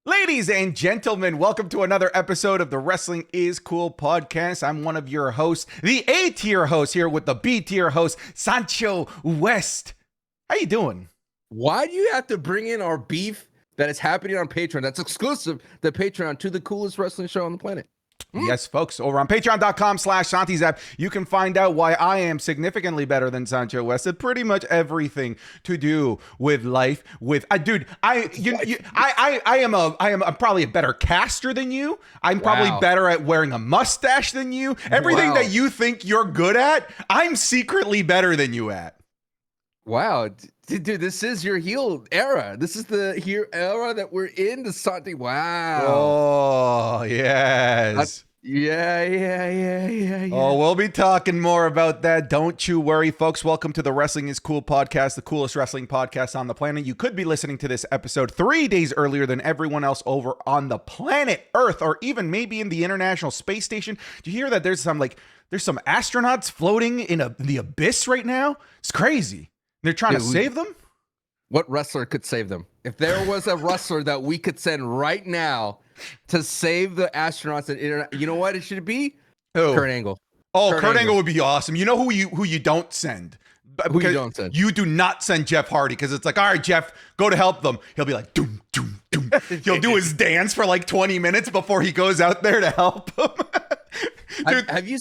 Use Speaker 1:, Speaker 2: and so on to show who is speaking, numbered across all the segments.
Speaker 1: Ladies and gentlemen, welcome to another episode of the Wrestling is Cool podcast. I'm one of your hosts, the A-tier host, here with the B-tier host, Sancho West. How you doing?
Speaker 2: Why do you have to bring in our beef that is happening on Patreon? That's exclusive to Patreon, to the coolest wrestling show on the planet.
Speaker 1: Yes, folks, over on patreon.com/SantiZap, you can find out why I am significantly better than Sancho West at pretty much everything to do with life. I'm probably a better caster than you. I'm probably better at wearing a mustache than you. Everything that you think you're good at, I'm secretly better than you at.
Speaker 2: Wow, dude, this is your heel era. This is the heel era that we're in. The Santi. Wow.
Speaker 1: Oh, yes.
Speaker 2: Yeah.
Speaker 1: Oh, we'll be talking more about that. Don't you worry, folks. Welcome to the Wrestling is Cool podcast, the coolest wrestling podcast on the planet. You could be listening to this episode 3 days earlier than everyone else over on the planet Earth, or even maybe in the International Space Station. Do you hear that there's some astronauts floating in the abyss right now? It's crazy. They're trying to save them?
Speaker 2: What wrestler could save them? If there was a wrestler that we could send right now to save the astronauts, you know what it should be?
Speaker 1: Who?
Speaker 2: Kurt Angle.
Speaker 1: Oh, Kurt Angle would be awesome. You know who you don't send?
Speaker 2: Who you don't send?
Speaker 1: You do not send Jeff Hardy, because it's like, all right, Jeff, go to help them. He'll be like, doom, doom, doom. He'll do his dance for like 20 minutes before he goes out there to help them. Dude,
Speaker 2: have you...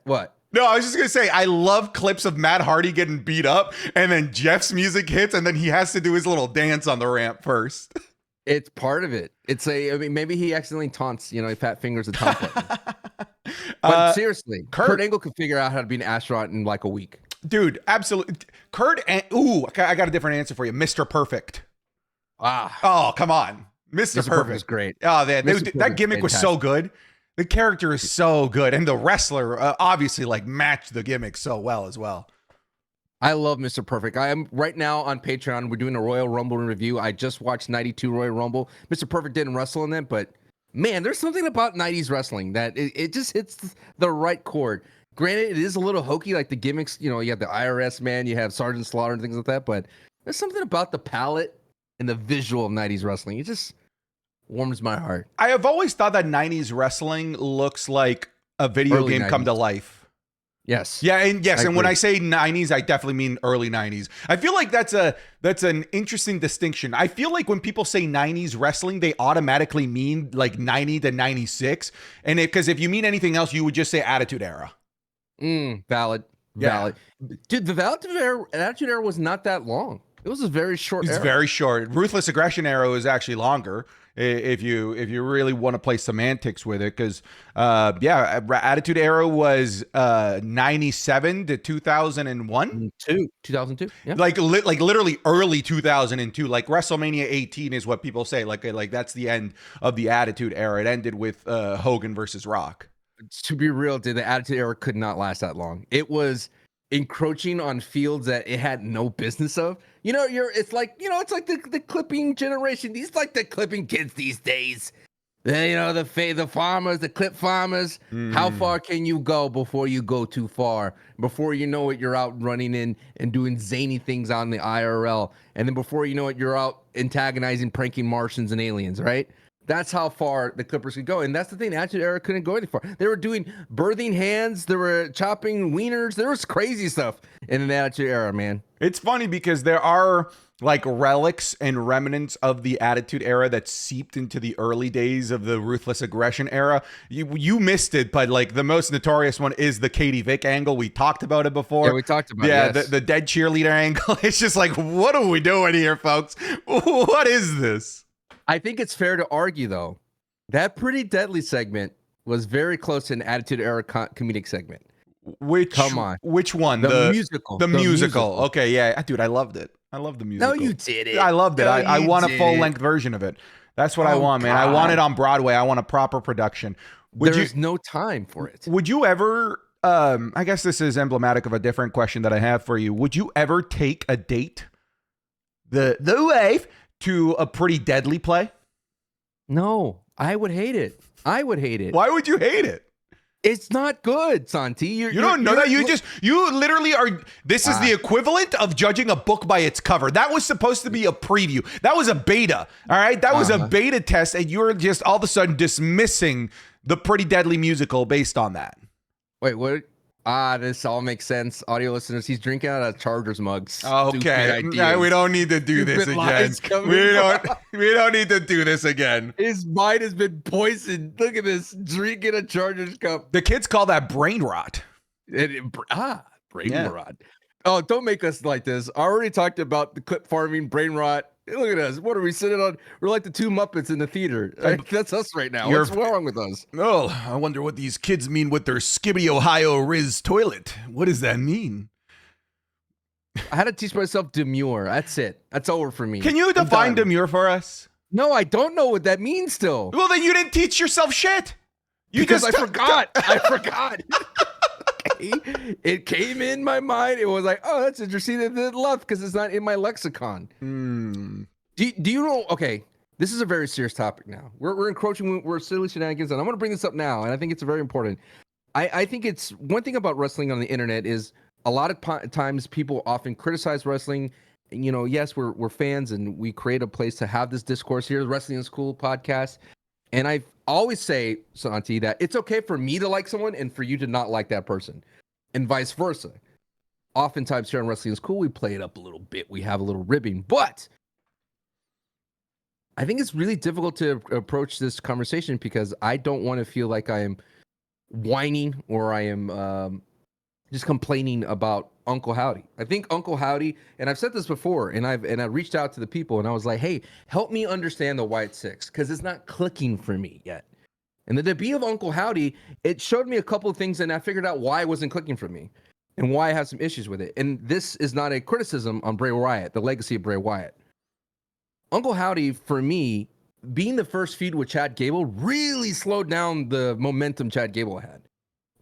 Speaker 2: What?
Speaker 1: No, I was just going to say, I love clips of Matt Hardy getting beat up, and then Jeff's music hits, and then he has to do his little dance on the ramp first.
Speaker 2: It's part of it. Maybe he accidentally taunts, he fat fingers the taunt button. But seriously, Kurt Angle could figure out how to be an astronaut in like a week.
Speaker 1: Dude, absolutely. I got a different answer for you. Mr. Perfect. Oh, come on. Mr. Perfect
Speaker 2: is great.
Speaker 1: Oh, that gimmick was so good. The character is so good, and the wrestler obviously matched the gimmick so well as well.
Speaker 2: I love Mr. Perfect. I am right now on Patreon. We're doing a Royal Rumble review. I just watched 92 Royal Rumble. Mr. Perfect didn't wrestle in that, but man, there's something about 90s wrestling that it just hits the right chord. Granted, it is a little hokey, like the gimmicks. You have the IRS man, you have Sergeant Slaughter and things like that, but there's something about the palette and the visual of 90s wrestling. It just warms my heart.
Speaker 1: I have always thought that 90s wrestling looks like a video
Speaker 2: Early
Speaker 1: game
Speaker 2: 90s.
Speaker 1: Come to life.
Speaker 2: Yes.
Speaker 1: Yeah, and when I say 90s, I definitely mean early 90s. I feel like that's an interesting distinction. I feel like when people say 90s wrestling, they automatically mean like 90 to 96. And because if you mean anything else, you would just say Attitude Era.
Speaker 2: Valid. Dude, the Attitude Era was not that long. It was a very short era.
Speaker 1: It's very short. Ruthless Aggression Era is actually longer, if you really want to play semantics with it, because Attitude Era was 97 to 2001.
Speaker 2: 2002. Yeah.
Speaker 1: Like literally early 2002. Like WrestleMania 18 is what people say. Like that's the end of the Attitude Era. It ended with Hogan versus Rock.
Speaker 2: To be real, dude, the Attitude Era could not last that long. It was encroaching on fields that it had no business of. It's like the clipping generation. These like the clipping kids these days. The farmers, the clip farmers. How far can you go before you go too far? Before you know it, you're out running in and doing zany things on the IRL. And then before you know it, you're out antagonizing, pranking Martians and aliens, right? That's how far the Clippers could go. And that's the thing. The Attitude Era couldn't go any far. They were doing birthing hands. They were chopping wieners. There was crazy stuff in the Attitude Era, man.
Speaker 1: It's funny because there are like relics and remnants of the Attitude Era that seeped into the early days of the Ruthless Aggression Era. You missed it, but like the most notorious one is the Katie Vick angle. We talked about it before.
Speaker 2: Yeah, we talked about it.
Speaker 1: Yeah, the dead cheerleader angle. It's just like, what are we doing here, folks? What is this?
Speaker 2: I think it's fair to argue, though, that Pretty Deadly segment was very close to an Attitude Era comedic segment.
Speaker 1: Come on. Which one?
Speaker 2: The musical.
Speaker 1: The musical. Okay, yeah. Dude, I loved it. I love the musical.
Speaker 2: No, you did it.
Speaker 1: I loved it. I want a full-length version of it. That's what I want, man. I want it on Broadway. I want a proper production.
Speaker 2: There's no time for it.
Speaker 1: Would you ever, I guess this is emblematic of a different question that I have for you. Would you ever take a date, the wife, to a Pretty Deadly play?
Speaker 2: No, I would hate it.
Speaker 1: Why would you hate it?
Speaker 2: It's not good, Santi.
Speaker 1: You don't know that. You literally are. This is the equivalent of judging a book by its cover. That was supposed to be a preview. That was a beta. All right. That was a beta test. And you're just all of a sudden dismissing the Pretty Deadly musical based on that.
Speaker 2: Wait, what? This all makes sense. Audio listeners, he's drinking out of Chargers mugs.
Speaker 1: Okay. We don't need to do this again. We don't need to do this again.
Speaker 2: His mind has been poisoned. Look at this. Drinking a Chargers cup.
Speaker 1: The kids call that brain rot.
Speaker 2: Brain rot. Oh, don't make us like this. I already talked about the clip farming, brain rot. Look at us. What are we sitting on? We're like the two Muppets in the theater. That's us right now. What's wrong with us?
Speaker 1: Oh, I wonder what these kids mean with their Skibbity Ohio Riz toilet. What does that mean?
Speaker 2: I had to teach myself demure. That's it. That's over for me.
Speaker 1: Can you define demure for us?
Speaker 2: No, I don't know what that means still.
Speaker 1: Well, then you didn't teach yourself shit.
Speaker 2: I forgot. I forgot. It came in my mind. It was like, oh, that's interesting. It left because it's not in my lexicon. Do you know? Okay, this is a very serious topic now. We're encroaching. We're silly shenanigans, and I'm going to bring this up now. And I think it's very important. I think it's one thing about wrestling on the internet is a lot of times people often criticize wrestling. And, you know, yes, we're fans, and we create a place to have this discourse here. The Wrestling is Cool podcast. And I always say, Santi, that it's okay for me to like someone and for you to not like that person, and vice versa. Oftentimes here on Wrestling is Cool, we play it up a little bit. We have a little ribbing, but I think it's really difficult to approach this conversation because I don't want to feel like I am whining or I am just complaining about Uncle Howdy. I think Uncle Howdy, and I've said this before, and I reached out to the people and I was like, hey, help me understand the Wyatt Six because it's not clicking for me yet. And the debut of Uncle Howdy, it showed me a couple of things and I figured out why it wasn't clicking for me and why I have some issues with it. And this is not a criticism on Bray Wyatt, the legacy of Bray Wyatt. Uncle Howdy, for me, being the first feud with Chad Gable really slowed down the momentum Chad Gable had.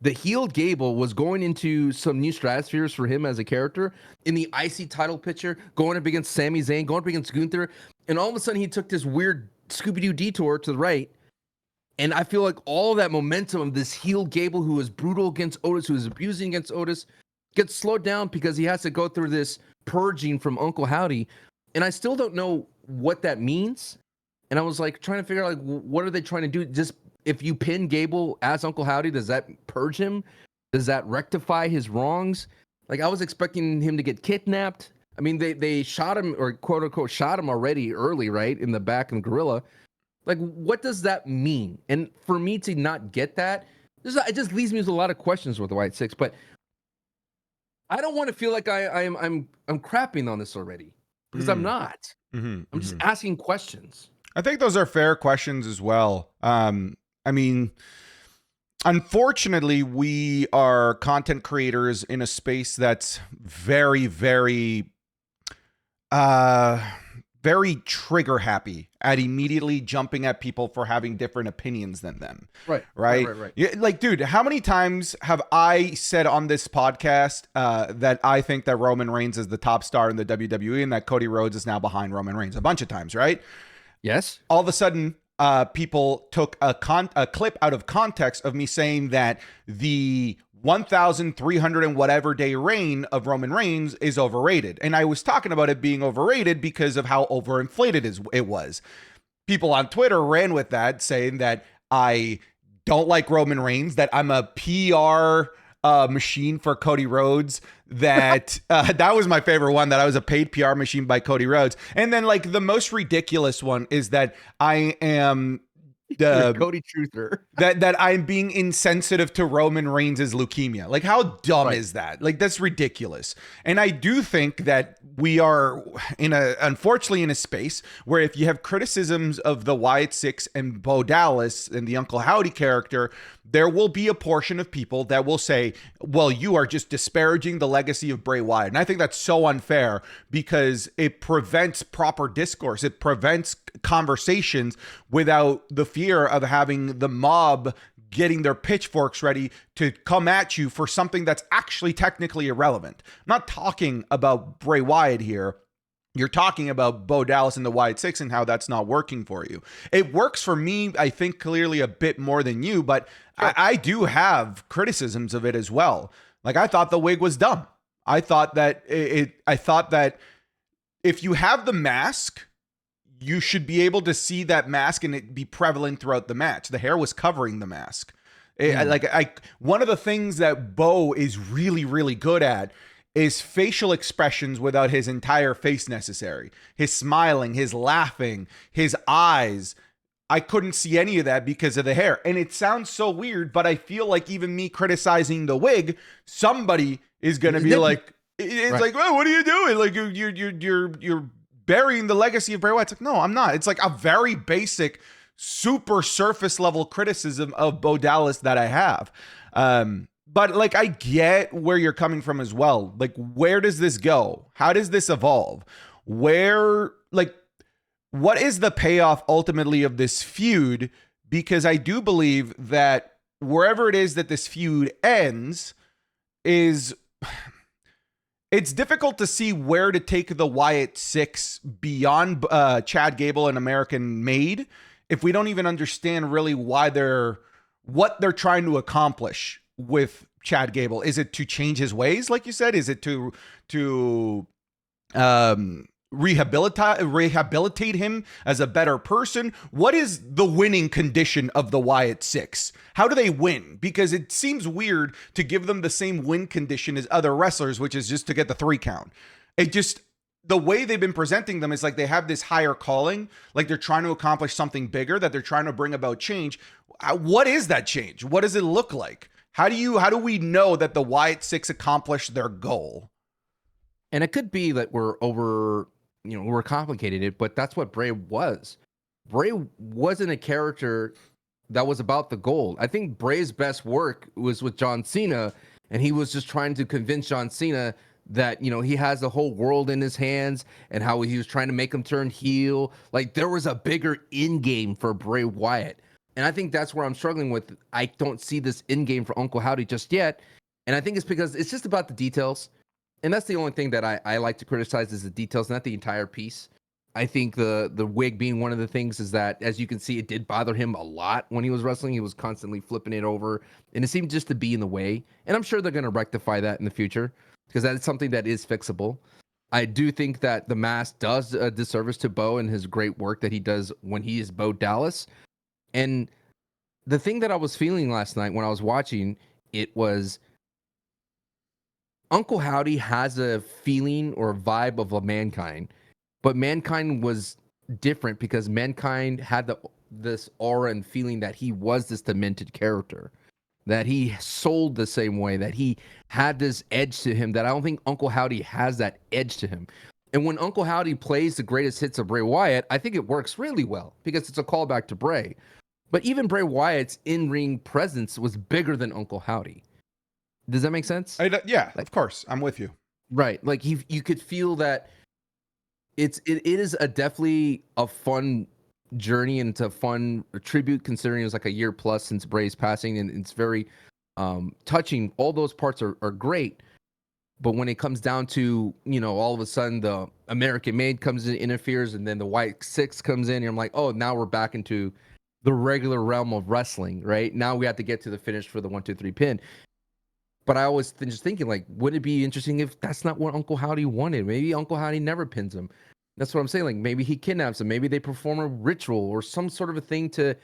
Speaker 2: The heel Gable was going into some new stratospheres for him as a character in the IC title picture, going up against Sami Zayn, going up against Gunther, and all of a sudden he took this weird Scooby-Doo detour to the right. And I feel like all of that momentum of this heel Gable who is brutal against Otis, who is abusing against Otis, gets slowed down because he has to go through this purging from Uncle Howdy. And I still don't know what that means. And I was like trying to figure out, like, what are they trying to do? Just if you pin Gable as Uncle Howdy, does that purge him? Does that rectify his wrongs? Like, I was expecting him to get kidnapped. I mean, they shot him, or quote unquote shot him already early, right? In the back in Gorilla. Like, what does that mean? And for me to not get that, it just leaves me with a lot of questions with the Wyatt Six. But I don't want to feel like I'm crapping on this already, because I'm not. I'm just asking questions.
Speaker 1: I think those are fair questions as well. I mean, unfortunately, we are content creators in a space that's very, very, very trigger happy at immediately jumping at people for having different opinions than them. Right. Yeah, like, dude, how many times have I said on this podcast that I think that Roman Reigns is the top star in the WWE and that Cody Rhodes is now behind Roman Reigns? A bunch of times, right?
Speaker 2: Yes.
Speaker 1: All of a sudden, people took a clip out of context of me saying that the 1,300 and whatever day reign of Roman Reigns is overrated. And I was talking about it being overrated because of how overinflated it was. People on Twitter ran with that, saying that I don't like Roman Reigns, that I'm a PR machine for Cody Rhodes, that that was my favorite one, that I was a paid PR machine by Cody Rhodes. And then, like, the most ridiculous one is that I am the
Speaker 2: Cody truther,
Speaker 1: that I'm being insensitive to Roman Reigns' leukemia. Like, how dumb is that? Like, that's ridiculous. And I do think that we are unfortunately in a space where if you have criticisms of the Wyatt Six and Bo Dallas and the Uncle Howdy character, there will be a portion of people that will say, well, you are just disparaging the legacy of Bray Wyatt. And I think that's so unfair because it prevents proper discourse. It prevents conversations without the fear of having the mob getting their pitchforks ready to come at you for something that's actually technically irrelevant. I'm not talking about Bray Wyatt here. you're talking about Bo Dallas and the Wyatt Six and how that's not working for you. It works for me, I think, clearly a bit more than you, but
Speaker 2: Sure.
Speaker 1: I do have criticisms of it as well. Like, I thought the wig was dumb. I thought that if you have the mask, you should be able to see that mask and it be prevalent throughout the match. The hair was covering the mask. One of the things that Bo is really, really good at is facial expressions without his entire face necessary. His smiling, his laughing, his eyes. I couldn't see any of that because of the hair. And it sounds so weird, but I feel like even me criticizing the wig, somebody is going to be like, it's
Speaker 2: right.
Speaker 1: like, well, what are you doing? Like, you're burying the legacy of Bray Wyatt. It's like, no, I'm not. It's like a very basic, super surface level criticism of Bo Dallas that I have. But like, I get where you're coming from as well. Like, where does this go? How does this evolve? What is the payoff ultimately of this feud? Because I do believe that wherever it is that this feud ends it's difficult to see where to take the Wyatt Six beyond Chad Gable and American Made if we don't even understand really what they're trying to accomplish with Chad Gable. Is it to change his ways, like you said? Is it to rehabilitate him as a better person? What is the winning condition of the Wyatt Six? How do they win? Because it seems weird to give them the same win condition as other wrestlers, which is just to get the 3 count. The way they've been presenting them is like they have this higher calling, like they're trying to accomplish something bigger, that they're trying to bring about change. What is that change? What does it look like? How do we know that the Wyatt Six accomplished their goal?
Speaker 2: And it could be that we're complicated it, but that's what Bray was. Bray wasn't a character that was about the gold. I think Bray's best work was with John Cena, and he was just trying to convince John Cena that, he has the whole world in his hands, and how he was trying to make him turn heel. Like, there was a bigger in game for Bray Wyatt. And I think that's where I'm struggling with. I don't see this in game for Uncle Howdy just yet. And I think it's because it's just about the details. And that's the only thing that I like to criticize is the details, not the entire piece. I think the wig being one of the things is that, as you can see, it did bother him a lot when he was wrestling. He was constantly flipping it over, and it seemed just to be in the way. And I'm sure they're going to rectify that in the future, because that is something that is fixable. I do think that the mask does a disservice to Bo and his great work that he does when he is Bo Dallas. And the thing that I was feeling last night when I was watching it was Uncle Howdy has a feeling or a vibe of a Mankind, but Mankind was different because Mankind had this aura and feeling that he was this demented character, that he sold the same way, that he had this edge to him that I don't think Uncle Howdy has that edge to him. And when Uncle Howdy plays the greatest hits of Bray Wyatt, I think it works really well because it's a callback to Bray. But even Bray Wyatt's in-ring presence was bigger than Uncle Howdy. Does that make sense?
Speaker 1: Yeah, of course. I'm with you.
Speaker 2: Right. Like you could feel that it is definitely a fun journey and it's a fun tribute, considering it was like a year plus since Bray's passing, and it's very touching. All those parts are great. But when it comes down to, all of a sudden the American Made comes in, interferes, and then the Wyatt Six comes in, and I'm like, oh, now we're back into the regular realm of wrestling, right? Now we have to get to the finish for the 1-2-3 pin. But I always just thinking, like, would it be interesting if that's not what Uncle Howdy wanted? Maybe Uncle Howdy never pins him. That's what I'm saying. Like, maybe he kidnaps him. Maybe they perform a ritual or some sort of a thing to,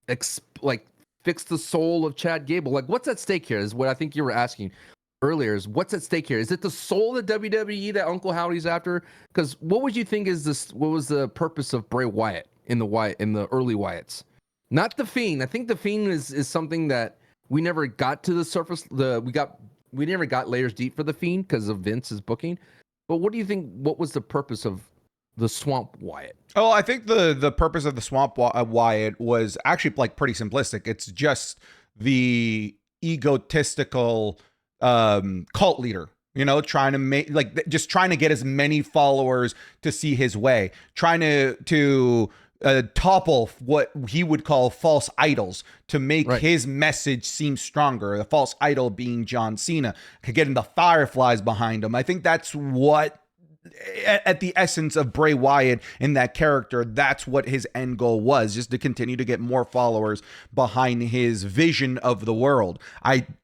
Speaker 2: fix the soul of Chad Gable. Like, what's at stake here is what I think you were asking earlier, is what's at stake here? Is it the soul of WWE that Uncle Howdy's after? Because what would you think what was the purpose of Bray Wyatt in the early Wyatts? Not the Fiend. I think the Fiend is something that we never got to the surface. We never got layers deep for the Fiend because of Vince's booking. But what do you think? What was the purpose of the Swamp Wyatt?
Speaker 1: Oh, I think the purpose of the Swamp Wyatt was actually pretty simplistic. It's just the egotistical cult leader, trying to get as many followers to see his way, trying to topple what he would call false idols to make his message seem stronger. The false idol being John Cena, getting the Fireflies behind him. I think that's what at the essence of Bray Wyatt and that character, that's what his end goal was, just to continue to get more followers behind his vision of the world.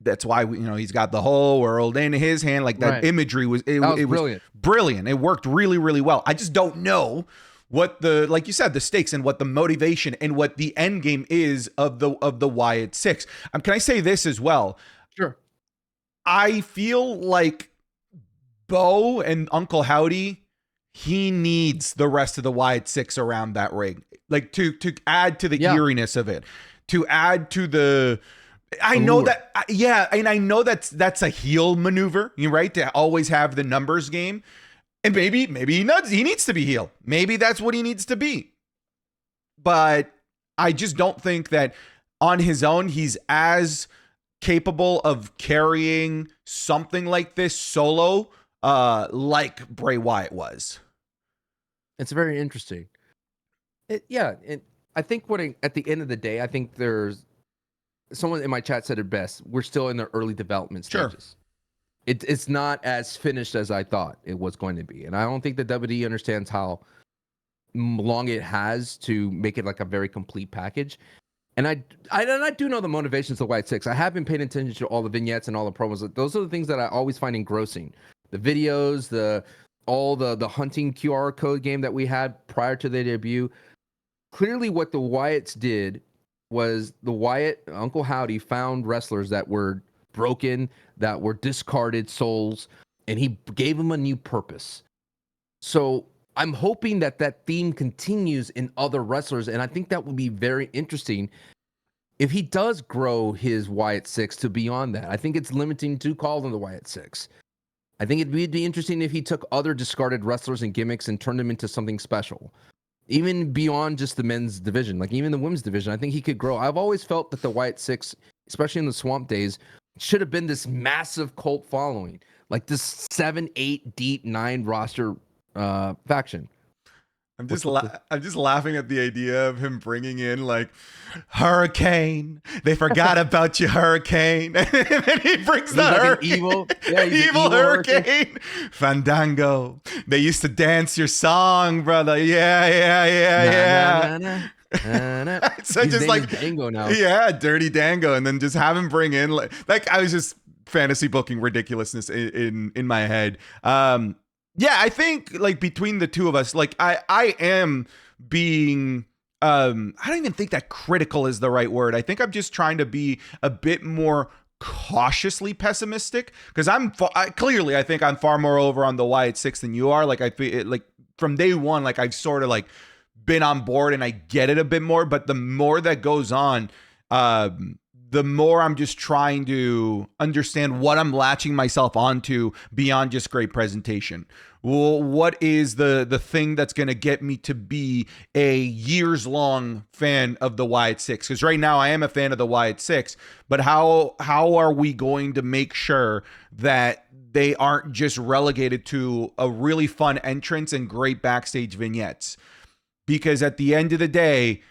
Speaker 1: That's why he's got the whole world in his hand. Like that imagery was brilliant. Brilliant. It worked really, really well. I just don't know what like you said, the stakes and what the motivation and what the end game is of the Wyatt Six. Can I say this as well?
Speaker 2: Sure.
Speaker 1: I feel like Bo and Uncle Howdy, he needs the rest of the Wyatt Six around that ring, like to add to the eeriness of it, to add to the. I know that, and I know that's a heel maneuver, right? To always have the numbers game, and maybe he needs to be heel. Maybe that's what he needs to be, but I just don't think that on his own he's as capable of carrying something like this solo. Like Bray Wyatt was.
Speaker 2: It's very interesting. And I think at the end of the day, I think there's someone in my chat said it best. We're still in the early development stages. Sure. It's not as finished as I thought it was going to be, and I don't think the WWE understands how long it has to make it like a very complete package. And I do know the motivations of Wyatt Six. I have been paying attention to all the vignettes and all the promos. Those are the things that I always find engrossing. The videos, the hunting QR code game that we had prior to the debut. Clearly what the Wyatts did was the Wyatt, Uncle Howdy, found wrestlers that were broken, that were discarded souls, and he gave them a new purpose. So I'm hoping that theme continues in other wrestlers, and I think that would be very interesting if he does grow his Wyatt Six to beyond that. I think it's limiting to call them the Wyatt Six. I think it'd be interesting if he took other discarded wrestlers and gimmicks and turned them into something special. Even beyond just the men's division, like even the women's division, I think he could grow. I've always felt that the Wyatt Six, especially in the Swamp days, should have been this massive cult following. Like this 7, 8, deep 9 roster faction.
Speaker 1: I'm just laughing at the idea of him bringing in like Hurricane. They forgot about you, Hurricane. And then he brings the Hurricane. Evil Hurricane. Fandango. They used to dance your song, brother. Yeah. So just like
Speaker 2: Dango now.
Speaker 1: Yeah, Dirty Dango. And then just have him bring in like I was just fantasy booking ridiculousness in my head. Yeah, I think like between the two of us, like I am being I don't even think that critical is the right word. I think I'm just trying to be a bit more cautiously pessimistic because I think I'm far more over on the Wyatt Six than you are. Like I feel like from day one, like I've sort of like been on board and I get it a bit more, but the more that goes on, the more I'm just trying to understand what I'm latching myself onto beyond just great presentation. Well, what is the thing that's going to get me to be a years-long fan of the Wyatt Six? Because right now I am a fan of the Wyatt Six, but how are we going to make sure that they aren't just relegated to a really fun entrance and great backstage vignettes? Because at the end of the day,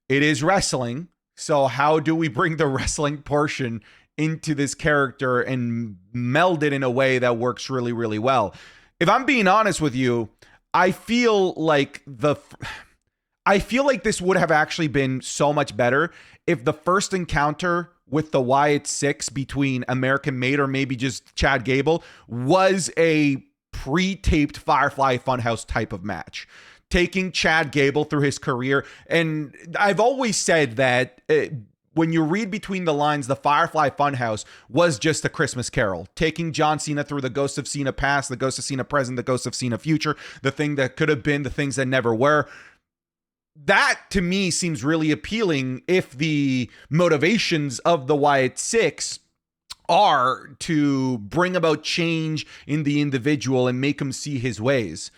Speaker 1: it is wrestling. So how do we bring the wrestling portion into this character and meld it in a way that works really, really well? If I'm being honest with you, I feel like this would have actually been so much better if the first encounter with the Wyatt Six between American Made or maybe just Chad Gable was a pre-taped Firefly Funhouse type of match. Taking Chad Gable through his career. And I've always said that when you read between the lines, the Firefly Funhouse was just a Christmas Carol. Taking John Cena through the Ghost of Cena past, the Ghost of Cena present, the Ghost of Cena future, the thing that could have been, the things that never were. That to me seems really appealing if the motivations of the Wyatt Six are to bring about change in the individual and make him see his ways.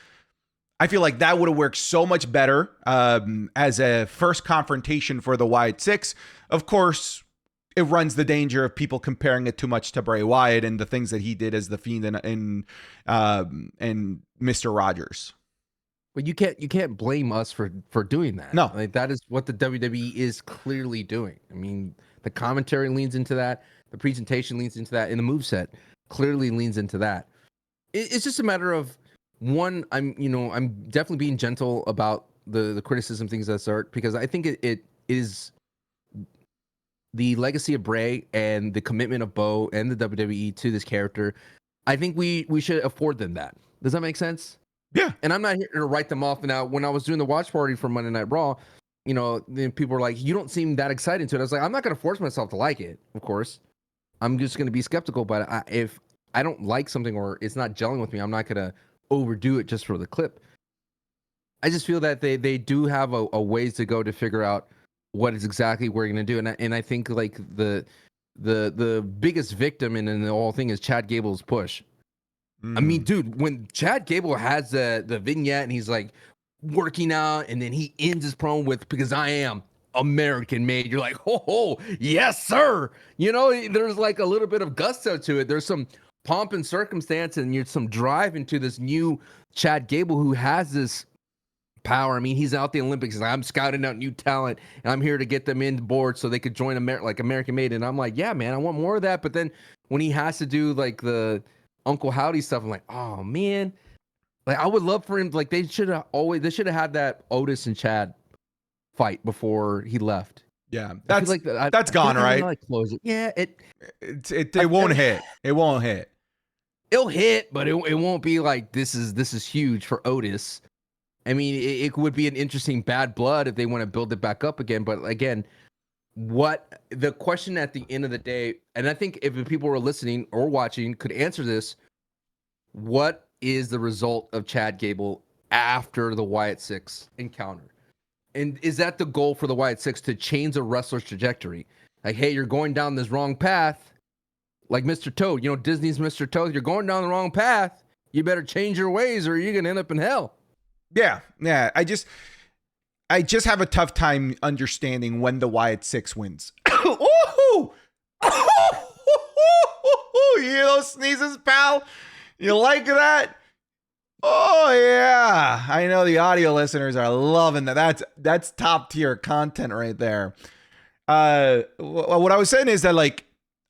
Speaker 1: I feel like that would have worked so much better as a first confrontation for the Wyatt Six. Of course, it runs the danger of people comparing it too much to Bray Wyatt and the things that he did as the Fiend and Mr. Rogers.
Speaker 2: But you can't blame us for doing that.
Speaker 1: No,
Speaker 2: like that is what the WWE is clearly doing. I mean, the commentary leans into that, the presentation leans into that, and the moveset clearly leans into that. It's just a matter of I'm definitely being gentle about the criticism things that start, because I think it is the legacy of Bray and the commitment of Bo and the WWE to this character. I think we should afford them that. Does that make sense?
Speaker 1: Yeah.
Speaker 2: And I'm not here to write them off. Now, when I was doing the watch party for Monday Night Raw, then people were like, "You don't seem that excited to it." I was like, "I'm not going to force myself to like it. Of course, I'm just going to be skeptical. But if I don't like something or it's not gelling with me, I'm not going to overdo it just for the clip." I just feel that they do have a ways to go to figure out what is exactly we're going to do, and I think like the biggest victim in the whole thing is Chad Gable's push. I mean, dude, when Chad Gable has the vignette and he's like working out, and then he ends his promo with, "Because I am American made," you're like, "Oh, yes, sir." There's like a little bit of gusto to it. There's some pomp and circumstance, and there's some drive into this new Chad Gable who has this power. I mean, he's out the Olympics. He's like, "I'm scouting out new talent, and I'm here to get them in board so they could join American made." And I'm like, "Yeah, man, I want more of that." But then when he has to do like the Uncle Howdy stuff, I'm like, "Oh man." Like, I would love for him. Like, they should have had that Otis and Chad fight before he left.
Speaker 1: Yeah,
Speaker 2: that's
Speaker 1: gone, right?
Speaker 2: Like, close it. Yeah,
Speaker 1: it won't hit. It won't hit.
Speaker 2: It'll hit, but it won't be like this is huge for Otis. I mean, it would be an interesting bad blood if they want to build it back up again. But again, what the question at the end of the day, and I think if people were listening or watching could answer this, what is the result of Chad Gable after the Wyatt 6 encounter? And is that the goal for the Wyatt 6, to change a wrestler's trajectory? Like, hey, you're going down this wrong path. Like Mr. Toad, Disney's Mr. Toad, you're going down the wrong path. You better change your ways or you're going to end up in hell.
Speaker 1: Yeah. I just have a tough time understanding when the Wyatt 6 wins. Ooh! You hear those sneezes, pal? You like that? Oh yeah, I know the audio listeners are loving that. That's top tier content right there. What I was saying is that, like,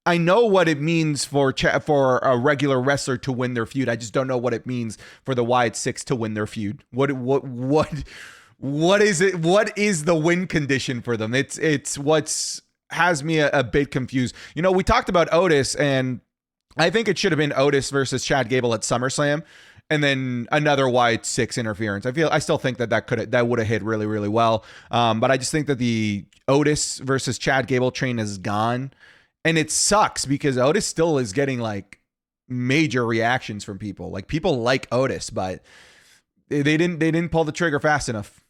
Speaker 1: I know what it means for a regular wrestler to win their feud. I just don't know what it means for the Wyatt 6 to win their feud. What is it? What is the win condition for them? It's what's has me a bit confused. We talked about Otis, and I think it should have been Otis versus Chad Gable at SummerSlam, and then another Wyatt 6 interference. I still think that would have hit really, really well. But I just think that the Otis versus Chad Gable train is gone, and it sucks because Otis still is getting like major reactions from people. Like, people like Otis, but they didn't pull the trigger fast enough.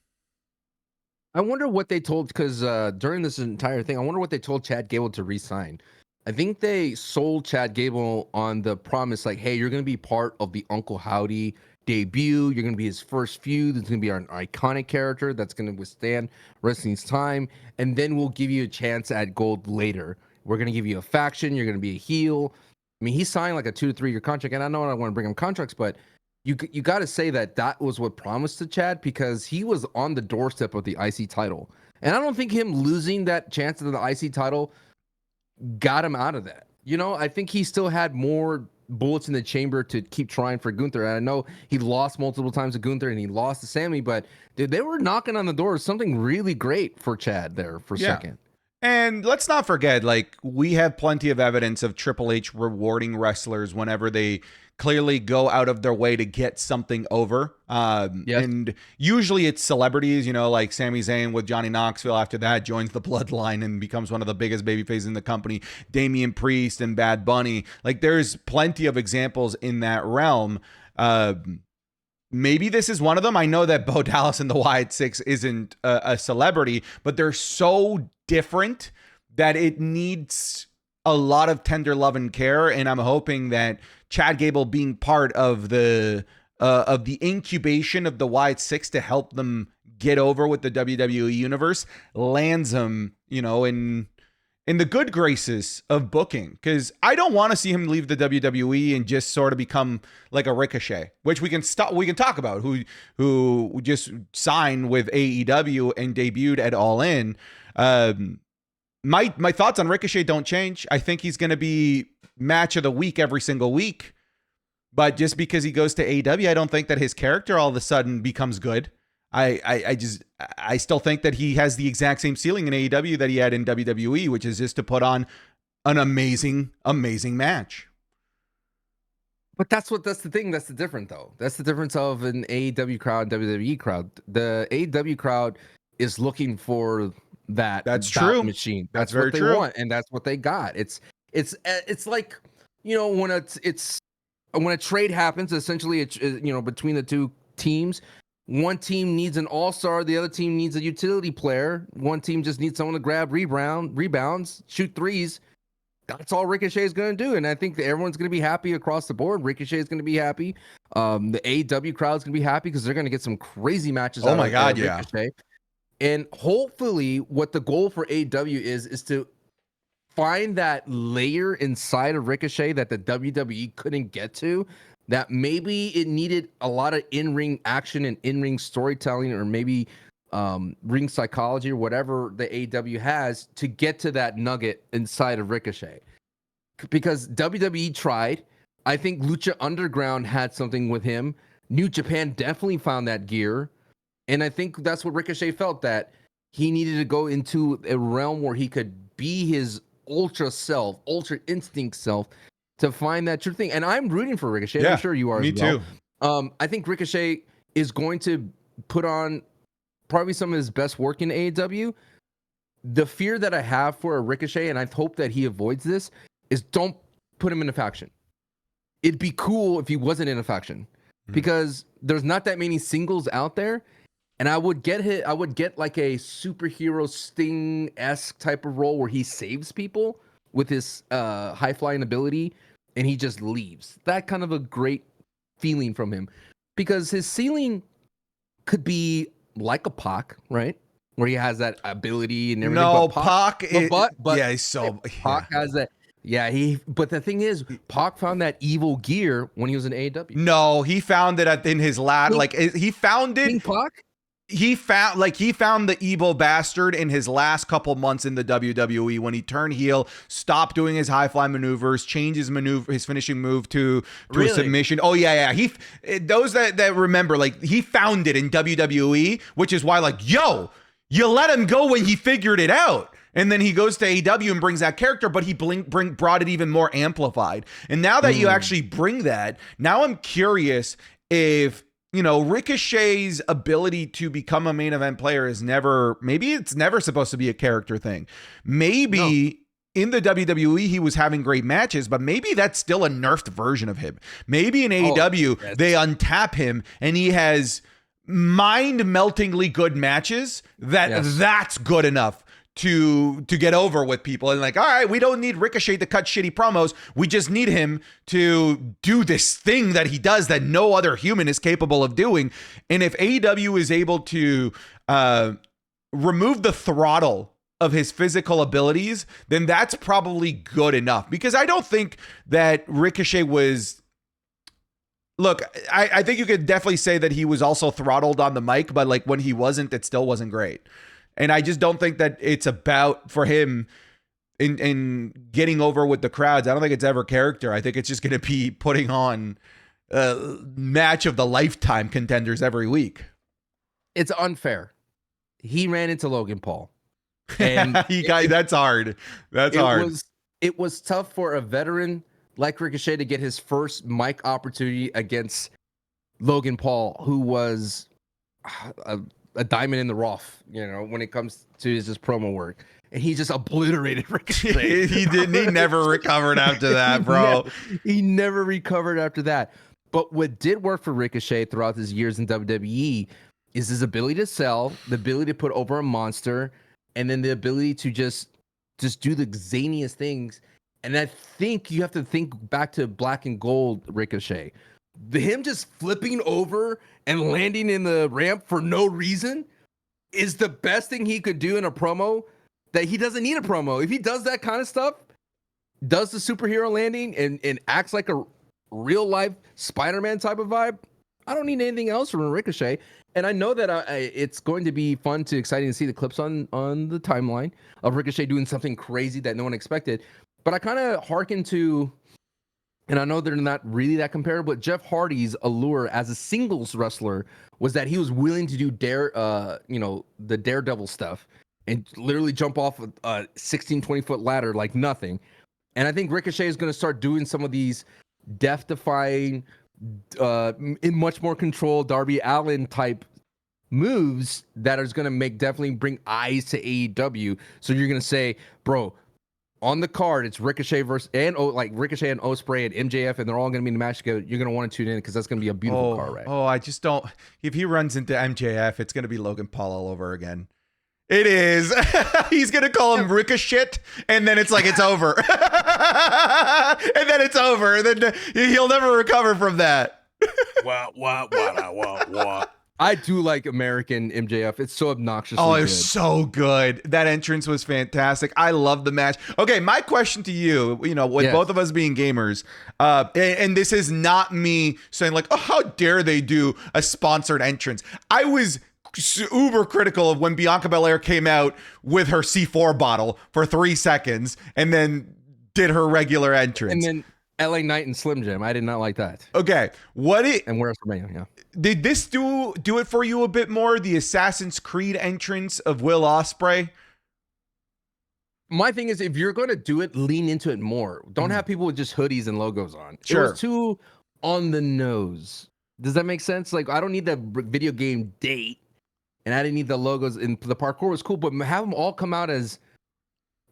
Speaker 2: I wonder what they told, because during this entire thing, I wonder what they told Chad Gable to re-sign. I think they sold Chad Gable on the promise, like, hey, you're going to be part of the Uncle Howdy debut. You're going to be his first feud. It's going to be an iconic character that's going to withstand wrestling's time. And then we'll give you a chance at gold later. We're going to give you a faction. You're going to be a heel. I mean, he signed like a 2 to 3 year contract. And I know I don't want to bring him contracts, but you got to say that was what promised to Chad, because he was on the doorstep of the IC title. And I don't think him losing that chance of the IC title got him out of that. I think he still had more bullets in the chamber to keep trying for Gunther. And I know he lost multiple times to Gunther and he lost to Sammy, but dude, they were knocking on the door. Something really great for Chad there for a second.
Speaker 1: And let's not forget, like, we have plenty of evidence of Triple H rewarding wrestlers whenever they clearly go out of their way to get something over. Yes. And usually it's celebrities, like Sami Zayn with Johnny Knoxville. After that, joins the Bloodline and becomes one of the biggest babyfaces in the company. Damian Priest and Bad Bunny. Like, there's plenty of examples in that realm. Maybe this is one of them. I know that Bo Dallas and the Wyatt 6 isn't a celebrity, but they're so different that it needs a lot of tender love and care. And I'm hoping that Chad Gable being part of the incubation of the Wyatt 6 to help them get over with the WWE universe lands them, in the good graces of booking. Because I don't want to see him leave the WWE and just sort of become like a Ricochet, which we can talk about, who just signed with AEW and debuted at All In. My thoughts on Ricochet don't change. I think he's going to be match of the week every single week. But just because he goes to AEW, I don't think that his character all of a sudden becomes good. I still think that he has the exact same ceiling in AEW that he had in WWE, which is just to put on an amazing match.
Speaker 2: But that's the thing. That's the difference, though. That's the difference of an AEW crowd and WWE crowd. The AEW crowd is looking for that.
Speaker 1: That's true.
Speaker 2: Machine.
Speaker 1: That's
Speaker 2: what
Speaker 1: very
Speaker 2: they
Speaker 1: true.
Speaker 2: want, and that's what they got. It's like, when when a trade happens, essentially, it's between the two teams. One team needs an all-star, the other team needs a utility player. One team just needs someone to grab rebounds, shoot threes. That's all Ricochet is going to do, and I think that everyone's going to be happy across the board. Ricochet is going to be happy. The AEW crowd is going to be happy because they're going to get some crazy matches.
Speaker 1: Oh my God, yeah.
Speaker 2: Ricochet. And hopefully, what the goal for AEW is to find that layer inside of Ricochet that the WWE couldn't get to. That maybe it needed a lot of in-ring action and in-ring storytelling, or maybe ring psychology or whatever the AEW has to get to that nugget inside of Ricochet. Because WWE tried. I think Lucha Underground had something with him. New Japan definitely found that gear. And I think that's what Ricochet felt, that he needed to go into a realm where he could be his ultra instinct self, to find that true thing. And I'm rooting for Ricochet.
Speaker 1: Yeah,
Speaker 2: I'm sure you are
Speaker 1: me
Speaker 2: as well.
Speaker 1: too.
Speaker 2: I think Ricochet is going to put on probably some of his best work in AEW. The fear that I have for a Ricochet, and I hope that he avoids this, is don't put him in a faction. It'd be cool if he wasn't in a faction, because there's not that many singles out there. And I would get like a superhero Sting-esque type of role where he saves people with his high flying ability, and he just leaves. That kind of a great feeling from him, because his ceiling could be like a Pac, right? Where he has that ability and everything.
Speaker 1: No,
Speaker 2: Pac
Speaker 1: yeah, he's so.
Speaker 2: Pac has that. Yeah, but the thing is, Pac found that evil gear when he was in AEW.
Speaker 1: No, he found it in his lab. Like he found it.
Speaker 2: King Pac?
Speaker 1: He found the evil bastard in his last couple months in the WWE when he turned heel, stopped doing his high fly maneuvers, changed his finishing move to a submission. Oh yeah. Those that remember, like, he found it in WWE, which is why, like, yo, you let him go when he figured it out. And then he goes to AEW and brings that character, but he brought it even more amplified. And now that you actually bring that, now I'm curious if, Ricochet's ability to become a main event player maybe it's never supposed to be a character thing. Maybe in the WWE, he was having great matches, but maybe that's still a nerfed version of him. Maybe in AEW, they untap him and he has mind-meltingly good matches that's good enough to get over with people. And like, all right, we don't need Ricochet to cut shitty promos. We just need him to do this thing that he does that no other human is capable of doing. And if AEW is able to remove the throttle of his physical abilities, then that's probably good enough. Because I don't think that Ricochet was... Look, I think you could definitely say that he was also throttled on the mic, but like when he wasn't, it still wasn't great. And I just don't think that it's about, for him, in getting over with the crowds. I don't think it's ever character. I think it's just going to be putting on a match of the lifetime contenders every week.
Speaker 2: It's unfair. He ran into Logan Paul. And
Speaker 1: that's hard. That's hard.
Speaker 2: It was tough for a veteran like Ricochet to get his first mic opportunity against Logan Paul, who was a diamond in the rough, when it comes to his promo work. And he just obliterated Ricochet.
Speaker 1: He never recovered after that, bro.
Speaker 2: He never recovered after that. But what did work for Ricochet throughout his years in WWE is his ability to sell, the ability to put over a monster, and then the ability to just do the zaniest things. And I think you have to think back to Black and Gold Ricochet. Him just flipping over and landing in the ramp for no reason is the best thing he could do in a promo, that he doesn't need a promo. If he does that kind of stuff, does the superhero landing and acts like a real life Spider-Man type of vibe, I don't need anything else from Ricochet. And I know that it's going to be exciting to see the clips on the timeline of Ricochet doing something crazy that no one expected. But I kind of hearken to and I know they're not really that comparable, but Jeff Hardy's allure as a singles wrestler was that he was willing to do the daredevil stuff and literally jump off a 16, 20-foot ladder like nothing. And I think Ricochet is going to start doing some of these death-defying, in much more controlled Darby Allin type moves that is going to definitely bring eyes to AEW. So you're going to say, bro, on the card, it's Ricochet Ricochet and Ospreay and MJF, and they're all going to be in the match together. You're going to want to tune in because that's going to be a beautiful car ride.
Speaker 1: Oh, I just don't. If he runs into MJF, it's going to be Logan Paul all over again. It is. He's going to call him Ricochet, and then it's like it's over. And then it's over. And then he'll never recover from that.
Speaker 2: What? I do like American MJF. It's so obnoxiously
Speaker 1: good. Oh,
Speaker 2: it's
Speaker 1: so good. That entrance was fantastic. I love the match. Okay, my question to you, with both of us being gamers, and this is not me saying like, oh, how dare they do a sponsored entrance. I was uber critical of when Bianca Belair came out with her C4 bottle for 3 seconds and then did her regular entrance.
Speaker 2: And then LA Knight and Slim Jim. I did not like that.
Speaker 1: Okay.
Speaker 2: And where's WrestleMania? Yeah.
Speaker 1: Did this do it for you a bit more? The Assassin's Creed entrance of Will Ospreay?
Speaker 2: My thing is, if you're going to do it, lean into it more. Don't have people with just hoodies and logos on.
Speaker 1: Sure.
Speaker 2: It was too on the nose. Does that make sense? Like, I don't need the video game date, and I didn't need the logos. And the parkour was cool, but have them all come out as,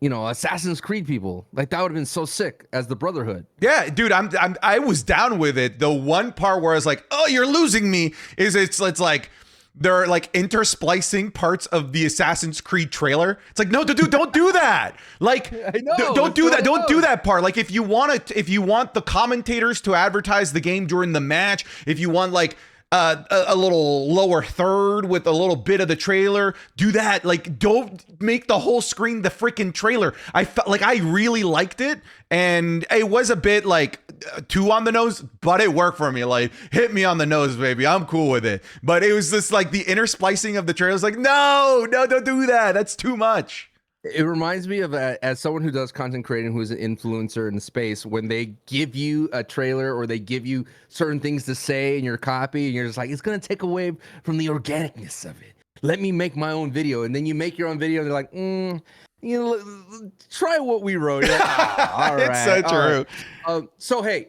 Speaker 2: Assassin's Creed people. Like, that would have been so sick as the Brotherhood.
Speaker 1: Yeah, dude, I was down with it. The one part where I was like, oh, you're losing me is it's like they're like intersplicing parts of the Assassin's Creed trailer. It's like, no, dude, don't do that. Like,
Speaker 2: I know,
Speaker 1: don't do that. Don't do that part. Like, if you want the commentators to advertise the game during the match, if you want like a little lower third with a little bit of the trailer, do that. Like, don't make the whole screen the freaking trailer. I felt like I really liked it, and it was a bit like too on the nose, but it worked for me. Like, hit me on the nose, baby. I'm cool with it. But it was just like the intersplicing of the trailers. Like, no, don't do that. That's too much.
Speaker 2: It reminds me of, as someone who does content creating, who's an influencer in the space, when they give you a trailer or they give you certain things to say in your copy, and you're just like, it's going to take away from the organicness of it. Let me make my own video. And then you make your own video, and they're like, try what we wrote. Like, all right.
Speaker 1: It's so true.
Speaker 2: Right. So, hey,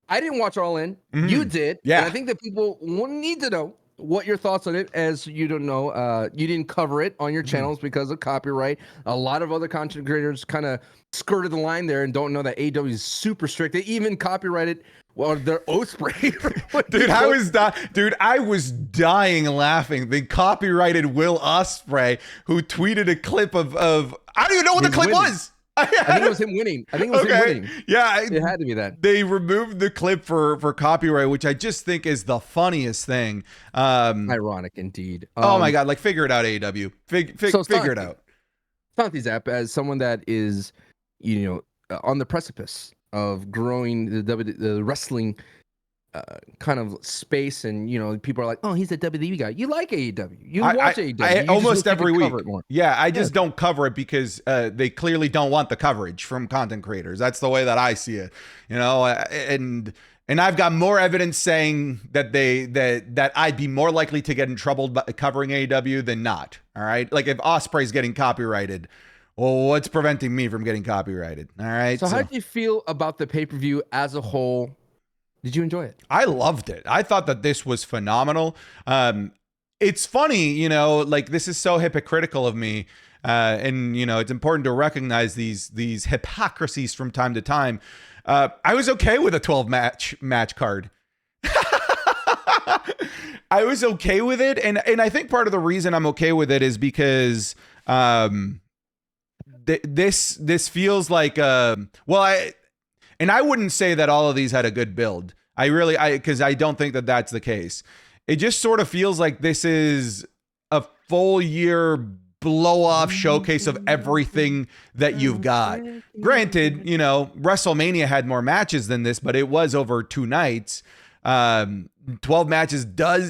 Speaker 2: I didn't watch All In. Mm-hmm. You did.
Speaker 1: Yeah.
Speaker 2: And I think that people need to know what your thoughts on it, as you don't know, you didn't cover it on your channels because of copyright. A lot of other content creators kind of skirted the line there and don't know that AEW is super strict. They even copyrighted their Ospreay.
Speaker 1: I was dying laughing. They copyrighted Will Ospreay, who tweeted a clip of I don't even know what the clip was.
Speaker 2: I think it was him winning. Him winning.
Speaker 1: Yeah.
Speaker 2: It had to be that.
Speaker 1: They removed the clip for copyright, which I just think is the funniest thing.
Speaker 2: Ironic indeed.
Speaker 1: Oh my God. Like, figure it out, AEW. Figure it out.
Speaker 2: Santi's app, as someone that is, on the precipice of growing the wrestling kind of space, and people are like, oh, he's a WWE guy. You like AEW. You watch AEW.
Speaker 1: Almost every week. Yeah, I just don't cover it because they clearly don't want the coverage from content creators. That's the way that I see it. And I've got more evidence saying that that I'd be more likely to get in trouble by covering AEW than not. All right, like if Ospreay's getting copyrighted, well, what's preventing me from getting copyrighted? All right.
Speaker 2: So how do you feel about the pay-per-view as a whole? Did you enjoy it?
Speaker 1: I loved it. I thought that this was phenomenal. It's funny, like, this is so hypocritical of me. And it's important to recognize these hypocrisies from time to time. I was okay with a 12 match card. I was okay with it. And I think part of the reason I'm okay with it is because, this feels like, and I wouldn't say that all of these had a good build. Because I don't think that that's the case. It just sort of feels like this is a full year blow off showcase of everything that you've got. Granted, WrestleMania had more matches than this, but it was over 2 nights. 12 matches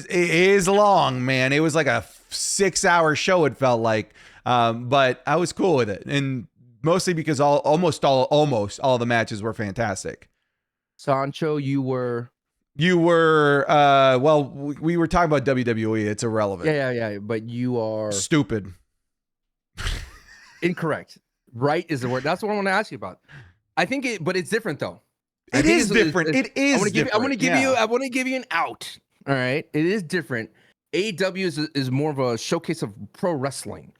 Speaker 1: is long, man. It was like a 6-hour show, it felt like. But I was cool with it. And mostly because almost all the matches were fantastic.
Speaker 2: Sancho, you were
Speaker 1: well, we were talking about WWE. It's irrelevant.
Speaker 2: yeah. But you are
Speaker 1: stupid.
Speaker 2: Incorrect. Right is the word. That's what I want to ask you about. I think but it's different though.
Speaker 1: It is different. It is different.
Speaker 2: I want to give you an out. All right. It is different. AEW is more of a showcase of pro wrestling.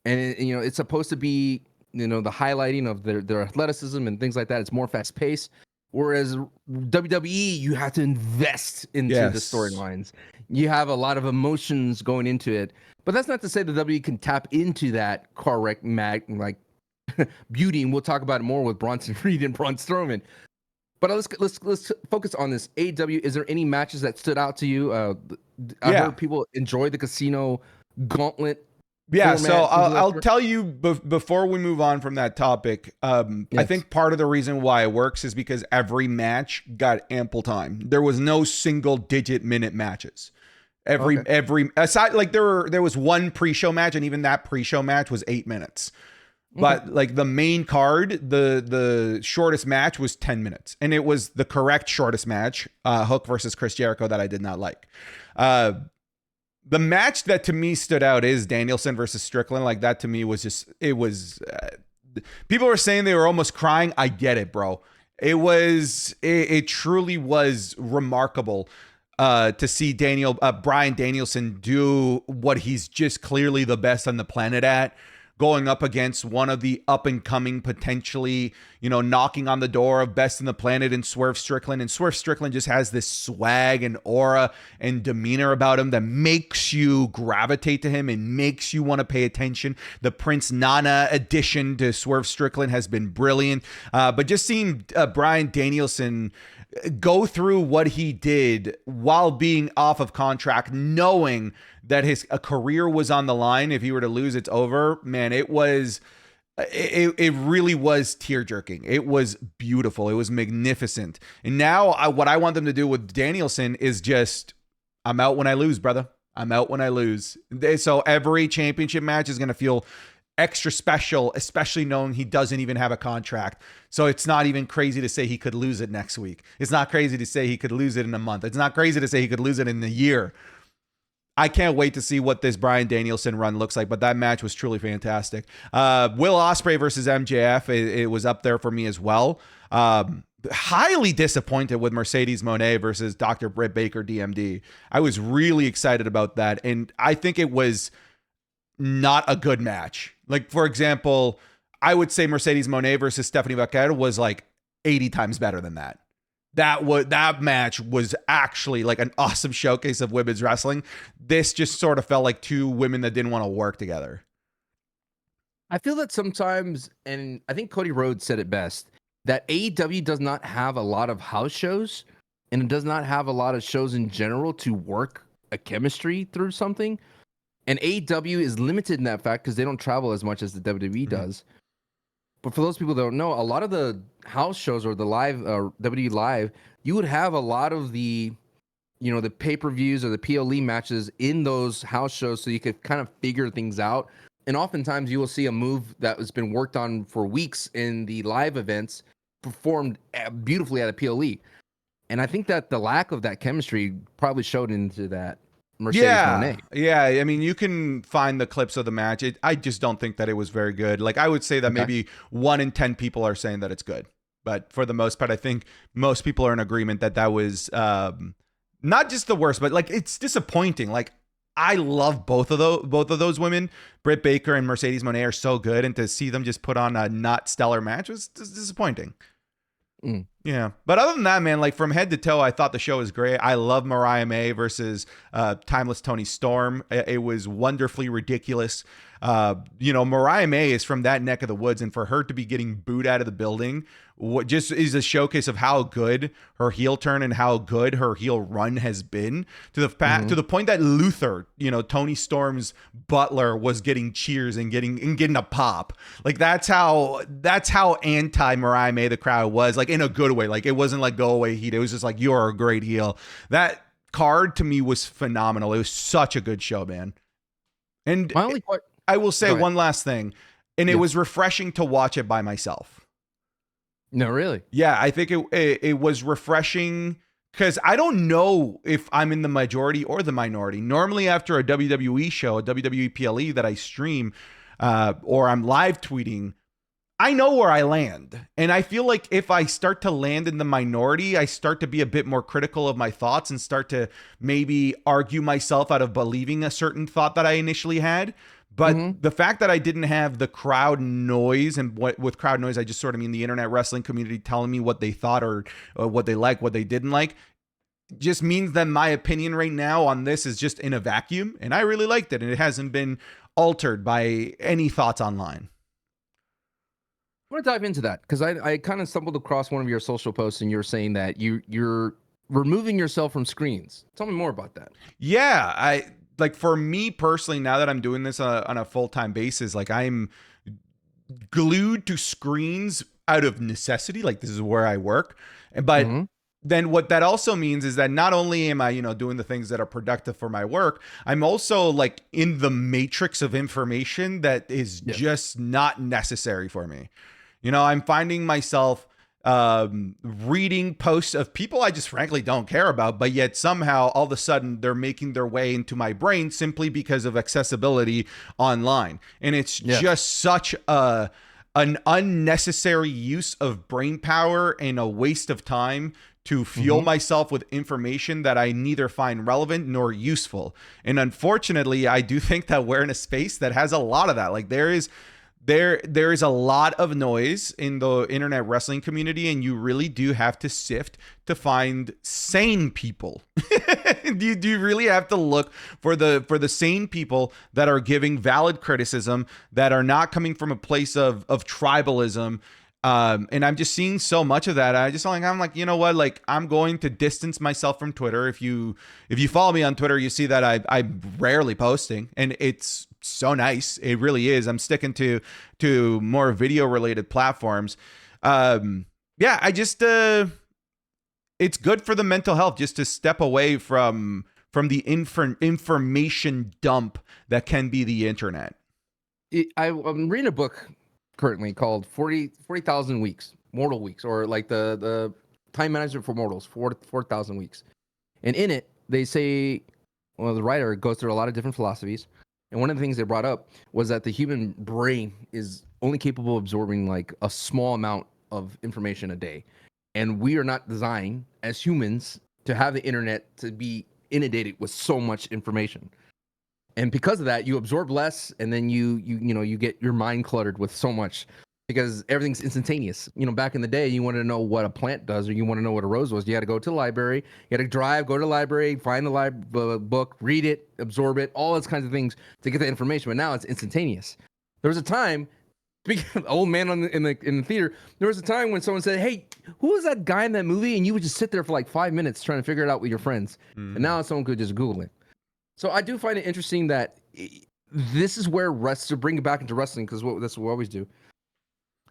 Speaker 2: And it's supposed to be, the highlighting of their athleticism and things like that. It's more fast paced. Whereas WWE, you have to invest into the storylines. You have a lot of emotions going into it. But that's not to say that WWE can tap into that car wreck beauty, and we'll talk about it more with Bronson Reed and Braun Strowman. But let's focus on this. AEW, is there any matches that stood out to you? I heard people enjoy the casino gauntlet.
Speaker 1: Yeah, so I'll tell you before we move on from that topic. I think part of the reason why it works is because every match got ample time. There was no single digit minute matches. Every aside, like there was one pre-show match, and even that pre-show match was 8 minutes. But like the main card, the shortest match was 10 minutes, and it was the correct shortest match, Hook versus Chris Jericho, that I did not like. The match that to me stood out is Danielson versus Strickland. Like that to me was just, it was, people were saying they were almost crying. I get it, bro. It truly was remarkable to see Bryan Danielson do what he's just clearly the best on the planet at, going up against one of the up and coming, potentially, knocking on the door of best in the planet in Swerve Strickland. And Swerve Strickland just has this swag and aura and demeanor about him that makes you gravitate to him and makes you want to pay attention. The Prince Nana addition to Swerve Strickland has been brilliant. But just seeing Bryan Danielson go through what he did while being off of contract, knowing that his career was on the line. If he were to lose, it's over. Man, it really was tear jerking. It was beautiful. It was magnificent. And now what I want them to do with Danielson is just, I'm out when I lose, brother. I'm out when I lose. So every championship match is going to feel extra special, especially knowing he doesn't even have a contract. So it's not even crazy to say he could lose it next week. It's not crazy to say he could lose it in a month. It's not crazy to say he could lose it in a year. I can't wait to see what this Bryan Danielson run looks like, but that match was truly fantastic. Will Ospreay versus MJF, it was up there for me as well. Highly disappointed with Mercedes Moné versus Dr. Britt Baker, DMD. I was really excited about that, and I think it was not a good match. Like, for example, I would say Mercedes Moné versus Stephanie Vaquer was like 80 times better than that. That match was actually like an awesome showcase of women's wrestling. This just sort of felt like two women that didn't want to work together.
Speaker 2: I feel that sometimes, and I think Cody Rhodes said it best, that AEW does not have a lot of house shows, and it does not have a lot of shows in general to work a chemistry through something. And AEW is limited in that fact because they don't travel as much as the WWE does. But for those people that don't know, a lot of the house shows or the live WWE live, you would have a lot of the, the pay-per-views or the PLE matches in those house shows, so you could kind of figure things out. And oftentimes you will see a move that has been worked on for weeks in the live events performed beautifully at a PLE. And I think that the lack of that chemistry probably showed into that. Mercedes Moné.
Speaker 1: Yeah. I mean, you can find the clips of the match. I just don't think that it was very good. Like, I would say that maybe 1 in 10 people are saying that it's good. But for the most part, I think most people are in agreement that that was not just the worst, but like, it's disappointing. Like, I love both of those women. Britt Baker and Mercedes Moné are so good, and to see them just put on a not stellar match was disappointing. Yeah. But other than that, man, like from head to toe, I thought the show was great. I love Mariah May versus Timeless Toni Storm. It was wonderfully ridiculous. Mariah May is from that neck of the woods, and for her to be getting booed out of the building, what just is a showcase of how good her heel turn and how good her heel run has been, to the point that Luther, Toni Storm's butler, was getting cheers and getting a pop. Like that's how anti Mariah May the crowd was, like in a good way. Like it wasn't like go away heat. It was just like, you're a great heel. That card to me was phenomenal. It was such a good show, man. And I will say one last thing, and it was refreshing to watch it by myself.
Speaker 2: No, really.
Speaker 1: Yeah, I think it was refreshing because I don't know if I'm in the majority or the minority. Normally, after a WWE show, a WWE PLE that I stream, or I'm live tweeting, I know where I land. And I feel like if I start to land in the minority, I start to be a bit more critical of my thoughts and start to maybe argue myself out of believing a certain thought that I initially had. But the fact that I didn't have the crowd noise, and with crowd noise, I just sort of mean the internet wrestling community telling me what they thought or what they like, what they didn't like, just means that my opinion right now on this is just in a vacuum. And I really liked it. And it hasn't been altered by any thoughts online.
Speaker 2: I want to dive into that because I kind of stumbled across one of your social posts and you're saying that you're removing yourself from screens. Tell me more about that.
Speaker 1: Yeah, I like, for me personally, now that I'm doing this on a full-time basis, like, I'm glued to screens out of necessity. Like, this is where I work. But then what that also means is that not only am I, doing the things that are productive for my work, I'm also like in the matrix of information that is just not necessary for me. I'm finding myself reading posts of people I just frankly don't care about, but yet somehow all of a sudden they're making their way into my brain simply because of accessibility online. And it's just such an unnecessary use of brain power and a waste of time to fuel myself with information that I neither find relevant nor useful. And unfortunately, I do think that we're in a space that has a lot of that. Like, there is a lot of noise in the internet wrestling community, and you really do have to sift to find sane people. Do you really have to look for the sane people that are giving valid criticism, that are not coming from a place of tribalism. And I'm just seeing so much of that. I'm like, you know what? Like, I'm going to distance myself from Twitter. If you follow me on Twitter, you see that I'm rarely posting, and it's so nice. It really is. I'm sticking to more video related platforms. I just it's good for the mental health just to step away from the information dump that can be the internet.
Speaker 2: I'm reading a book currently called 40,000 weeks, mortal weeks, or like the time management for mortals, 4,000 weeks. And in it, they say, the writer goes through a lot of different philosophies. And one of the things they brought up was that the human brain is only capable of absorbing like a small amount of information a day. And we are not designed as humans to have the internet to be inundated with so much information. And because of that, you absorb less, and then you get your mind cluttered with so much because everything's instantaneous. Back in the day, you wanted to know what a plant does, or you want to know what a rose was. You had to go to the library. You had to drive, go to the library, find the book, read it, absorb it, all those kinds of things to get the information. But now it's instantaneous. There was a time, speaking of the old man in the theater, there was a time when someone said, "Hey, who was that guy in that movie?" And you would just sit there for like 5 minutes trying to figure it out with your friends. And now someone could just Google it. So I do find it interesting that this is where to bring it back into wrestling, because that's what we always do.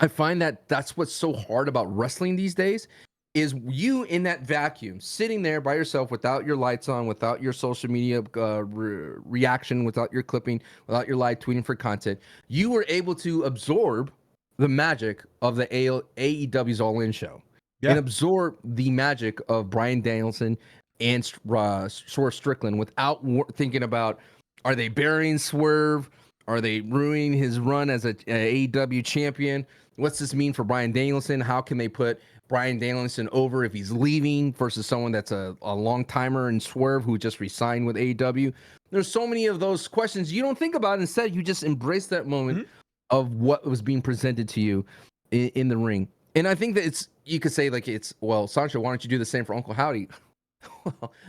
Speaker 2: I find that that's what's so hard about wrestling these days is you in that vacuum, sitting there by yourself without your lights on, without your social media reaction, without your clipping, without your live tweeting for content. You were able to absorb the magic of the AEW's All In show and absorb the magic of Bryan Danielson and Swerve Strickland without thinking about, are they burying Swerve? Are they ruining his run as a AEW champion? What's this mean for Bryan Danielson? How can they put Bryan Danielson over if he's leaving versus someone that's a long timer in Swerve who just resigned with AEW? There's so many of those questions you don't think about. Instead, you just embrace that moment of what was being presented to you in the ring. And I think that you could say like Sancho, why don't you do the same for Uncle Howdy?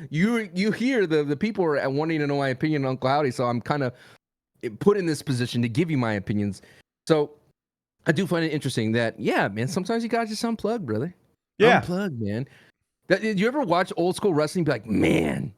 Speaker 2: you hear the people are wanting to know my opinion on Uncle Howdy, so I'm kind of put in this position to give you my opinions. So I do find it interesting that, man, sometimes you gotta just unplug, brother. Unplug, man. Did you ever watch old school wrestling and be like, man,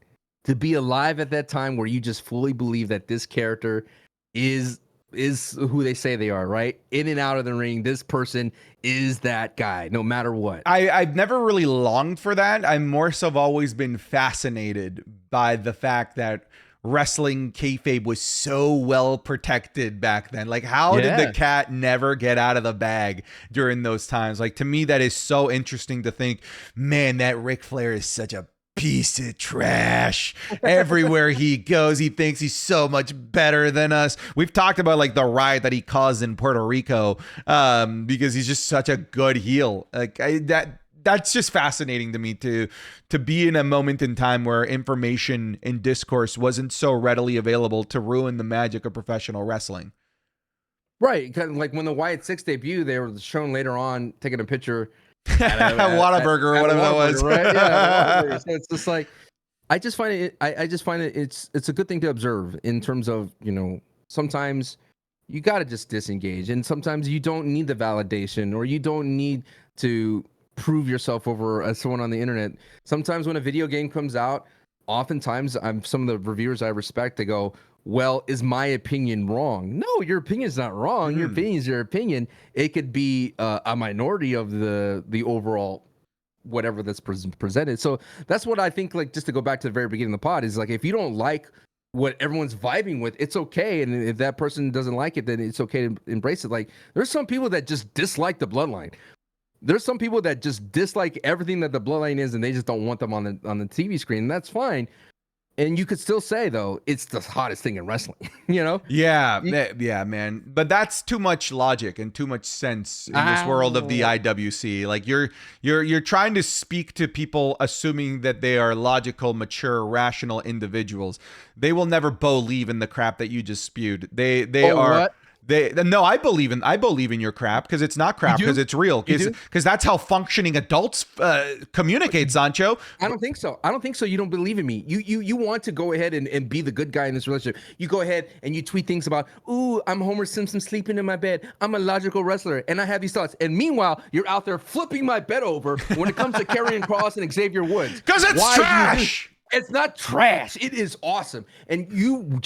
Speaker 2: to be alive at that time where you just fully believe that this character is who they say they are, right? In and out of the ring, this person is that guy, no matter what.
Speaker 1: I've never really longed for that. I'm more so have always been fascinated by the fact that wrestling kayfabe was so well protected back then. Like, how did the
Speaker 2: Yeah.
Speaker 1: cat never get out of the bag during those times? Like, to me, that is so interesting to think, man, that Ric Flair is such a piece of trash. Everywhere he goes, he thinks he's so much better than us. We've talked about like the riot that he caused in Puerto Rico, because he's just such a good heel. Like, that's just fascinating to me to be in a moment in time where information and discourse wasn't so readily available to ruin the magic of professional wrestling.
Speaker 2: Right. Kind of like when the Wyatt 6 debut, they were shown later on taking a picture
Speaker 1: Whataburger or whatever that was.
Speaker 2: Right? Yeah. So it's just like, I just find it it's a good thing to observe in terms of, sometimes you got to just disengage, and sometimes you don't need the validation, or you don't need to prove yourself over as someone on the internet. Sometimes when a video game comes out, oftentimes some of the reviewers I respect, they go, well, is my opinion wrong? No, your opinion's not wrong. Your opinion is your opinion. It could be a minority of the overall whatever that's presented. So that's what I think, like, just to go back to the very beginning of the pod, is like, if you don't like what everyone's vibing with, it's okay. And if that person doesn't like it, then it's okay to embrace it. Like, there's some people that just dislike the Bloodline. There's some people that just dislike everything that the Bloodline is, and they just don't want them on the TV screen. And that's fine. And you could still say, though, it's the hottest thing in wrestling,
Speaker 1: Yeah, man. But that's too much logic and too much sense in this world of the IWC. Like, you're trying to speak to people assuming that they are logical, mature, rational individuals. They will never believe in the crap that you just spewed. They are. What? No, I believe in your crap, because it's not crap, because it's real, because that's how functioning adults communicate, Sancho.
Speaker 2: I don't think so. You don't believe in me. You want to go ahead and be the good guy in this relationship. You go ahead and you tweet things about, ooh, I'm Homer Simpson sleeping in my bed. I'm a logical wrestler, and I have these thoughts. And meanwhile, you're out there flipping my bed over when it comes to Karrion Kross and Xavier Woods.
Speaker 1: Because it's trash.
Speaker 2: It's not trash. It is awesome. And you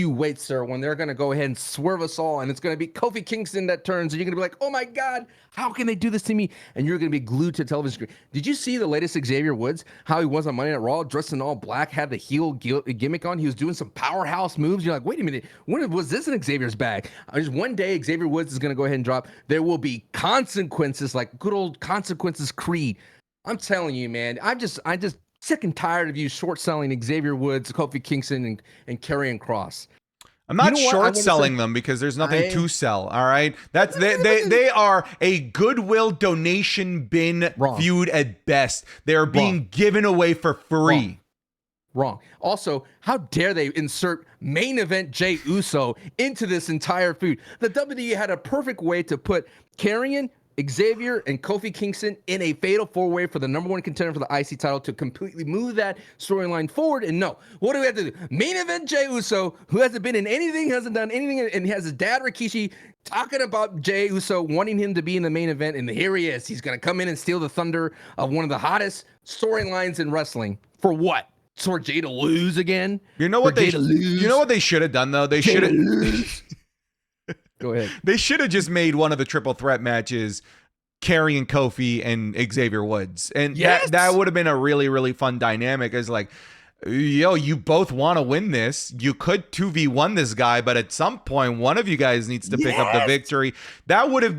Speaker 2: wait, sir, when they're going to go ahead and swerve us all, and it's going to be Kofi Kingston that turns, and you're going to be like, oh my God, how can they do this to me? And you're going to be glued to the television screen. Did you see the latest Xavier Woods, how he was on Monday Night Raw, dressed in all black, had the heel gimmick on? He was doing some powerhouse moves. You're like, wait a minute, when was this in Xavier's bag? Just one day, Xavier Woods is going to go ahead and drop. There will be consequences, like good old Consequences Creed. I'm telling you, man, I just sick and tired of you short selling Xavier Woods, Kofi Kingston, and Karrion Kross.
Speaker 1: I'm not short selling them, because there's nothing to sell. All right, that's they are a goodwill donation bin feud at best. They are being given away for free.
Speaker 2: Wrong. Also, how dare they insert main event Jey Uso into this entire feud? The WWE had a perfect way to put Karrion, Xavier, and Kofi Kingston in a fatal four-way for the number one contender for the IC title to completely move that storyline forward. And no, what do we have to do? Main event Jey Uso, who hasn't been in anything, hasn't done anything, and has his dad Rikishi talking about Jey Uso, wanting him to be in the main event, and here he is. He's going to come in and steal the thunder of one of the hottest storylines in wrestling. For what? For Jey to lose again?
Speaker 1: You know what they should have done, though? They should have.
Speaker 2: Go ahead.
Speaker 1: They should have just made one of the triple threat matches Karrion Kofi and Xavier Woods. And that would have been a really, really fun dynamic. It's like, you both want to win this. You could 2v1 this guy, but at some point, one of you guys needs to pick up the victory. That would have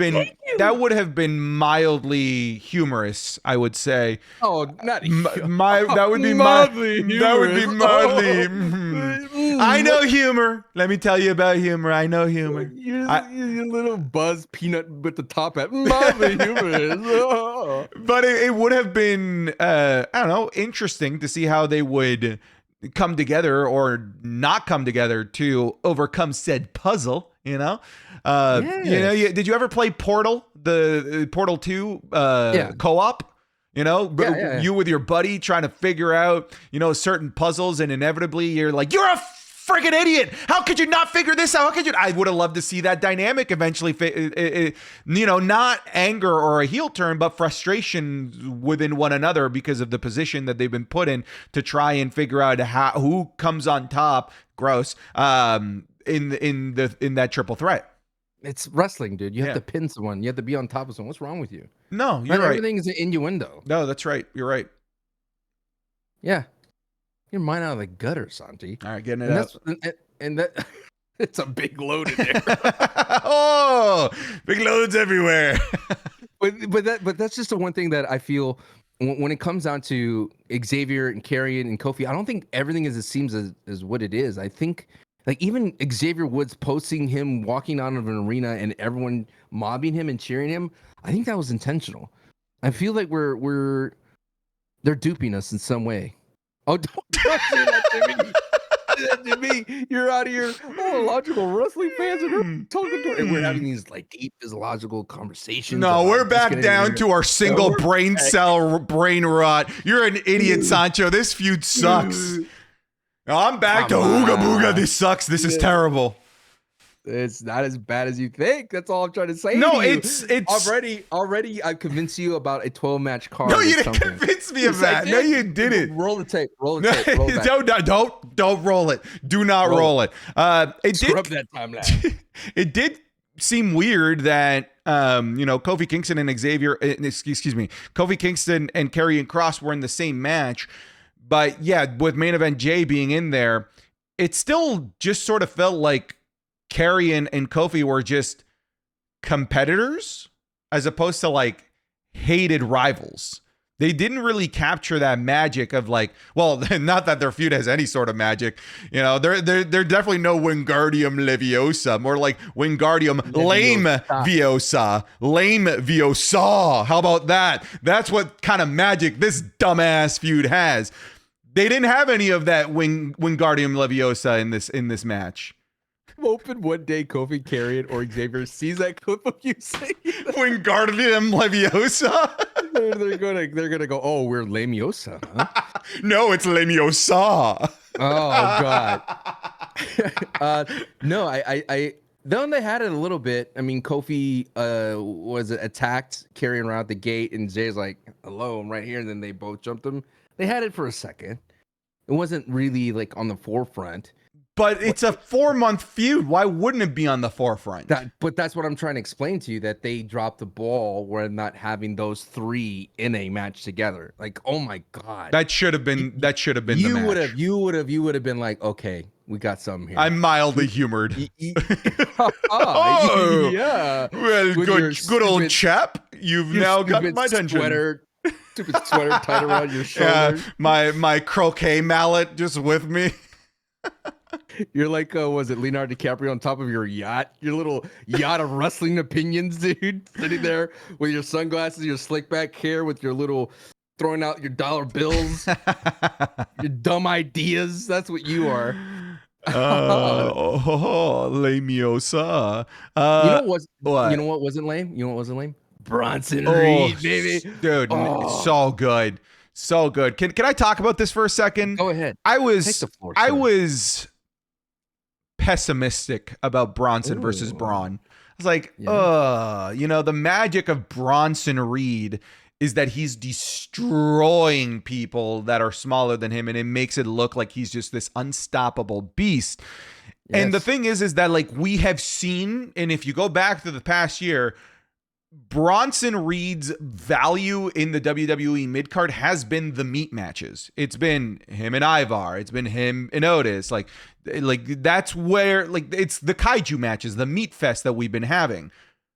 Speaker 1: been mildly humorous, I would say.
Speaker 2: Oh, not
Speaker 1: that would be mildly. That would be mildly. I know humor. Let me tell you about humor. I know humor.
Speaker 2: You're little Buzz Peanut with the top hat. Mildly humorous.
Speaker 1: But it would have been, I don't know, interesting to see how they would come together or not come together to overcome said puzzle. Did you ever play Portal, the Portal 2 co-op? You with your buddy trying to figure out, certain puzzles, and inevitably you're like, you're a friggin' idiot. How could you not figure this out? How could you? I would have loved to see that dynamic eventually, not anger or a heel turn, but frustration within one another because of the position that they've been put in to try and figure out who comes on top. Gross. In that triple threat.
Speaker 2: It's wrestling, dude. You have to pin someone. You have to be on top of someone. What's wrong with you?
Speaker 1: No, you're right.
Speaker 2: Everything is an innuendo.
Speaker 1: No, that's right. You're right.
Speaker 2: Yeah. your mind out of the gutter, Santi.
Speaker 1: All right, getting it
Speaker 2: And
Speaker 1: out.
Speaker 2: that it's a big load in there.
Speaker 1: Oh, big loads everywhere.
Speaker 2: but that's just the one thing that I feel when it comes down to Xavier and Karrion and Kofi. I don't think everything as it seems as what it is. I think like even Xavier Woods posting him walking out of an arena and everyone mobbing him and cheering him. I think that was intentional. I feel like they're duping us in some way. Oh, don't say that to me. To me, you're out here. Oh, logical wrestling fans are talking to, and we're having these like deep physiological conversations.
Speaker 1: No, we're back down to our single brain cell brain rot. You're an idiot, Sancho. This feud sucks. No, I'm back to Ooga Booga. This sucks. This is terrible.
Speaker 2: It's not as bad as you think. That's all I'm trying to say.
Speaker 1: No,
Speaker 2: to you.
Speaker 1: it's
Speaker 2: already. I convinced you about a 12-match card.
Speaker 1: No, you didn't convince me of that. No, you didn't.
Speaker 2: Roll the tape. Roll the tape. Roll
Speaker 1: don't roll it. Do not roll it.
Speaker 2: Scrub that time lapse.
Speaker 1: It did seem weird that Kofi Kingston and Kofi Kingston and Karrion Kross were in the same match, but yeah, with main event Jay being in there, it still just sort of felt like Karrion and Kofi were just competitors as opposed to like hated rivals. They didn't really capture that magic of like, well, not that their feud has any sort of magic. They're definitely no Wingardium Leviosa, more like Wingardium Lame Viosa. How about that? That's what kind of magic this dumbass feud has. They didn't have any of that Wingardium Leviosa in this match.
Speaker 2: I'm hoping one day Kofi, Karrion, or Xavier sees that clip of you saying
Speaker 1: Wingardium Leviosa.
Speaker 2: They're gonna go, oh, we're Lamiosa, huh?
Speaker 1: No, it's Lamiosa.
Speaker 2: Oh God. No, I then they had it a little bit. I mean, Kofi was attacked, Karrion around the gate, and Jay's like, hello, I'm right here, and then they both jumped him. They had it for a second. It wasn't really like on the forefront.
Speaker 1: But it's a 4-month feud. Why wouldn't it be on the forefront?
Speaker 2: But that's what I'm trying to explain to you, that they dropped the ball when not having those three in a match together. Like, oh my God.
Speaker 1: That should have been the match.
Speaker 2: You would have been like, okay, we got something here.
Speaker 1: I'm mildly humored.
Speaker 2: Oh, yeah.
Speaker 1: Well, good old chap. You've now got my attention.
Speaker 2: Stupid sweater tied around your shoulder.
Speaker 1: Yeah, my croquet mallet just with me.
Speaker 2: You're like, was it Leonardo DiCaprio on top of your yacht? Your little yacht of wrestling opinions, dude. Sitting there with your sunglasses, your slick back hair, with your little throwing out your dollar bills, your dumb ideas. That's what you are.
Speaker 1: Lamiosa.
Speaker 2: You know what wasn't lame? You know what wasn't lame? Bronson Reed, baby.
Speaker 1: Dude, so good. So good. Can I talk about this for a second?
Speaker 2: Go ahead.
Speaker 1: I was pessimistic about Bronson versus Braun. I was like, the magic of Bronson Reed is that he's destroying people that are smaller than him, and it makes it look like he's just this unstoppable beast. Yes. And the thing is that like we have seen, and if you go back to the past year, Bronson Reed's value in the WWE midcard has been the meat matches. It's been him and Ivar. It's been him and Otis. Like that's where like it's the kaiju matches, the meat fest that we've been having.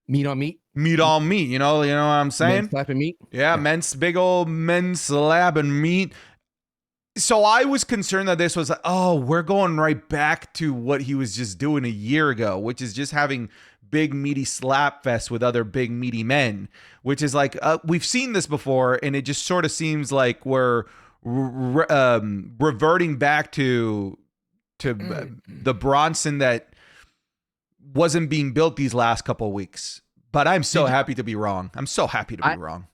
Speaker 2: Meat on meat.
Speaker 1: Meat on meat. You know what I'm saying?
Speaker 2: Men slapping meat.
Speaker 1: Yeah, big old men slapping meat. So I was concerned that this was like, oh, we're going right back to what he was just doing a year ago, which is just having big meaty slap fest with other big meaty men, which is like we've seen this before, and it just sort of seems like we're reverting back to the Bronson that wasn't being built these last couple of weeks. But I'm so happy to be wrong. I'm so happy to be wrong.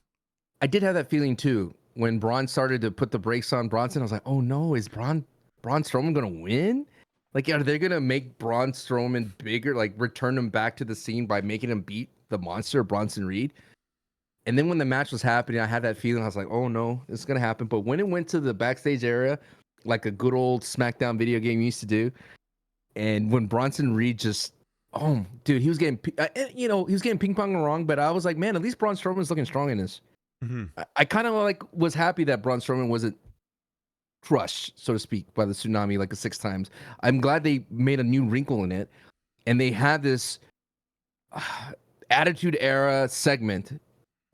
Speaker 2: I did have that feeling too when Braun started to put the brakes on Bronson. I was like, oh no, is Braun Strowman gonna win? Like, are they going to make Braun Strowman bigger, like return him back to the scene by making him beat the monster, Bronson Reed? And then when the match was happening, I had that feeling. I was like, oh, no, it's going to happen. But when it went to the backstage area, like a good old SmackDown video game used to do, and when Bronson Reed just, oh, dude, he was getting ping pong wrong, but I was like, man, at least Braun Strowman's looking strong in this. Mm-hmm. I kind of like was happy that Braun Strowman wasn't crushed, so to speak, by the tsunami like 6 times. I'm glad they made a new wrinkle in it, and they had this Attitude Era segment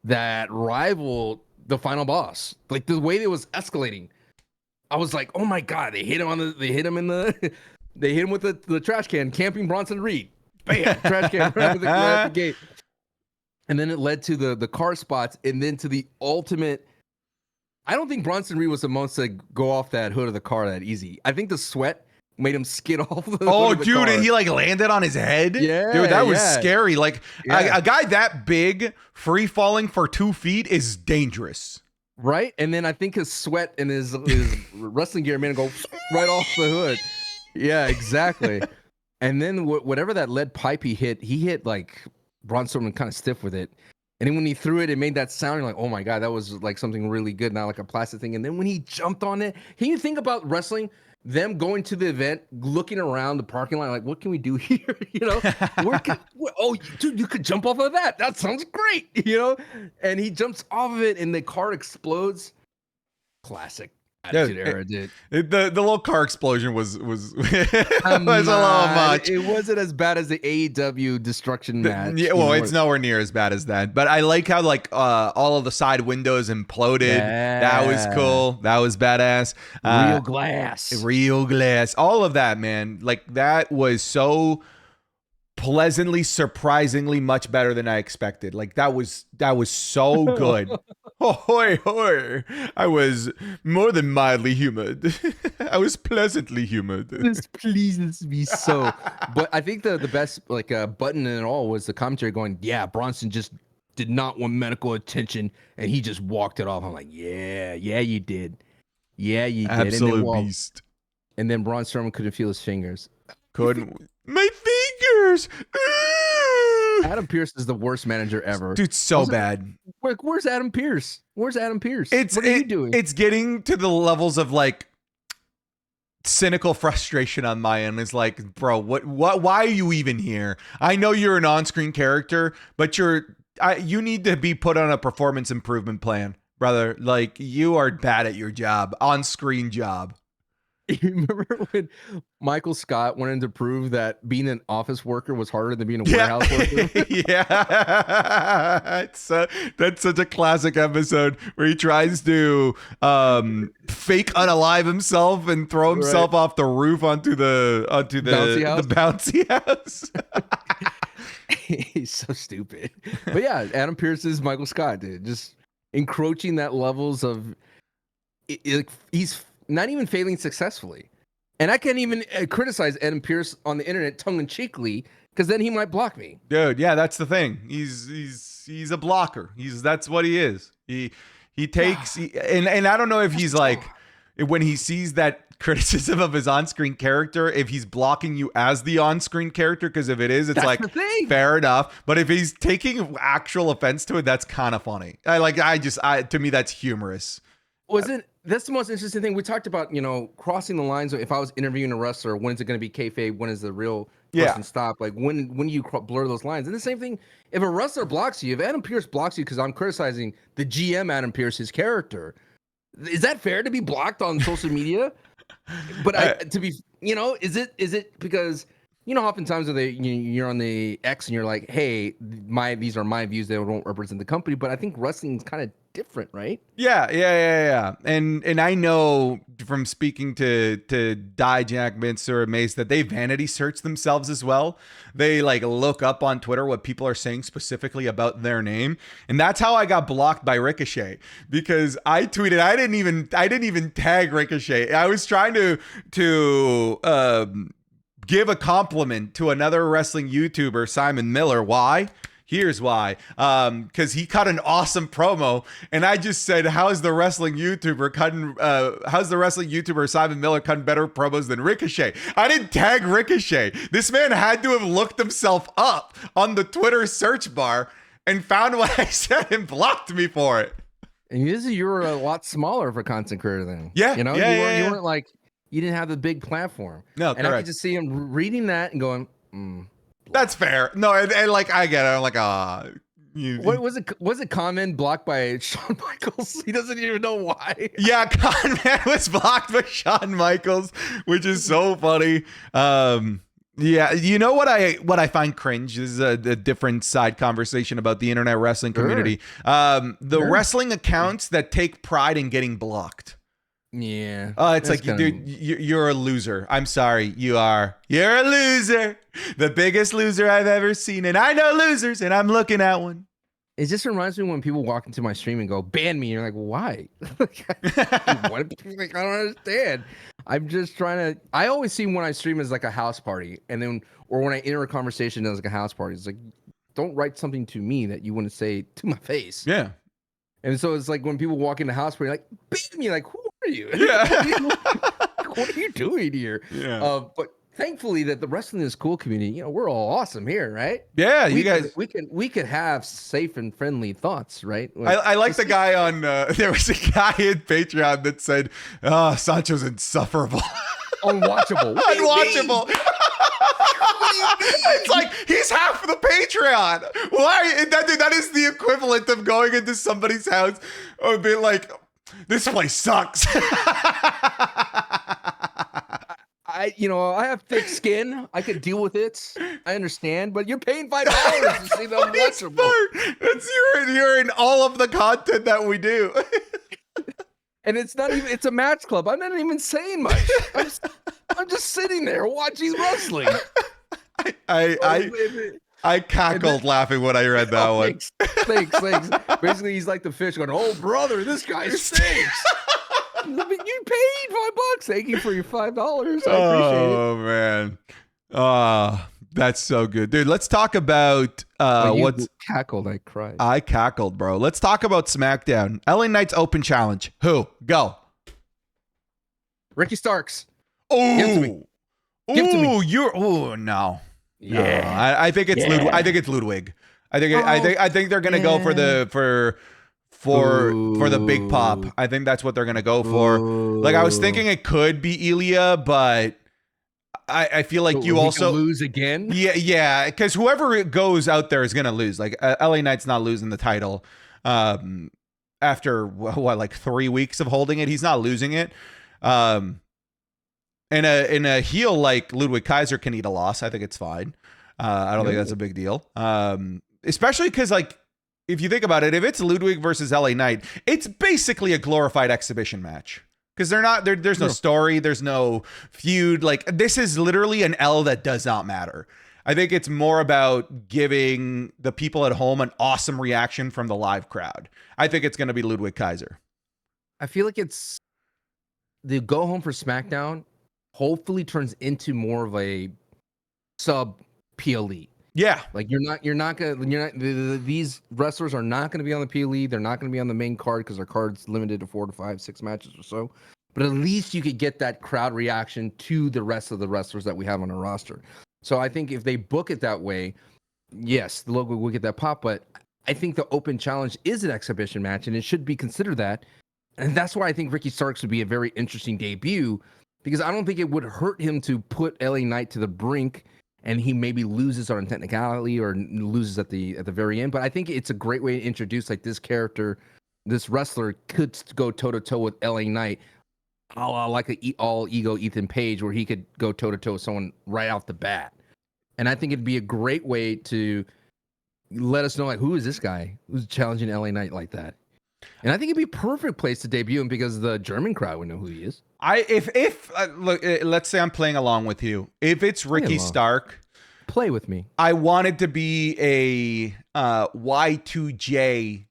Speaker 2: that rivaled the final boss. Like the way it was escalating, I was like, "Oh my god!" They hit him they hit him with the trash can, camping Bronson Reed. Bam, trash can right at the gate. And then it led to the car spots, and then to the ultimate. I don't think Bronson Reed was the most to go off that hood of the car that easy. I think the sweat made him skid off the hood of the car.
Speaker 1: And he like landed on his head.
Speaker 2: Yeah,
Speaker 1: dude, that was scary. Like a guy that big free falling for 2 feet is dangerous.
Speaker 2: Right, and then I think his sweat and his wrestling gear made him go right off the hood. Yeah, exactly. And then whatever that lead pipe he hit like Bronson kind of stiff with it. And then when he threw it, it made that sound. You're like, oh my God, that was like something really good, not like a plastic thing. And then when he jumped on it, can you think about wrestling, them going to the event, looking around the parking lot, like, what can we do here? Oh, dude, you could jump off of that. That sounds great, And he jumps off of it and the car explodes. Classic. Attitude Era, dude.
Speaker 1: The little car explosion was was a little much.
Speaker 2: It wasn't as bad as the AEW destruction match.
Speaker 1: Yeah, well, it's nowhere near as bad as that. But I like how like all of the side windows imploded. Yeah. That was cool. That was badass. Real glass. All of that, man. Like that was so pleasantly, surprisingly much better than I expected. Like that was so good. Hoy. I was more than mildly humid. I was pleasantly humid.
Speaker 2: This pleases me so. But I think the best like button in it all was the commentary going, yeah, Bronson just did not want medical attention and he just walked it off. I'm like, yeah, you did. Yeah, you did.
Speaker 1: Absolute beast.
Speaker 2: And then Braun Strowman couldn't feel his fingers.
Speaker 1: Couldn't. My fingers.
Speaker 2: Adam Pearce is the worst manager ever.
Speaker 1: Dude, so bad.
Speaker 2: Where's Adam Pearce? What are you doing?
Speaker 1: It's getting to the levels of like cynical frustration on my end. It's like, bro, what why are you even here? I know you're an on-screen character, but you need to be put on a performance improvement plan, brother. Like you are bad at your job, on-screen job.
Speaker 2: You remember when Michael Scott wanted to prove that being an office worker was harder than being a warehouse worker?
Speaker 1: Yeah. That's such a classic episode where he tries to fake unalive himself and throw himself off the roof onto the bouncy house.
Speaker 2: He's so stupid. But yeah, Adam Pearce is Michael Scott, dude. Just encroaching that levels of he's not even failing successfully. And I can't even criticize Adam Pearce on the internet tongue-in-cheekly because then he might block me.
Speaker 1: Dude, yeah, that's the thing. He's a blocker. That's what he is. He takes and I don't know if he's like when he sees that criticism of his on-screen character, if he's blocking you as the on-screen character, because if it is, it's like fair enough. But if he's taking actual offense to it, that's kind of funny. To me, that's humorous.
Speaker 2: That's the most interesting thing. We talked about, crossing the lines. If I was interviewing a wrestler, when is it going to be kayfabe? When is the real person stop? Like when you blur those lines? And the same thing, if a wrestler blocks you, if Adam Pearce blocks you because I'm criticizing the GM Adam Pearce, his character, is that fair to be blocked on social media? But is it because oftentimes you're on the X and you're like, hey, these are my views. They don't represent the company. But I think wrestling's kind of different, right?
Speaker 1: Yeah. And I know from speaking to Dijak, Mincer, and Mace that they vanity search themselves as well. They like look up on Twitter what people are saying specifically about their name, and that's how I got blocked by Ricochet, because I tweeted I didn't even tag Ricochet. I was trying to give a compliment to another wrestling YouTuber, Simon Miller. Why? Here's why. Because he cut an awesome promo, and I just said, how's the wrestling YouTuber Simon Miller cutting better promos than Ricochet? I didn't tag Ricochet. This man had to have looked himself up on the Twitter search bar and found what I said and blocked me for it.
Speaker 2: And you were a lot smaller of a content creator then.
Speaker 1: Yeah.
Speaker 2: You weren't like, you didn't have the big platform.
Speaker 1: No,
Speaker 2: and
Speaker 1: correct.
Speaker 2: I could just see him reading that and going,
Speaker 1: That's fair. No, and like I get it. I'm like,
Speaker 2: What was it? Was it comment blocked by Shawn Michaels? He doesn't even know why.
Speaker 1: Yeah, Conman was blocked by Shawn Michaels, which is so funny. Yeah, you know what I find cringe? This is a different side conversation about the internet wrestling community. Wrestling accounts that take pride in getting blocked.
Speaker 2: Yeah.
Speaker 1: It's like, dude, you're a loser. I'm sorry, you are. You're a loser. The biggest loser I've ever seen. And I know losers, and I'm looking at one.
Speaker 2: It just reminds me when people walk into my stream and go, ban me. You're like, why? What? Like, I don't understand. I'm just trying to. I always see when I stream as like a house party. And then, or when I enter a conversation as like a house party, it's like, don't write something to me that you wouldn't say to my face.
Speaker 1: Yeah.
Speaker 2: And so it's like when people walk in the house party, like, ban me. Like, who are you?
Speaker 1: Yeah.
Speaker 2: What are you doing here?
Speaker 1: Yeah.
Speaker 2: But thankfully that the Wrestling is Cool community, we're all awesome here, right?
Speaker 1: Yeah,
Speaker 2: we could have safe and friendly thoughts, right?
Speaker 1: I like the guy on there was a guy in Patreon that said, "Oh, Sancho's insufferable."
Speaker 2: Unwatchable.
Speaker 1: Unwatchable. It's like he's half the Patreon. Why? That is the equivalent of going into somebody's house or being like, "This place sucks."
Speaker 2: I have thick skin. I could deal with it. I understand, but you're paying $5 to see the unwatchable.
Speaker 1: You're in all of the content that we do.
Speaker 2: And it's not even, it's a match club. I'm not even saying much. I'm just sitting there watching wrestling.
Speaker 1: I cackled laughing when I read that one.
Speaker 2: Thanks. Basically, he's like the fish going, "Oh, brother, this guy stinks." You paid $5. Thank you for your $5. I appreciate it.
Speaker 1: Oh man. That's so good. Dude, let's talk about what's
Speaker 2: cackled. I cried.
Speaker 1: I cackled, bro. Let's talk about SmackDown. LA Knight's open challenge. Who? Go.
Speaker 2: Ricky Starks.
Speaker 1: Oh.
Speaker 2: Give it to me. Give it to me.
Speaker 1: No.
Speaker 2: Yeah.
Speaker 1: No. I think it's Ludwig. I think it's Ludwig. I think they're gonna go for the big pop. I think that's what they're gonna go for. Like I was thinking it could be Ilya, but I feel like you also
Speaker 2: lose again.
Speaker 1: Yeah, because whoever goes out there is gonna lose. Like LA Knight's not losing the title after like 3 weeks of holding it. He's not losing it. In a heel like Ludwig Kaiser can eat a loss. I think it's fine. I don't think that's a big deal. Especially because like if you think about it, if it's Ludwig versus LA Knight, it's basically a glorified exhibition match. Because there's no story, there's no feud. Like this is literally an L that does not matter. I think it's more about giving the people at home an awesome reaction from the live crowd. I think it's going to be Ludwig Kaiser.
Speaker 2: I feel like it's the go home for SmackDown. Hopefully, turns into more of a sub PLE.
Speaker 1: Yeah,
Speaker 2: like these wrestlers are not gonna be on the PLE. They're not gonna be on the main card because their card's limited to 4 to 5, 6 matches or so. But at least you could get that crowd reaction to the rest of the wrestlers that we have on our roster. So I think if they book it that way, yes, the logo will get that pop. But I think the open challenge is an exhibition match, and it should be considered that. And that's why I think Ricky Starks would be a very interesting debut, because I don't think it would hurt him to put LA Knight to the brink. And he maybe loses on a technicality or loses at the very end. But I think it's a great way to introduce like this character, this wrestler could go toe to toe with LA Knight, like an all ego Ethan Page, where he could go toe to toe with someone right off the bat. And I think it'd be a great way to let us know like who is this guy who's challenging LA Knight like that. And I think it'd be a perfect place to debut him because the German crowd would know who he is.
Speaker 1: Look, let's say I'm playing along with you. If it's Ricky Stark,
Speaker 2: play with me.
Speaker 1: I want it to be a Y2J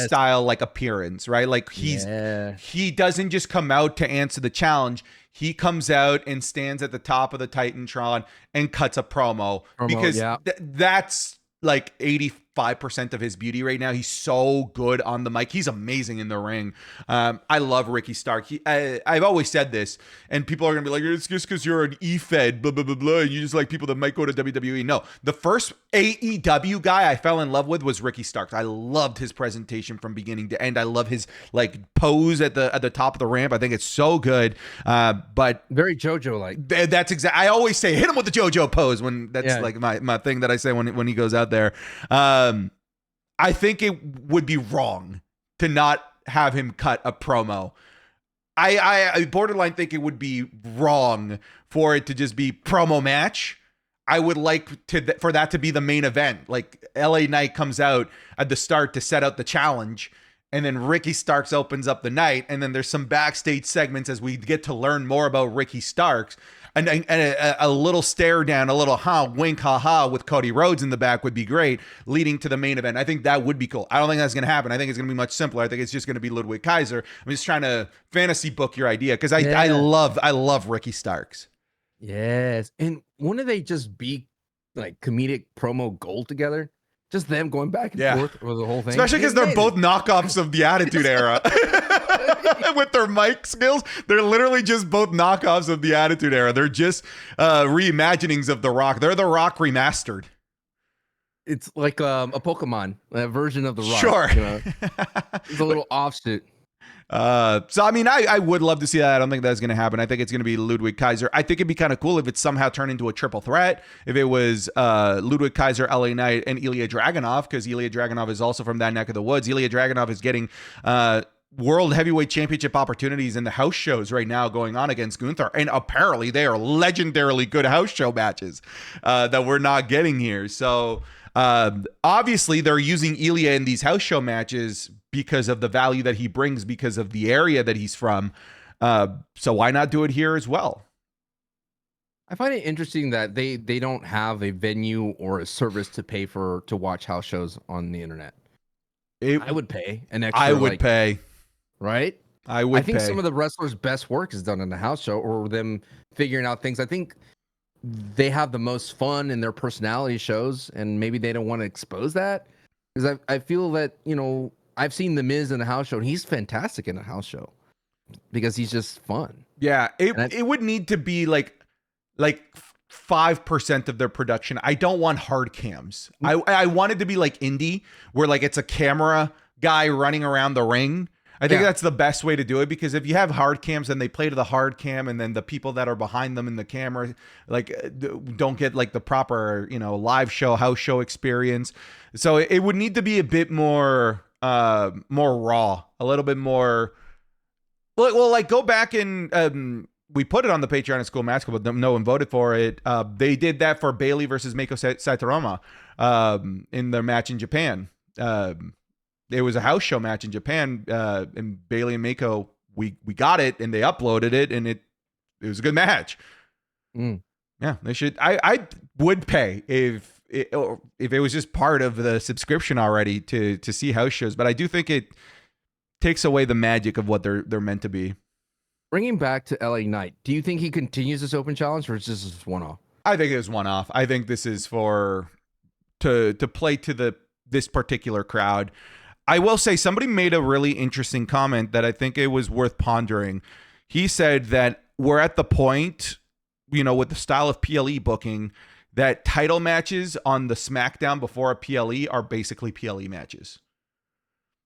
Speaker 1: style like appearance, right? Like he doesn't just come out to answer the challenge. He comes out and stands at the top of the Titantron and cuts a promo because that's like 85% of his beauty right now. He's so good on the mic. He's amazing in the ring. I love Ricky Stark. I've always said this, and people are gonna be like, it's just because you're an E-Fed, blah, blah, blah, blah, and you just like people that might go to WWE. No, the first AEW guy I fell in love with was Ricky Stark. I loved his presentation from beginning to end. I love his like pose at the top of the ramp. I think it's so good. But
Speaker 2: very JoJo like.
Speaker 1: That's exactly. I always say hit him with the JoJo pose when that's like my thing that I say when he goes out there. I think it would be wrong to not have him cut a promo. I borderline think it would be wrong for it to just be promo match. I would like for that to be the main event. Like LA Knight comes out at the start to set out the challenge, and then Ricky Starks opens up the night, and then there's some backstage segments as we get to learn more about Ricky Starks. And a little stare down, a little wink, ha with Cody Rhodes in the back would be great, leading to the main event. I think that would be cool. I don't think that's going to happen. I think it's going to be much simpler. I think it's just going to be Ludwig Kaiser. I'm just trying to fantasy book your idea because I love Ricky Starks.
Speaker 2: Yes, and wouldn't they just be like comedic promo gold together? Just them going back and forth over the whole thing.
Speaker 1: Especially because they're both knockoffs of the Attitude Era. With their mic skills, they're literally just both knockoffs of the Attitude Era. They're just reimaginings of The Rock. They're The Rock remastered.
Speaker 2: It's like a Pokemon, a version of The Rock.
Speaker 1: Sure.
Speaker 2: You know? It's a little offsuit.
Speaker 1: So, I mean, I would love to see that. I don't think that's going to happen. I think it's going to be Ludwig Kaiser. I think it'd be kind of cool if it somehow turned into a triple threat. If it was Ludwig Kaiser, LA Knight, and Ilya Dragunov, because Ilya Dragunov is also from that neck of the woods. Ilya Dragunov is getting World Heavyweight Championship opportunities in the house shows right now going on against Gunther. And apparently they are legendarily good house show matches that we're not getting here. So obviously they're using Ilya in these house show matches because of the value that he brings, because of the area that he's from. So why not do it here as well?
Speaker 2: I find it interesting that they don't have a venue or a service to pay for to watch house shows on the internet. I would pay an extra.
Speaker 1: I would pay.
Speaker 2: Right?
Speaker 1: I think
Speaker 2: some of the wrestlers' best work is done in the house show or them figuring out things. I think they have the most fun in their personality shows, and maybe they don't want to expose that. Because I feel that, you know, I've seen The Miz in a house show, and he's fantastic in a house show because he's just fun.
Speaker 1: Yeah, it would need to be like 5% of their production. I don't want hard cams. I want it to be like indie, where like it's a camera guy running around the ring. I think that's the best way to do it, because if you have hard cams and they play to the hard cam, and then the people that are behind them in the camera like don't get like the proper, you know, live show, house show experience. So it would need to be a bit more raw, a little bit more. Well, like go back and we put it on the Patreon at School Match, but no one voted for it. They did that for Bailey versus Meiko Saitama in their match in Japan. It was a house show match in Japan, and Bailey and Meiko, we got it, and they uploaded it, and it was a good match. Yeah, they should. I would pay if it was just part of the subscription already to see house shows, but I do think it takes away the magic of what they're meant to be.
Speaker 2: Bringing back to LA Knight, do you think he continues this open challenge, or is this one off?
Speaker 1: I think it was one off. I think this is to play to this particular crowd. I will say somebody made a really interesting comment that I think it was worth pondering. He said that we're at the point, you know, with the style of PLE booking, that title matches on the SmackDown before a PLE are basically PLE matches.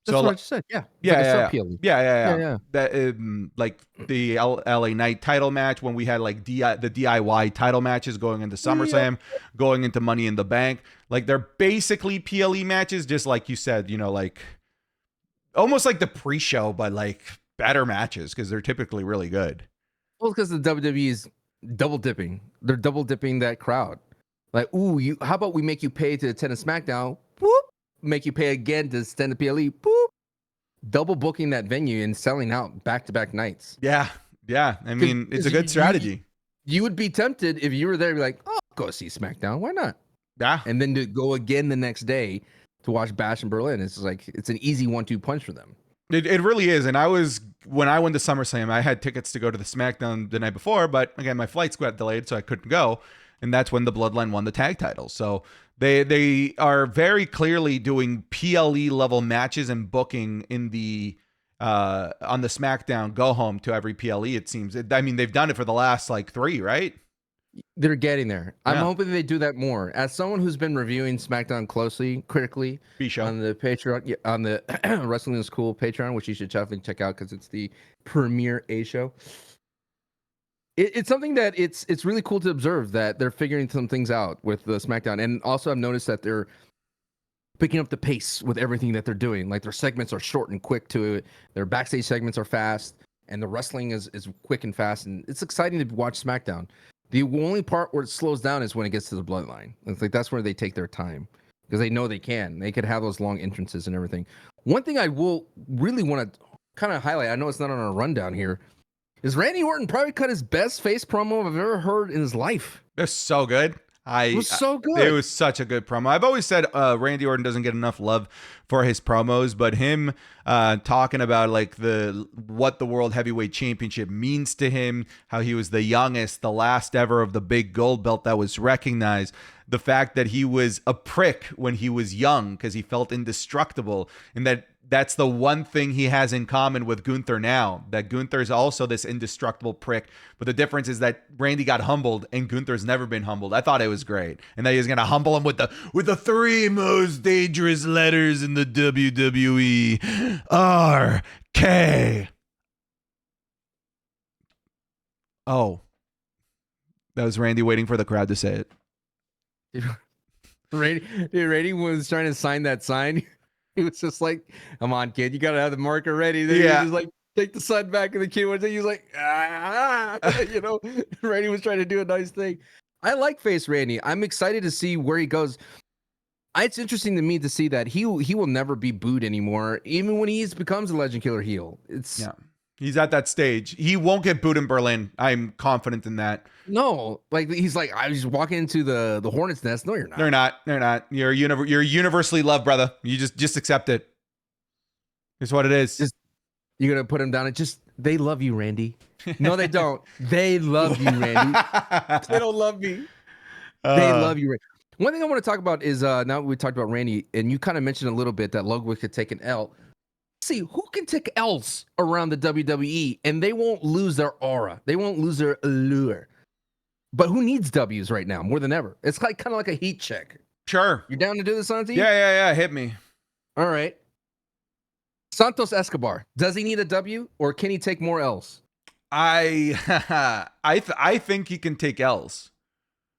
Speaker 2: That's what I just said. Yeah.
Speaker 1: Yeah. That like the LA Knight title match, when we had like the DIY title matches going into SummerSlam, going into Money in the Bank, like they're basically PLE matches, just like you said, you know, like almost like the pre-show, but like better matches because they're typically really good.
Speaker 2: Well, because the WWE is double dipping. They're double dipping that crowd. Like, ooh, how about we make you pay to attend a SmackDown? Whoop. Make you pay again to stand the PLE. Boop. Double booking that venue and selling out back-to-back nights.
Speaker 1: Yeah. I mean, it's a good strategy.
Speaker 2: You would be tempted if you were there, be like, oh, go see SmackDown. Why not?
Speaker 1: Yeah.
Speaker 2: And then to go again the next day to watch Bash in Berlin. It's like, it's an easy 1-2 punch for them.
Speaker 1: It really is. And when I went to SummerSlam, I had tickets to go to the SmackDown the night before, but again, my flights got delayed, so I couldn't go. And that's when the Bloodline won the tag titles. So they are very clearly doing PLE level matches and booking in the on the SmackDown go home to every PLE. It seems. I mean, they've done it for the last like 3, right?
Speaker 2: They're getting there. I'm hoping they do that more. As someone who's been reviewing SmackDown critically on the Patreon, on the Wrestling is Cool Patreon, which you should definitely check out because it's the premier A show. It's something that it's really cool to observe that they're figuring some things out with the SmackDown. And also I've noticed that they're picking up the pace with everything that they're doing. Like their segments are short and quick to it. Their backstage segments are fast, and the wrestling is quick and fast, and it's exciting to watch SmackDown. The only part where it slows down is when it gets to the Bloodline. It's like that's where they take their time because they know they can. They could have those long entrances and everything. One thing I will really want to kind of highlight, I know it's not on our rundown here, is Randy Orton probably cut his best face promo I've ever heard in his life.
Speaker 1: They're so good.
Speaker 2: It was so good.
Speaker 1: It was such a good promo. I've always said Randy Orton doesn't get enough love for his promos, but him talking about like what the World Heavyweight Championship means to him, how he was the youngest, the last ever of the big gold belt that was recognized, the fact that he was a prick when he was young because he felt indestructible, and that's the one thing he has in common with Gunther now, that Gunther's also this indestructible prick. But the difference is that Randy got humbled and Gunther's never been humbled. I thought it was great. And that he was going to humble him with the 3 most dangerous letters in the WWE. R-K. Oh. That was Randy waiting for the crowd to say it.
Speaker 2: Randy was trying to sign that sign. He was just like, "Come on, kid, you gotta have the marker ready." Then
Speaker 1: Yeah.
Speaker 2: he was just like, "Take the sun back," and the kid was like, you know. Randy was trying to do a nice thing. I like face Randy. I'm excited to see where he goes. It's interesting to me to see that he will never be booed anymore, even when he becomes a Legend Killer heel.
Speaker 1: He's at that stage. He won't get booed in Berlin. I'm confident in that.
Speaker 2: No, like he's like, I was walking into the hornet's nest. No, you're not.
Speaker 1: They're not. You're universally loved, brother. You just accept it. It's what it is.
Speaker 2: You're gonna put him down and they love you, Randy. No, they don't. They love you, Randy. They don't love me. They love you, Randy. One thing I want to talk about is now we talked about Randy, and you kind of mentioned a little bit that Ludwig could take an L. See, who can take L's around the WWE and they won't lose their aura, they won't lose their allure. But who needs W's right now more than ever? It's like kind of like a heat check.
Speaker 1: Sure.
Speaker 2: You down to do this, Santi?
Speaker 1: Yeah. Hit me.
Speaker 2: All right. Santos Escobar, does he need a W or can he take more L's?
Speaker 1: I think he can take L's.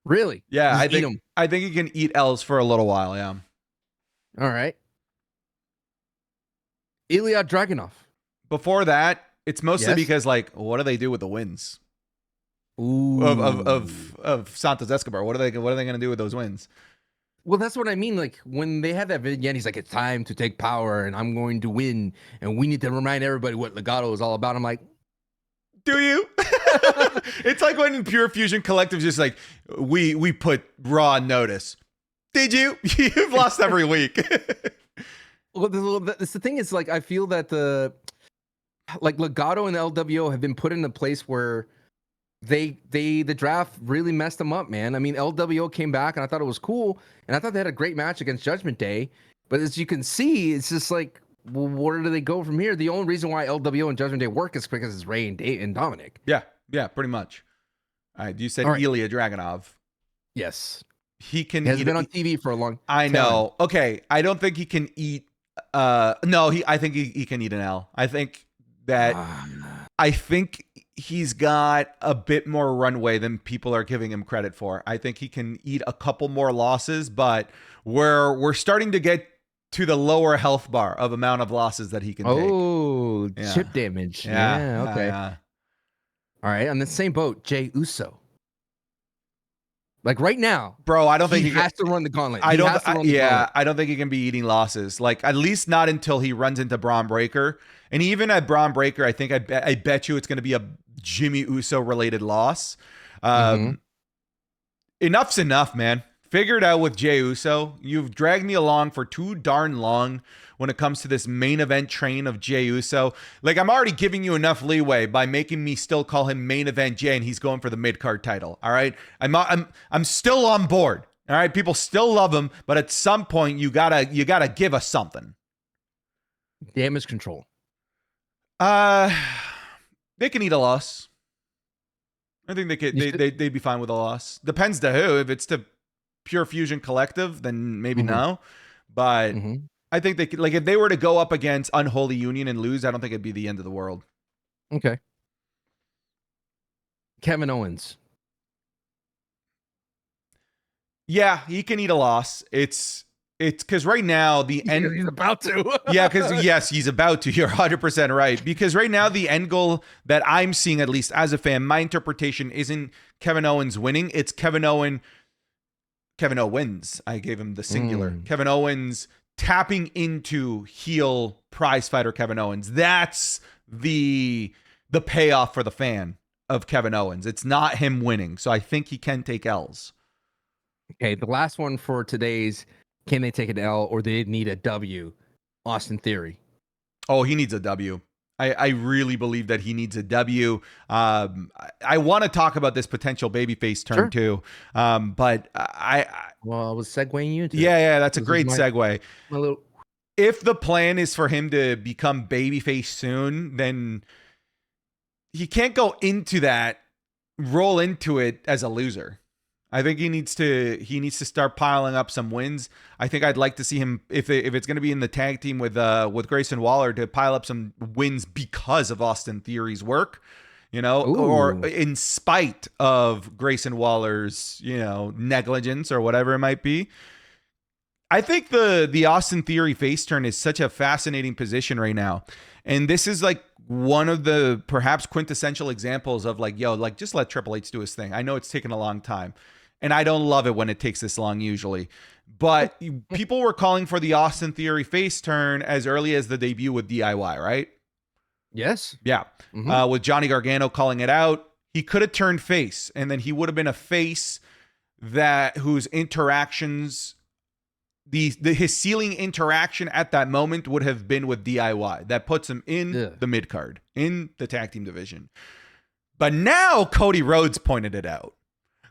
Speaker 2: Really?
Speaker 1: Yeah,
Speaker 2: Just
Speaker 1: I think he can eat L's for a little while. Yeah.
Speaker 2: All right. Ilya Dragunov.
Speaker 1: Before that, it's mostly
Speaker 2: Yes?
Speaker 1: because like, what do they do with the wins?
Speaker 2: Ooh.
Speaker 1: Of Santos Escobar? What are they going to do with those wins?
Speaker 2: Well, that's what I mean. Like when they had that vignette, he's like, "It's time to take power, and I'm going to win, and we need to remind everybody what Legado is all about." I'm like,
Speaker 1: do you? It's like when Pure Fusion Collective's just like, we put Raw on notice. Did you? You've lost every week.
Speaker 2: well, the thing is, like, I feel that the Legado and the LWO have been put in a place where the draft really messed them up, man. I mean, LWO came back and I thought it was cool, and I thought they had a great match against Judgment Day. But as you can see, it's just like, well, where do they go from here? The only reason why LWO and Judgment Day work is because it's Ray and Dominic.
Speaker 1: Yeah, pretty much. All right, you said
Speaker 2: All right.
Speaker 1: Ilya Dragunov.
Speaker 2: Yes.
Speaker 1: He can.
Speaker 2: He has been on TV for a long time.
Speaker 1: I know. Okay, I don't think he can eat. No, I think he can eat an L. I think that. I think he's got a bit more runway than people are giving him credit for. I think he can eat a couple more losses, but we're starting to get to the lower health bar of amount of losses that he can take.
Speaker 2: Oh, chip damage. Yeah, okay. All right, on the same boat, Jey Uso. Like right now,
Speaker 1: bro, I don't think
Speaker 2: he has to run the gauntlet.
Speaker 1: I don't think he can be eating losses. Like at least not until he runs into Braun Breaker. And even at Braun Breaker, I think I bet you it's going to be a Jimmy Uso related loss. Enough's enough, man. Figure it out with Jey Uso. You've dragged me along for too darn long when it comes to this main event train of Jey Uso. Like I'm already giving you enough leeway by making me still call him main event Jey, and he's going for the mid card title. All right, I'm still on board. All right, people still love him, but at some point you gotta give us something.
Speaker 2: Damage control.
Speaker 1: They can eat a loss. I think they'd be fine with a loss. Depends to who. If it's to Pure Fusion Collective, then maybe no. But I think they could, like, if they were to go up against Unholy Union and lose, I don't think it'd be the end of the world.
Speaker 2: Okay. Kevin Owens.
Speaker 1: Yeah, he can eat a loss. It's It's because right now the end.
Speaker 2: He's about to.
Speaker 1: Yeah, because yes, he's about to. You're 100% right. Because right now the end goal that I'm seeing, at least as a fan, my interpretation isn't Kevin Owens winning. It's Kevin Owens. I gave him the singular. Kevin Owens tapping into heel prize fighter Kevin Owens. That's the payoff for the fan of Kevin Owens. It's not him winning. So I think he can take L's.
Speaker 2: Okay, the last one for today's can they take an L or they need a W? Austin Theory.
Speaker 1: Oh, he needs a W. I really believe that he needs a W. I want to talk about this potential babyface turn too. But I
Speaker 2: was segueing you into
Speaker 1: yeah, that's a great segue.
Speaker 2: My little...
Speaker 1: If the plan is for him to become babyface soon, then he can't go into that, roll into it as a loser. I think he needs to start piling up some wins. I think I'd like to see him, if it's going to be in the tag team with Grayson Waller, to pile up some wins because of Austin Theory's work, or in spite of Grayson Waller's, negligence or whatever it might be. I think the Austin Theory face turn is such a fascinating position right now. And this is like one of the perhaps quintessential examples of just let Triple H do his thing. I know it's taken a long time. And I don't love it when it takes this long usually. But people were calling for the Austin Theory face turn as early as the debut with DIY, right?
Speaker 2: Yes.
Speaker 1: Yeah.
Speaker 2: Mm-hmm.
Speaker 1: With Johnny Gargano calling it out, he could have turned face. And then he would have been a face whose interactions, his ceiling interaction at that moment would have been with DIY. That puts him in the mid card, in the tag team division. But now Cody Rhodes pointed it out.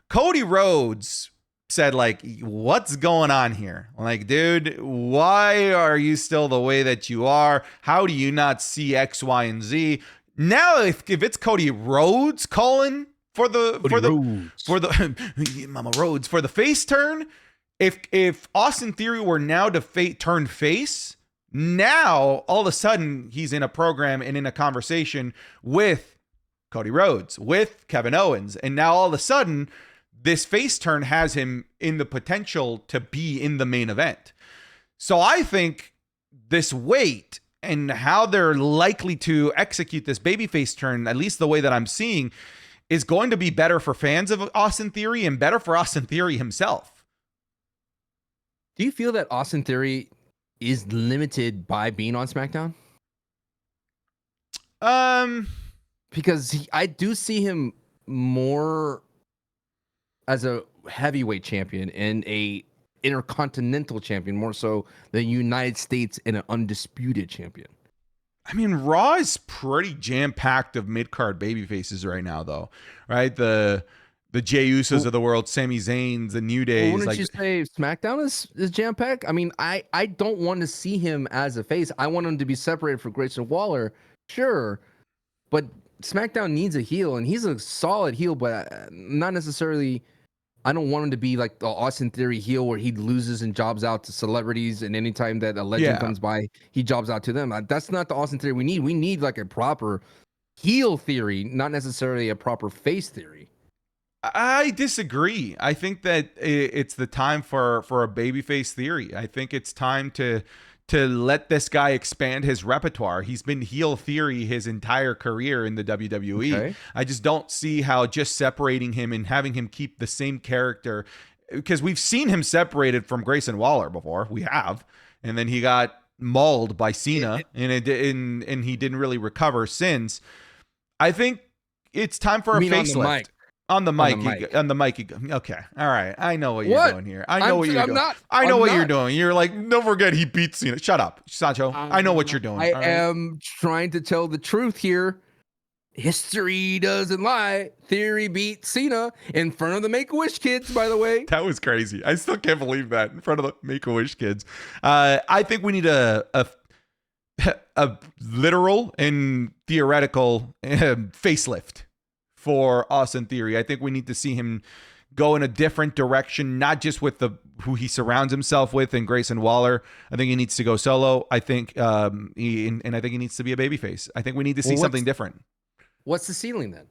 Speaker 1: Cody Rhodes said, what's going on here? Dude, why are you still the way that you are? How do you not see X, Y, and Z? Now, if it's Cody Rhodes calling for the Mama Rhodes for the face turn, if Austin Theory were now to turn face, now all of a sudden he's in a program and in a conversation with Cody Rhodes, with Kevin Owens, and now all of a sudden this face turn has him in the potential to be in the main event. So I think this weight and how they're likely to execute this babyface turn, at least the way that I'm seeing, is going to be better for fans of Austin Theory and better for Austin Theory himself.
Speaker 2: Do you feel that Austin Theory is limited by being on SmackDown? Because I do see him more as a heavyweight champion and a intercontinental champion, more so the United States and an undisputed champion.
Speaker 1: I mean, Raw is pretty jam-packed of mid-card babyfaces right now, though, right? The Jey Usos of the world, Sami Zayn's, the New Days.
Speaker 2: Well, wouldn't you say SmackDown is jam-packed? I mean, I don't want to see him as a face. I want him to be separated from Grayson Waller, sure, but SmackDown needs a heel, and he's a solid heel, but not necessarily. I don't want him to be like the Austin Theory heel where he loses and jobs out to celebrities, and anytime that a legend comes by, he jobs out to them. That's not the Austin Theory we need. We need like a proper heel Theory, not necessarily a proper face Theory.
Speaker 1: I disagree. I think that it's the time for a babyface Theory. I think it's time to let this guy expand his repertoire. He's been heel Theory his entire career in the WWE. Okay. I just don't see how just separating him and having him keep the same character, because we've seen him separated from Grayson Waller before. We have. And then he got mauled by Cena and he didn't really recover since. I think it's time for a facelift. On the mic. Okay. All right. I know what you're doing here. I know what you're doing. I know what you're doing. You're like, don't forget he beat Cena. Shut up, Sancho. I know what you're doing.
Speaker 2: I am trying to tell the truth here. History doesn't lie. Theory beat Cena in front of the Make-A-Wish kids, by the way.
Speaker 1: That was crazy. I still can't believe that, in front of the Make-A-Wish kids. I think we need a literal and theoretical facelift for Austin Theory. I think we need to see him go in a different direction, not just with who he surrounds himself with and Grayson Waller. I think he needs to go solo. I think I think he needs to be a babyface. I think we need to see something different.
Speaker 2: What's the ceiling then?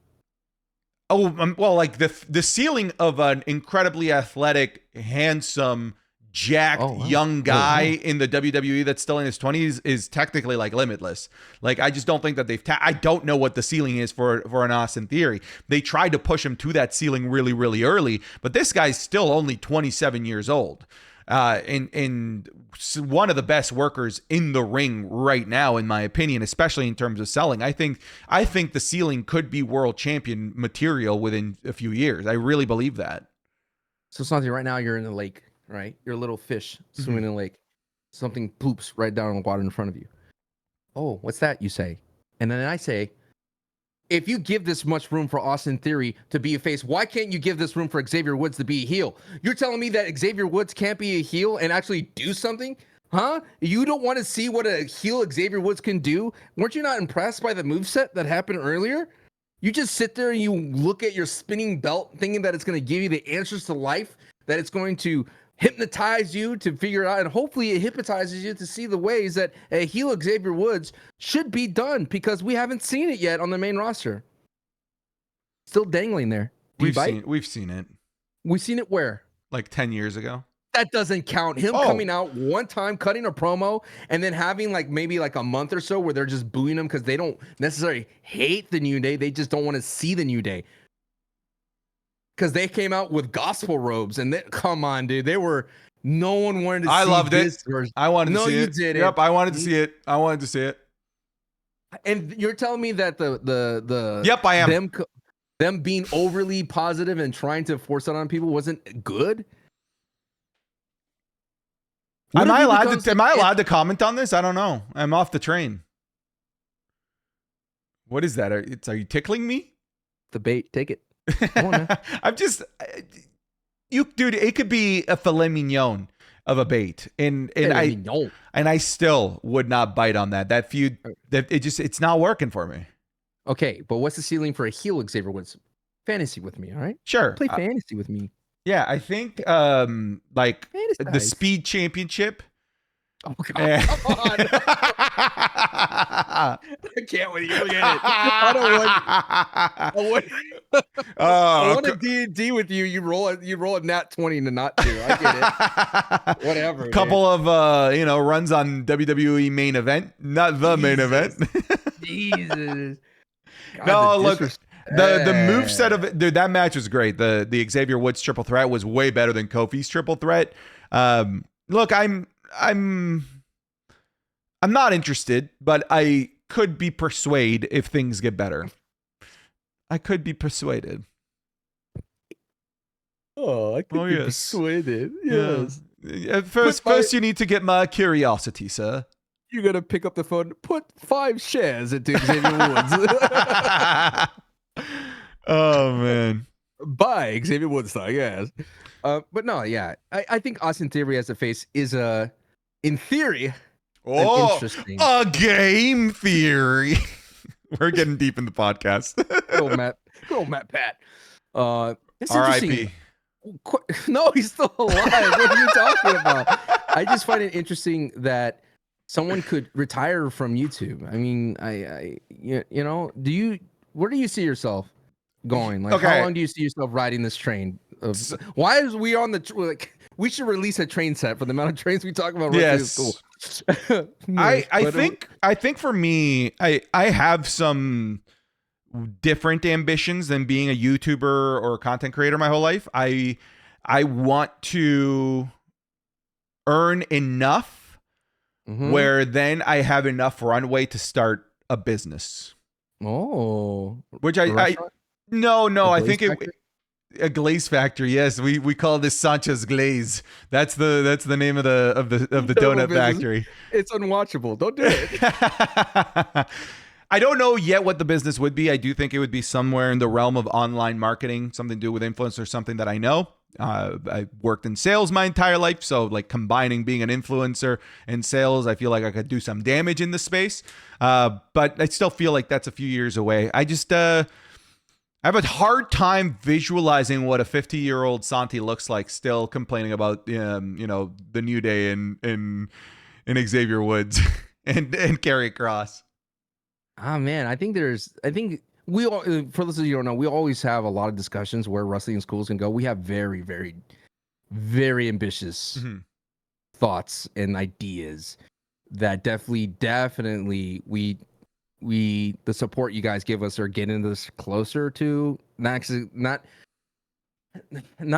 Speaker 1: Oh, well, like the ceiling of an incredibly athletic, handsome, jacked young guy in the WWE that's still in his 20s is technically like limitless. Like, I just don't think that I don't know what the ceiling is for an Austin Theory. They tried to push him to that ceiling really, really early, but this guy's still only 27 years old. And one of the best workers in the ring right now, in my opinion, especially in terms of selling. I think the ceiling could be world champion material within a few years. I really believe that.
Speaker 2: So Santi, right now you're in the lake, right? You're a little fish swimming in the lake. Something poops right down in the water in front of you. Oh, what's that? You say. And then I say, if you give this much room for Austin Theory to be a face, why can't you give this room for Xavier Woods to be a heel? You're telling me that Xavier Woods can't be a heel and actually do something? Huh? You don't want to see what a heel Xavier Woods can do? Weren't you not impressed by the moveset that happened earlier? You just sit there and you look at your spinning belt thinking that it's going to give you the answers to life, that it's going to hypnotize you to figure out, and hopefully it hypnotizes you to see the ways that a heel Xavier Woods should be done, because we haven't seen it yet on the main roster. Still dangling there.
Speaker 1: We've seen it.
Speaker 2: We've seen it where?
Speaker 1: Like 10 years ago.
Speaker 2: That doesn't count. Him coming out one time, cutting a promo, and then having like maybe like a month or so where they're just booing him because they don't necessarily hate the New Day. They just don't want to see the New Day. Because they came out with gospel robes, and come on, dude. No one wanted to see it.
Speaker 1: I loved it. I wanted to see it.
Speaker 2: No, you did it.
Speaker 1: Yep, I wanted to see it. I wanted to see it.
Speaker 2: And you're telling me that the
Speaker 1: Yep, I am.
Speaker 2: Them being overly positive and trying to force it on people wasn't good?
Speaker 1: Am I allowed to comment on this? I don't know. I'm off the train. What is that? Are you tickling me?
Speaker 2: The bait. Take it. Come on, man.
Speaker 1: I'm just, dude. It could be a filet mignon of a bait, and I still would not bite on that. That feud, it's not working for me.
Speaker 2: Okay, but what's the ceiling for a heel Xavier Woods? Fantasy with me, all right?
Speaker 1: Sure.
Speaker 2: Play fantasy with me.
Speaker 1: Yeah, I think like the Speed Championship.
Speaker 2: Oh God! Come on! I can't with you. Look at it. I want a D&D with you. You roll a nat 20 to not do. I get it. Whatever.
Speaker 1: Couple of runs on WWE main event, not the main event.
Speaker 2: Jesus. God,
Speaker 1: no, look. The moveset of it, dude, that match was great. The Xavier Woods triple threat was way better than Kofi's triple threat. Look, I'm not interested, but I could be persuaded if things get better. I could be persuaded.
Speaker 2: Oh, I could be persuaded. Yes.
Speaker 1: Yeah. First, you need to get my curiosity, sir.
Speaker 2: You gotta pick up the phone. Put 5 shares into Xavier Woods.
Speaker 1: Oh man.
Speaker 2: By Xavier Woods, yes. But no, yeah. I think Austin Theory as a face is in theory, interesting.
Speaker 1: A game theory. We're getting deep in the podcast.
Speaker 2: Good old Matt Pat.
Speaker 1: R.I.P.
Speaker 2: No, he's still alive. What are you talking about? I just find it interesting that someone could retire from YouTube. I mean, where do you see yourself going? Like, how long do you see yourself riding this train? Why is we on the we should release a train set for the amount of trains we talk about.
Speaker 1: Yes.
Speaker 2: Cool.
Speaker 1: I think for me, I have some different ambitions than being a YouTuber or a content creator my whole life. I want to earn enough where then I have enough runway to start a business.
Speaker 2: Oh,
Speaker 1: which I think a glaze factory. Yes, we call this Sancho's Glaze. That's the name of the donut factory.
Speaker 2: It's unwatchable. Don't do it.
Speaker 1: I don't know yet what the business would be. I do think it would be somewhere in the realm of online marketing, something to do with influencers, something that I know. I worked in sales my entire life, so like combining being an influencer and sales, I feel like I could do some damage in the space. But I still feel like that's a few years away. I just I have a hard time visualizing what a 50-year-old Santi looks like, still complaining about the New Day and Xavier Woods and Karrion Kross.
Speaker 2: Ah, man, I think we all, for those of you who don't know, we always have a lot of discussions where wrestling schools can go. We have very, very, very ambitious thoughts and ideas that definitely we the support you guys give us are getting this closer to not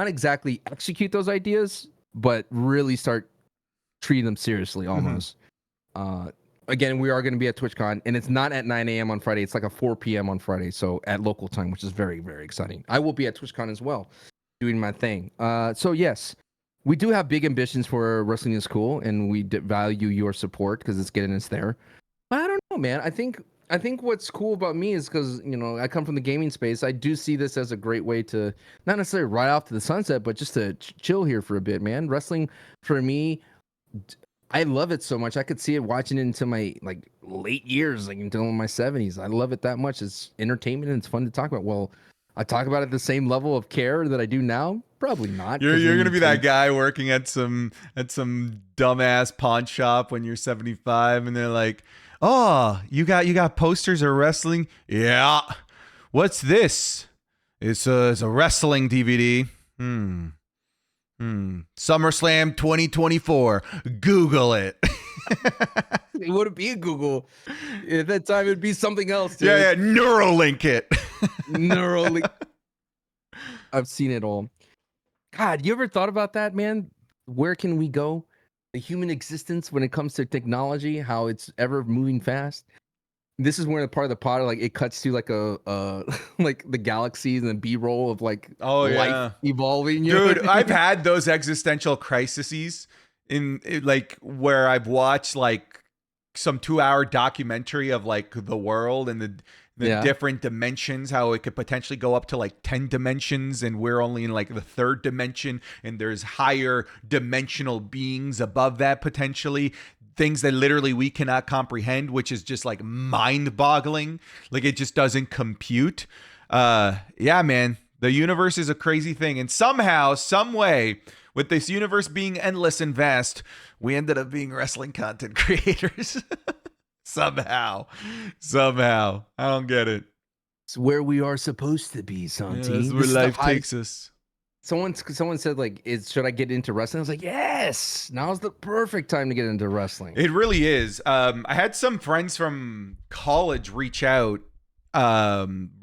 Speaker 2: exactly execute those ideas, but really start treating them seriously almost. Again, we are going to be at TwitchCon, and it's not at 9 a.m. on Friday. It's like a 4 p.m. on Friday, so at local time, which is very, very exciting. I will be at TwitchCon as well, doing my thing. So yes, we do have big ambitions for Wrestling is Cool, and we value your support because it's getting us there. But I don't know, man. I think what's cool about me is because, you know, I come from the gaming space. I do see this as a great way to not necessarily ride off to the sunset, but just to chill here for a bit, man. Wrestling for me, I love it so much. I could see it watching it into my like late years, like until my 70s. I love it that much. It's entertainment and it's fun to talk about. Well, I talk about it the same level of care that I do now. Probably not.
Speaker 1: You're gonna be that guy working at some dumbass pawn shop when you're 75, and they're like, "Oh, you got posters of wrestling? Yeah. What's this? It's a wrestling DVD. SummerSlam 2024. Google it."
Speaker 2: It wouldn't be a Google. At that time, it'd be something else. Dude.
Speaker 1: Yeah. Neuralink it.
Speaker 2: Neuralink. I've seen it all. God, you ever thought about that, man? Where can we go? The human existence when it comes to technology, how it's ever moving fast. This is where the part of the pod, like it cuts to like a like the galaxies and the B-roll of like life evolving.
Speaker 1: Dude, I've had those existential crises in like where I've watched like some 2-hour documentary of like the world and the different dimensions, how it could potentially go up to like 10 dimensions and we're only in like the 3rd dimension, and there's higher dimensional beings above that potentially, things that literally we cannot comprehend, which is just like mind-boggling. Like it just doesn't compute. Yeah, man, the universe is a crazy thing, and somehow, some way, with this universe being endless and vast, we ended up being wrestling content creators. Somehow. I don't get it.
Speaker 2: It's where we are supposed to be, Santi.
Speaker 1: Yeah, that's where life takes us.
Speaker 2: Someone said, like, should I get into wrestling? I was like, yes, now's the perfect time to get into wrestling.
Speaker 1: It really is. I had some friends from college reach out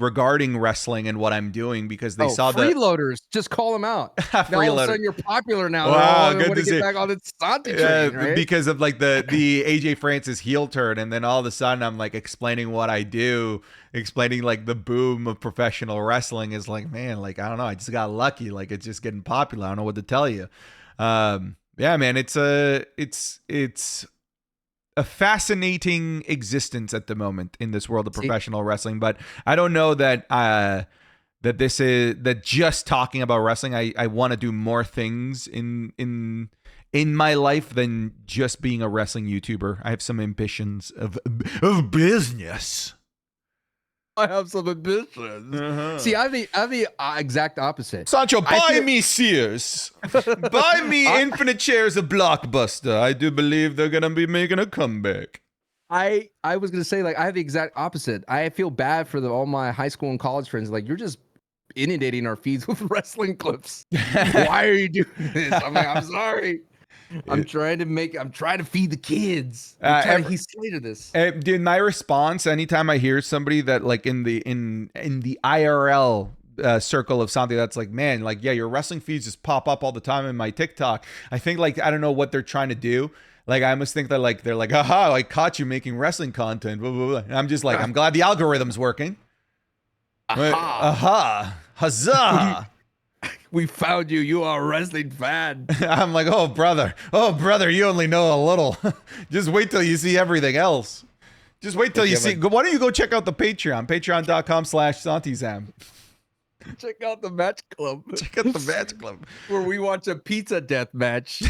Speaker 1: regarding wrestling and what I'm doing because they saw the
Speaker 2: freeloaders. Just call them out. Now all of a sudden you're popular now.
Speaker 1: Wow, good to see.
Speaker 2: Get back on the Santi train, right?
Speaker 1: Because of like the AJ Francis heel turn, and then all of a sudden I'm like explaining what I do, explaining like the boom of professional wrestling is like, man, like I don't know, I just got lucky. Like it's just getting popular. I don't know what to tell you. Yeah, man, it's a fascinating existence at the moment in this world of professional wrestling, but I don't know that that just talking about wrestling, I want to do more things in my life than just being a wrestling YouTuber. I have some ambitions of business.
Speaker 2: I have some ambitions. See, I have the exact opposite.
Speaker 1: Sancho, buy me Sears. Buy me Infinite Chairs of Blockbuster. I do believe they're going to be making a comeback.
Speaker 2: I was going to say, like, I have the exact opposite. I feel bad for all my high school and college friends. Like, you're just inundating our feeds with wrestling clips. Why are you doing this? I'm like, I'm sorry. I'm trying to feed the kids. He's slated this.
Speaker 1: Dude, my response anytime I hear somebody that like in the IRL circle of something that's like, man, like, yeah, your wrestling feeds just pop up all the time in my TikTok. I think like, I don't know what they're trying to do. Like, I almost think that like, they're like, aha, I caught you making wrestling content. Blah, blah, blah. And I'm just like, I'm glad the algorithm's working. Aha. Huzzah.
Speaker 2: We found you. You are a wrestling fan.
Speaker 1: I'm like, oh, brother, you only know a little. Just wait till you see everything else. Just wait till you see. Why don't you go check out the Patreon? Patreon.com/SantiZam.
Speaker 2: Check out the match club. Where we watch a pizza death match.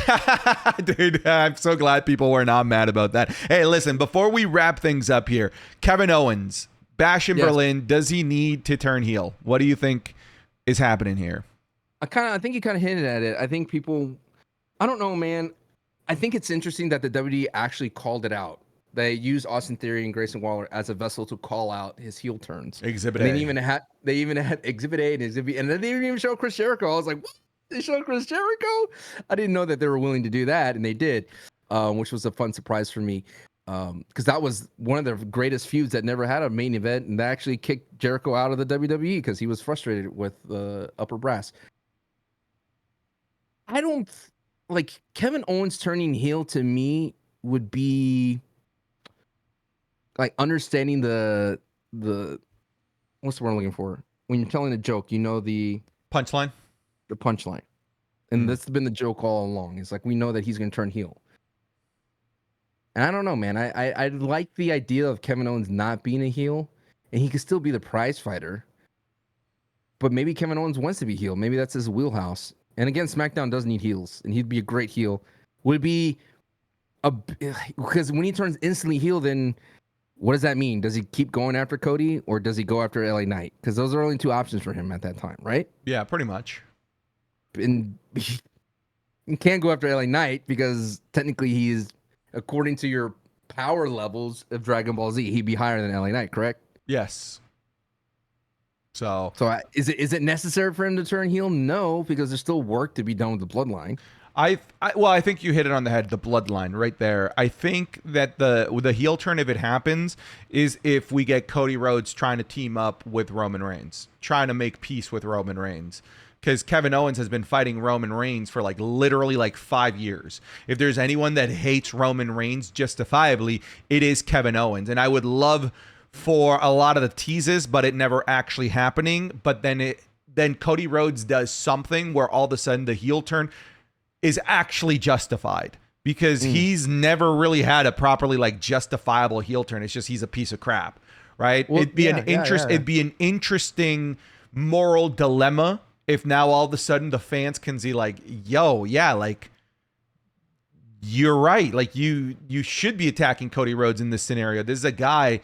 Speaker 1: Dude, I'm so glad people were not mad about that. Hey, listen, before we wrap things up here, Kevin Owens, Bash in Berlin, does he need to turn heel? What do you think is happening here?
Speaker 2: I think you kind of hinted at it. I think people, I don't know, man. I think it's interesting that the WWE actually called it out. They used Austin Theory and Grayson Waller as a vessel to call out his heel turns.
Speaker 1: Exhibit A.
Speaker 2: They even had Exhibit A and Exhibit B, and then they didn't even show Chris Jericho. I was like, what? They showed Chris Jericho. I didn't know that they were willing to do that, and they did, which was a fun surprise for me. Because that was one of the greatest feuds that never had a main event, and that actually kicked Jericho out of the WWE because he was frustrated with the upper brass. I don't like Kevin Owens turning heel to me would be like understanding the what's the word I'm looking for? When you're telling a joke, you know the
Speaker 1: punchline.
Speaker 2: The punchline. And that's been the joke all along. It's like we know that he's gonna turn heel. And I don't know, man. I like the idea of Kevin Owens not being a heel, and he could still be the prize fighter. But maybe Kevin Owens wants to be heel. Maybe that's his wheelhouse. And again, SmackDown does need heels, and he'd be a great heel. Would be because when he turns instantly heel, then what does that mean? Does he keep going after Cody, or does he go after LA Knight? Because those are only two options for him at that time, right?
Speaker 1: Yeah, pretty much.
Speaker 2: And he can't go after LA Knight because technically he's, according to your power levels of Dragon Ball Z, he'd be higher than LA Knight, correct?
Speaker 1: Yes. So
Speaker 2: is it necessary for him to turn heel? No, because there's still work to be done with the Bloodline.
Speaker 1: I think you hit it on the head. The Bloodline, right there. I think that the heel turn, if it happens, is if we get Cody Rhodes trying to team up with Roman Reigns, trying to make peace with Roman Reigns. Because Kevin Owens has been fighting Roman Reigns for literally 5 years. If there's anyone that hates Roman Reigns justifiably, it is Kevin Owens. And I would love for a lot of the teases, but it never actually happening. But then Cody Rhodes does something where all of a sudden the heel turn is actually justified, because he's never really had a properly justifiable heel turn. It's just he's a piece of crap, right?
Speaker 2: Well,
Speaker 1: It'd be an interesting moral dilemma if now all of a sudden the fans can see you're right. You should be attacking Cody Rhodes in this scenario. This is a guy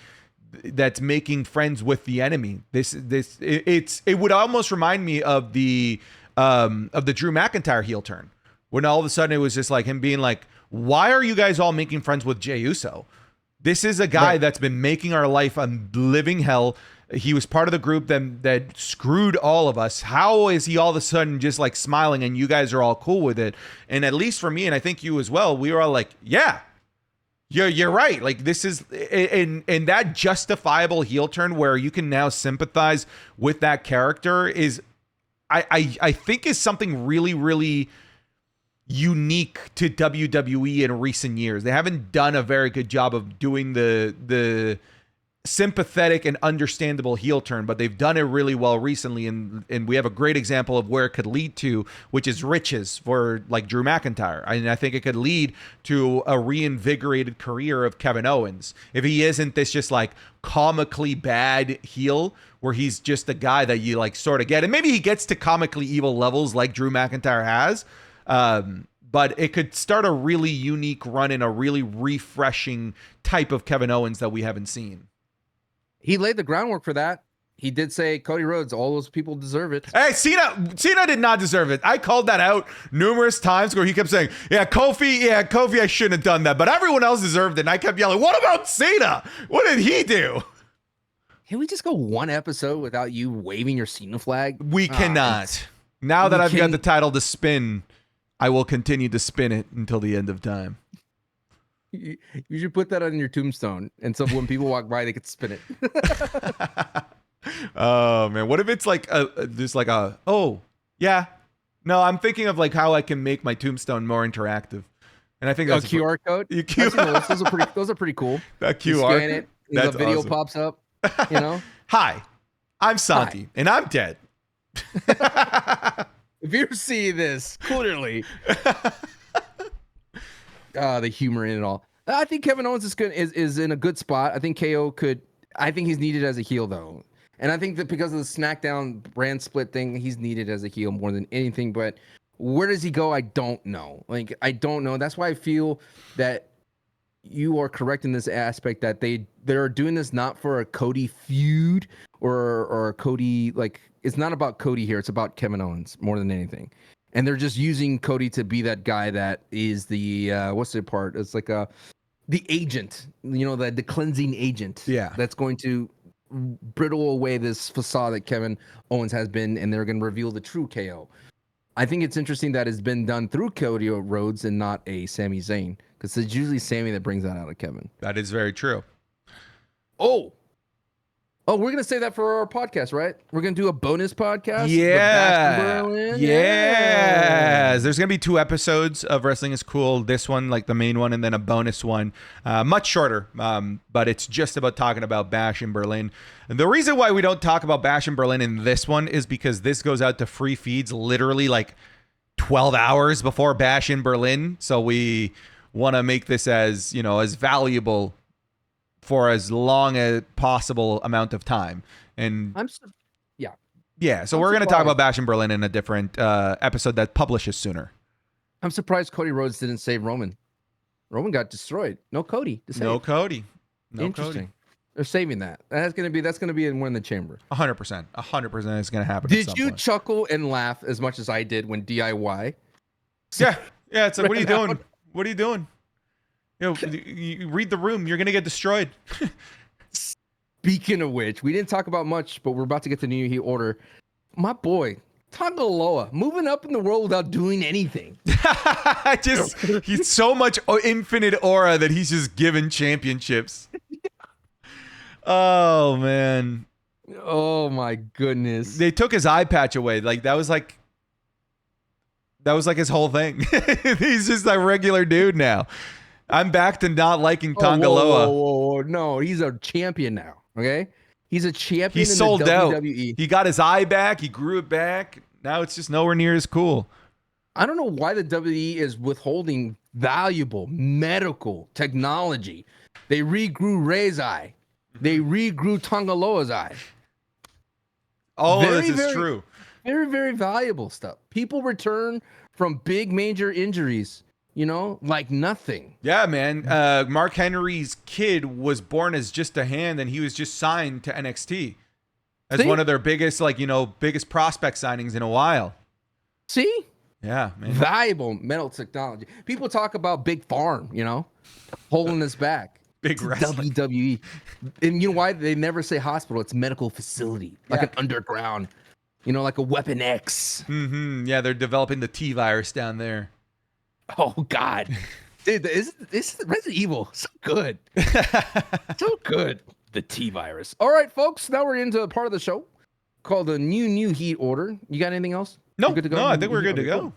Speaker 1: that's making friends with the enemy. It would almost remind me of the Drew McIntyre heel turn, when all of a sudden it was just him being like, why are you guys all making friends with Jey Uso? This is a guy that's been making our life a living hell. He was part of the group that screwed all of us. How is he all of a sudden just smiling and you guys are all cool with it? And at least for me, and I think you as well, we were all like, yeah, you're right. This is in that justifiable heel turn where you can now sympathize with that character is, I think is something really, really unique to WWE in recent years. They haven't done a very good job of doing the sympathetic and understandable heel turn, but they've done it really well recently, and we have a great example of where it could lead to, which is riches for Drew McIntyre. And I think it could lead to a reinvigorated career of Kevin Owens if he isn't this just comically bad heel where he's just the guy that you sort of get, and maybe he gets to comically evil levels like Drew McIntyre has. But it could start a really unique run in a really refreshing type of Kevin Owens that we haven't seen.
Speaker 2: He laid the groundwork for that. He did say, Cody Rhodes, all those people deserve it.
Speaker 1: Hey, Cena did not deserve it. I called that out numerous times where he kept saying, Kofi, I shouldn't have done that, but everyone else deserved it. And I kept yelling, what about Cena? What did he do?
Speaker 2: Can we just go one episode without you waving your Cena flag?
Speaker 1: We cannot. Now that I've got the title to spin, I will continue to spin it until the end of time.
Speaker 2: You should put that on your tombstone, and so when people walk by, they could spin it.
Speaker 1: Oh man, what if it's no, I'm thinking of how I can make my tombstone more interactive, and I think that's
Speaker 2: a QR code. Those are pretty cool.
Speaker 1: That
Speaker 2: you
Speaker 1: QR,
Speaker 2: scan it, the video awesome. Pops up.
Speaker 1: Hi, I'm Santi, and I'm dead.
Speaker 2: If you see this, clearly. The humor in it all. I think Kevin Owens is in a good spot. I think KO I think he's needed as a heel though. And I think that because of the SmackDown brand split thing, he's needed as a heel more than anything. But where does he go? I don't know. I don't know. That's why I feel that you are correct in this aspect that they're doing this not for a Cody feud or a Cody, it's not about Cody here. It's about Kevin Owens more than anything. And they're just using Cody to be that guy that is the what's the part? It's the agent, the cleansing agent.
Speaker 1: Yeah.
Speaker 2: That's going to brittle away this facade that Kevin Owens has been, and they're going to reveal the true KO. I think it's interesting that it's been done through Cody Rhodes and not a Sami Zayn, because it's usually Sami that brings that out of Kevin.
Speaker 1: That is very true.
Speaker 2: Oh, we're gonna say that for our podcast, right? We're gonna do a bonus podcast.
Speaker 1: Yeah.
Speaker 2: Berlin.
Speaker 1: Yes. There's gonna be 2 episodes of Wrestling is Cool. This one, like the main one, and then a bonus one, much shorter. But it's just about talking about Bash in Berlin. And the reason why we don't talk about Bash in Berlin in this one is because this goes out to free feeds literally like 12 hours before Bash in Berlin. So we want to make this as, you know, as valuable for as long a possible amount of time. And so we're going to talk about Bash in Berlin in a different episode that publishes sooner.
Speaker 2: I'm surprised Cody Rhodes didn't save Roman. Roman got destroyed. No Cody to save.
Speaker 1: No Cody.
Speaker 2: Interesting.
Speaker 1: Cody.
Speaker 2: They're saving that. That's gonna be in one in the chamber.
Speaker 1: 100%. 100% is going to happen.
Speaker 2: Did you chuckle and laugh as much as I did when DIY?
Speaker 1: Yeah. It's like, what are you doing? What are you doing? You read the room. You're going to get destroyed.
Speaker 2: Speaking of which, we didn't talk about much, but we're about to get to New Heat Order. My boy, Tangaloa, moving up in the world without doing anything.
Speaker 1: He's so much infinite aura that he's just given championships. Oh, man.
Speaker 2: Oh, my goodness.
Speaker 1: They took his eye patch away. Like, that was like his whole thing. He's just a regular dude now. I'm back to not liking Tangaloa.
Speaker 2: Whoa. No, he's a champion now. Okay, he's a champion.
Speaker 1: He's sold out. He got his eye back. He grew it back. Now it's just nowhere near as cool.
Speaker 2: I don't know why the WWE is withholding valuable medical technology. They regrew Ray's eye. They regrew Tangaloa's eye.
Speaker 1: All of this is true.
Speaker 2: Very, very valuable stuff. People return from big major injuries, you know, like nothing.
Speaker 1: Yeah, man. Mark Henry's kid was born as just a hand, and he was just signed to NXT as one of their biggest, biggest prospect signings in a while.
Speaker 2: See?
Speaker 1: Yeah, man.
Speaker 2: Valuable medical technology. People talk about Big Farm, you know, holding us back.
Speaker 1: Big wrestling.
Speaker 2: WWE. And you know why? They never say hospital. It's medical facility, like an underground, you know, like a Weapon X.
Speaker 1: Mm-hmm. Yeah, they're developing the T virus down there.
Speaker 2: Oh, God. Dude, this Resident Evil, so good. So good. The T virus. All right, folks. Now we're into a part of the show called the New Heat Order. You got anything else?
Speaker 1: No,
Speaker 2: good to go?
Speaker 1: No, I think we're good to go.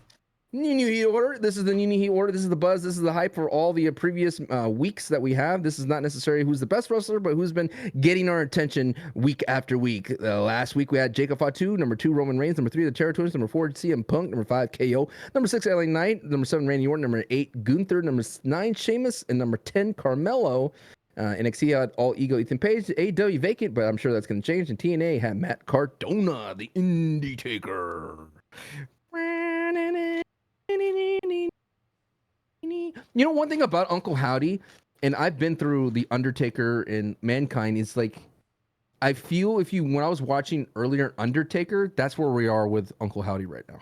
Speaker 2: New Heat Order. This is the New Heat Order. This is the buzz. This is the hype for all the previous weeks that we have. This is not necessarily who's the best wrestler, but who's been getting our attention week after week. Last week we had Jacob Fatu, number 2 Roman Reigns, number 3 the Territories, number 4 CM Punk, number 5 KO, number 6 LA Knight, number 7 Randy Orton, number 8 Gunther, number 9 Sheamus, and number 10 Carmelo. NXT had All Ego Ethan Page, AEW vacant, but I'm sure that's going to change. And TNA had Matt Cardona, the Indie Taker. You know, one thing about Uncle Howdy, and I've been through the Undertaker and Mankind, is like, I feel when I was watching earlier Undertaker, that's where we are with Uncle Howdy right now.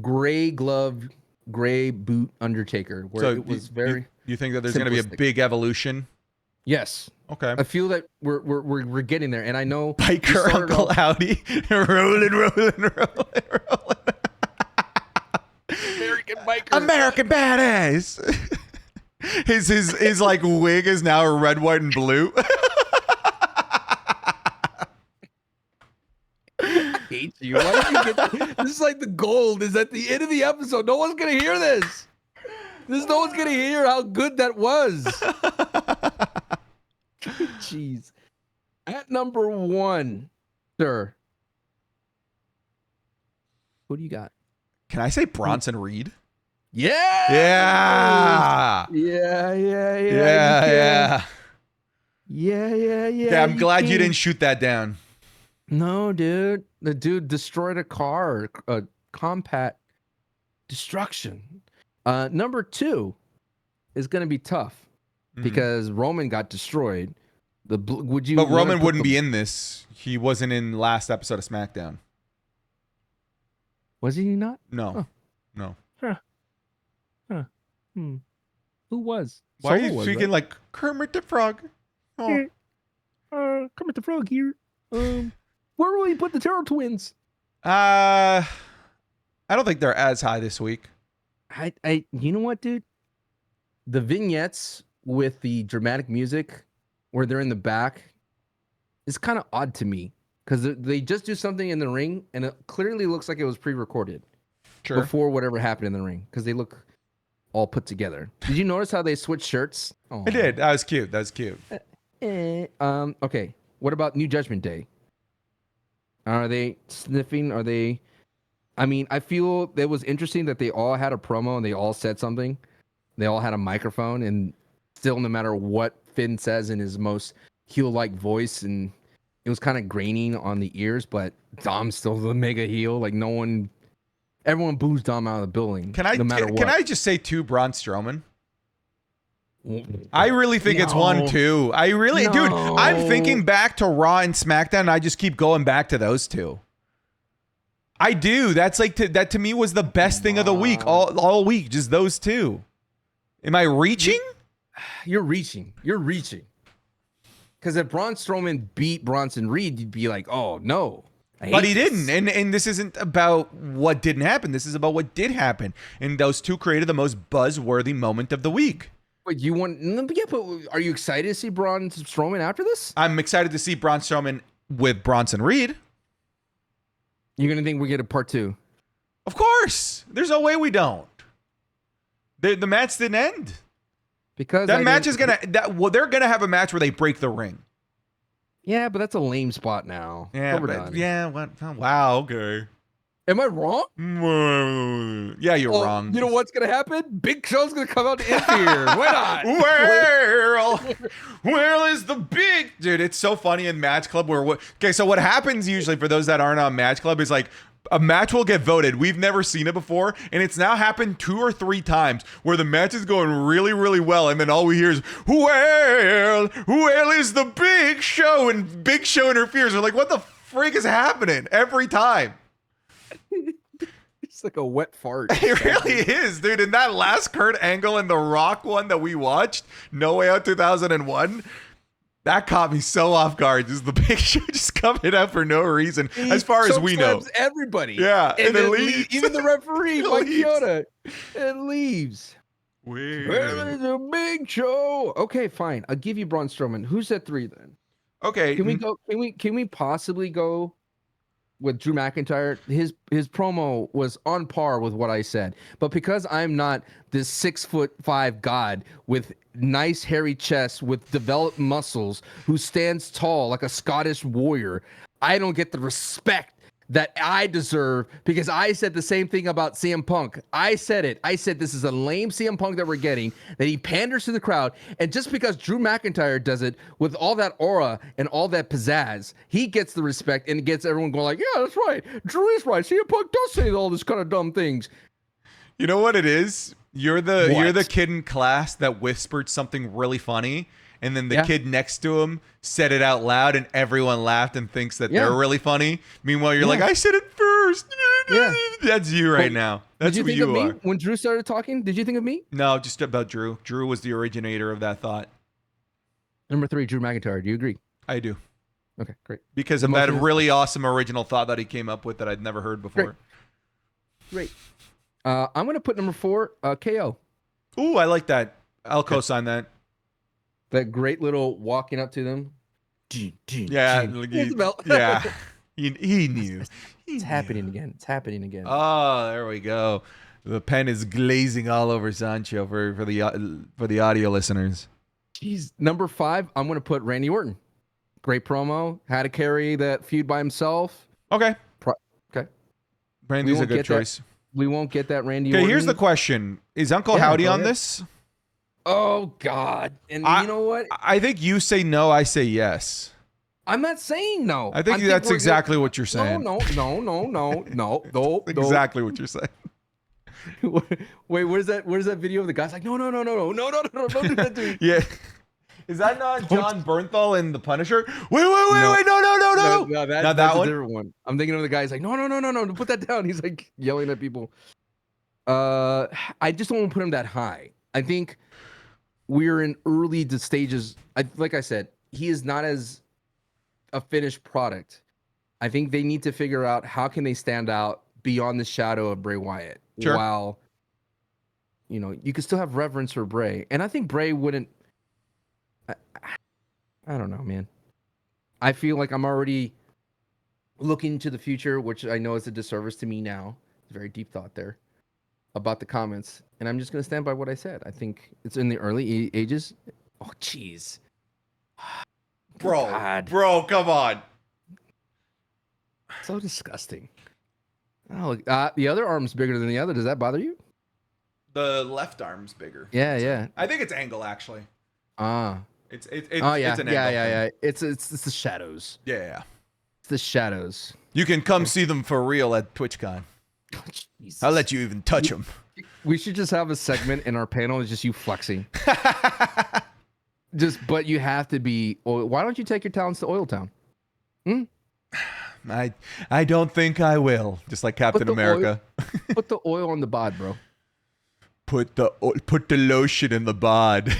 Speaker 2: Gray glove, gray boot Undertaker, where it was very.
Speaker 1: You think that there's going to be a big evolution?
Speaker 2: Yes.
Speaker 1: Okay.
Speaker 2: I feel that we're getting there, and I know
Speaker 1: Biker Uncle Howdy, rolling. American badass. His like wig is now red, white, and blue.
Speaker 2: I hate you. Why did you get that? This is like the gold is at the end of the episode. No one's gonna hear this. No one's gonna hear how good that was. Jeez. At number 1, sir. Who do you got?
Speaker 1: Can I say Bronson Reed?
Speaker 2: Yeah.
Speaker 1: Yeah, I'm glad you didn't shoot that down.
Speaker 2: No, dude. The dude destroyed a car, a compact destruction. Number 2 is going to be tough because Roman got destroyed. But
Speaker 1: Roman wouldn't be in this. He wasn't in last episode of SmackDown.
Speaker 2: Was he not?
Speaker 1: No.
Speaker 2: Huh.
Speaker 1: No.
Speaker 2: Huh. Who was?
Speaker 1: Why are you speaking like Kermit the Frog? Oh.
Speaker 2: Kermit the Frog here. Where will he put the Turtle Twins?
Speaker 1: I don't think they're as high this week.
Speaker 2: You know what, dude? The vignettes with the dramatic music where they're in the back is kind of odd to me because they just do something in the ring and it clearly looks like it was pre-recorded before whatever happened in the ring because they look all put together. Did you notice how they switched shirts?
Speaker 1: I did. That was cute.
Speaker 2: Okay. What about New Judgment Day? Are they sniffing? Are they? I mean, I feel it was interesting that they all had a promo and they all said something. They all had a microphone, and still, no matter what Finn says in his most heel-like voice, and it was kind of graining on the ears, but Dom's still the mega heel. Like everyone boos Dom out of the building.
Speaker 1: Can I just say two Braun Strowman? I really think it's 1-2. Dude, I'm thinking back to Raw and SmackDown, and I just keep going back to those two. I do. That's like that to me was the best thing of the week, all week, just those two. Am I reaching?
Speaker 2: You're reaching. Because if Braun Strowman beat Bronson Reed, you'd be like, oh no.
Speaker 1: But he didn't. And this isn't about what didn't happen. This is about what did happen. And those two created the most buzzworthy moment of the week.
Speaker 2: But are you excited to see Braun Strowman after this?
Speaker 1: I'm excited to see Braun Strowman with Bronson Reed.
Speaker 2: You're gonna think we get a part 2?
Speaker 1: Of course. There's no way we don't. The match didn't end.
Speaker 2: Because
Speaker 1: that match is gonna they're gonna have a match where they break the ring.
Speaker 2: Yeah, but that's a lame spot now.
Speaker 1: Wow, okay.
Speaker 2: Am I wrong?
Speaker 1: Yeah, you're wrong.
Speaker 2: You know what's gonna happen? Big Show's gonna come out to interfere. Why
Speaker 1: not? Well is the big dude? It's so funny in Match Club so what happens usually for those that aren't on Match Club is like a match will get voted. We've never seen it before, and it's now happened 2 or 3 times where the match is going really, really well, and then all we hear is well is the Big Show, and Big Show interferes. We're like, what the freak is happening every time?
Speaker 2: It's like a wet fart.
Speaker 1: It really is, dude. And that last Kurt Angle and The Rock one that we watched, No Way Out 2001, that caught me so off guard. Just the Big Show just coming out for no reason, as far as we know.
Speaker 2: Everybody.
Speaker 1: Yeah,
Speaker 2: and then leaves. Even the referee, Mike Chioda, it leaves. Where's the Big Show? Okay, fine. I'll give you Braun Strowman. Who's at 3 then?
Speaker 1: Okay.
Speaker 2: Can we go? Can we possibly go with Drew McIntyre? His promo was on par with what I said, but because I'm not this 6'5" god with nice hairy chest with developed muscles who stands tall like a Scottish warrior, I don't get the respect that I deserve because I said the same thing about CM Punk. I said it. I said this is a lame CM Punk that we're getting, that he panders to the crowd. And just because Drew McIntyre does it with all that aura and all that pizzazz, he gets the respect and gets everyone going like, yeah, that's right. Drew is right. CM Punk does say all this kind of dumb things.
Speaker 1: You know what it is? You're the kid in class that whispered something really funny, and then the kid next to him said it out loud, and everyone laughed and thinks that they're really funny. Meanwhile, you're like, I said it first. Yeah. That's you right now. That's who you are.
Speaker 2: When Drew started talking, did you think of me?
Speaker 1: No, just about Drew. Drew was the originator of that thought.
Speaker 2: Number 3, Drew McIntyre. Do you agree?
Speaker 1: I do.
Speaker 2: Okay, great.
Speaker 1: Because of that really awesome original thought that he came up with that I'd never heard before.
Speaker 2: Great. I'm going to put number 4, KO.
Speaker 1: Ooh, I like that. I'll co-sign that.
Speaker 2: That great little walking up to them.
Speaker 1: Yeah. Yeah. He knew.
Speaker 2: It's happening again.
Speaker 1: Oh, there we go. The pen is glazing all over Sancho for the audio listeners.
Speaker 2: Jeez. Number 5, I'm going to put Randy Orton. Great promo. Had to carry that feud by himself.
Speaker 1: Okay.
Speaker 2: Okay.
Speaker 1: Randy's a good choice.
Speaker 2: We won't get that Randy Orton.
Speaker 1: Okay, here's the question. Is Uncle Howdy on this?
Speaker 2: Oh, God. And you know what?
Speaker 1: I think you say no, I say yes.
Speaker 2: I'm not saying no.
Speaker 1: I think that's exactly what you're saying.
Speaker 2: No.
Speaker 1: Exactly what you're saying.
Speaker 2: Wait, where's that video of the guy's like, no, don't do that to me.
Speaker 1: Yeah. Is that not John Bernthal in The Punisher? Wait, no.
Speaker 2: No, that's a different one. I'm thinking of the guy's like, no, put that down. He's like yelling at people. I just don't want to put him that high. I think we're in early stages. Like I said, he is not as a finished product. I think they need to figure out how can they stand out beyond the shadow of Bray Wyatt.
Speaker 1: Sure.
Speaker 2: While, you can still have reverence for Bray. And I think Bray wouldn't. I don't know, man. I feel like I'm already looking to the future, which I know is a disservice to me now. Very deep thought there about the comments. And I'm just going to stand by what I said. I think it's in the early ages. Oh, jeez.
Speaker 1: Bro, come on.
Speaker 2: So disgusting. Oh, the other arm's bigger than the other. Does that bother you?
Speaker 1: The left arm's bigger.
Speaker 2: Yeah.
Speaker 1: I think it's angle, actually. It's an
Speaker 2: yeah.
Speaker 1: angle thing.
Speaker 2: It's the shadows.
Speaker 1: Yeah.
Speaker 2: It's the shadows.
Speaker 1: You can come see them for real at TwitchCon.
Speaker 2: Oh, Jesus.
Speaker 1: I'll let you even touch them.
Speaker 2: We should just have a segment in our panel. It's just you flexing. But you have to be. Why don't you take your talents to Oil Town?
Speaker 1: I don't think I will. Just like Captain America.
Speaker 2: Put the oil on the bod, bro.
Speaker 1: Put the lotion in the bod.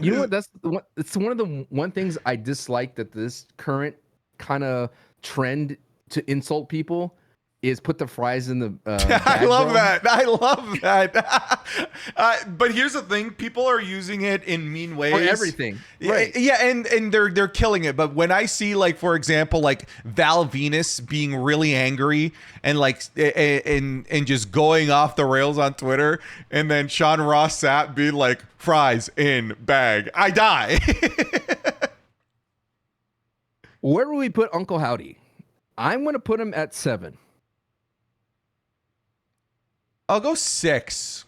Speaker 2: You know what? It's one of the things I dislike that this current kind of trend to insult people is put the fries in the bag,
Speaker 1: I love
Speaker 2: bro.
Speaker 1: that. I love that. But here's the thing: people are using it in mean ways.
Speaker 2: For everything, right?
Speaker 1: Yeah, and they're killing it. But when I see, like, for example, like Val Venus being really angry and and just going off the rails on Twitter, and then Sean Ross Sapp being like fries in bag, I die.
Speaker 2: Where will we put Uncle Howdy? I'm going to put him at 7.
Speaker 1: I'll go 6.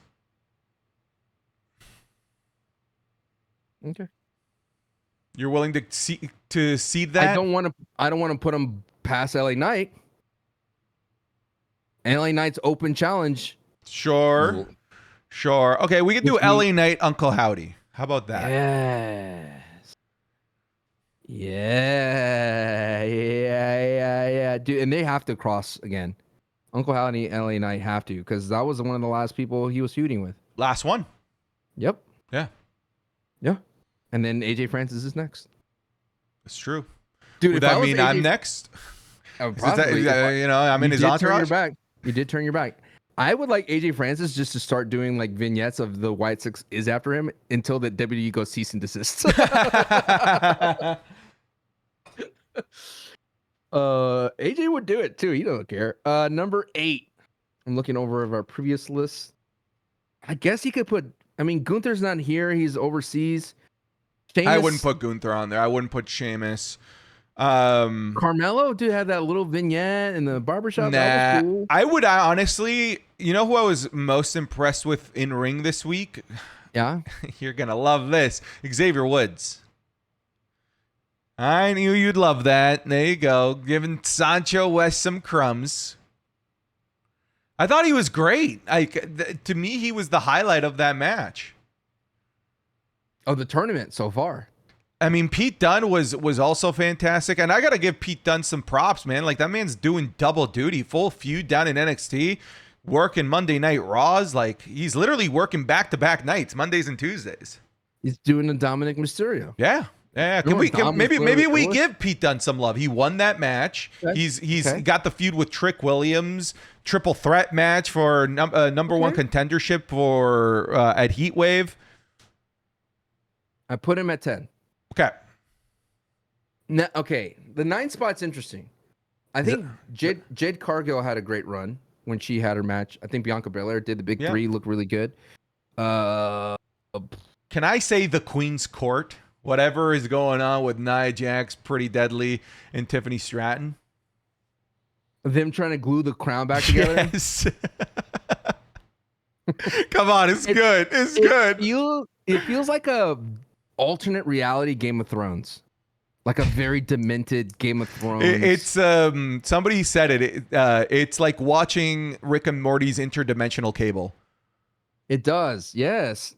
Speaker 2: Okay.
Speaker 1: You're willing to see that?
Speaker 2: I don't want to put him past LA Knight. LA Knight's open challenge.
Speaker 1: Sure. Okay, we can do LA Knight, Uncle Howdy. How about that?
Speaker 2: Yeah. Dude, and they have to cross again. Uncle Howdy and LA Knight have to, because that was one of the last people he was feuding with.
Speaker 1: Last one.
Speaker 2: Yep.
Speaker 1: Yeah.
Speaker 2: And then AJ Francis is next.
Speaker 1: It's true.
Speaker 2: Dude,
Speaker 1: would that mean I'm next?
Speaker 2: Probably.
Speaker 1: I'm in his entourage.
Speaker 2: You did turn your back. I would like AJ Francis just to start doing like vignettes of the White Six is after him until the WWE goes cease and desist. AJ would do it too. He don't care. Number 8. I'm looking over of our previous list. I guess he could put. I mean, Gunther's not here. He's overseas. Sheamus,
Speaker 1: I wouldn't put Gunther on there. I wouldn't put Sheamus.
Speaker 2: Carmelo, dude, had that little vignette in the barbershop.
Speaker 1: Nah,
Speaker 2: that was cool.
Speaker 1: I would honestly. You know who I was most impressed with in ring this week?
Speaker 2: Yeah.
Speaker 1: You're gonna love this. Xavier Woods. I knew you'd love that. There you go. Giving Sancho West some crumbs. I thought he was great. To me, he was the highlight of that match.
Speaker 2: Of the tournament so far.
Speaker 1: I mean, Pete Dunne was also fantastic. And I got to give Pete Dunne some props, man. Like, that man's doing double duty. Full feud down in NXT. Working Monday Night Raws. Like, he's literally working back-to-back nights, Mondays and Tuesdays.
Speaker 2: He's doing a Dominic Mysterio.
Speaker 1: Yeah. Maybe we give Pete Dunne some love. He won that match.
Speaker 2: Okay.
Speaker 1: He's got the feud with Trick Williams, triple threat match for number one contendership for at Heatwave.
Speaker 2: I put him at 10.
Speaker 1: Okay.
Speaker 2: Now, the 9 spot's interesting. I think Jade Cargill had a great run when she had her match. I think Bianca Belair did the big 3, looked really good.
Speaker 1: Can I say the Queen's Court? Whatever is going on with Nia Jax, Pretty Deadly, and Tiffany Stratton.
Speaker 2: Them trying to glue the crown back together?
Speaker 1: Yes. Come on, it's good. It's good.
Speaker 2: It feels like a alternate reality Game of Thrones. Like a very demented Game of Thrones.
Speaker 1: It's somebody said it. It's like watching Rick and Morty's interdimensional cable.
Speaker 2: It does, yes.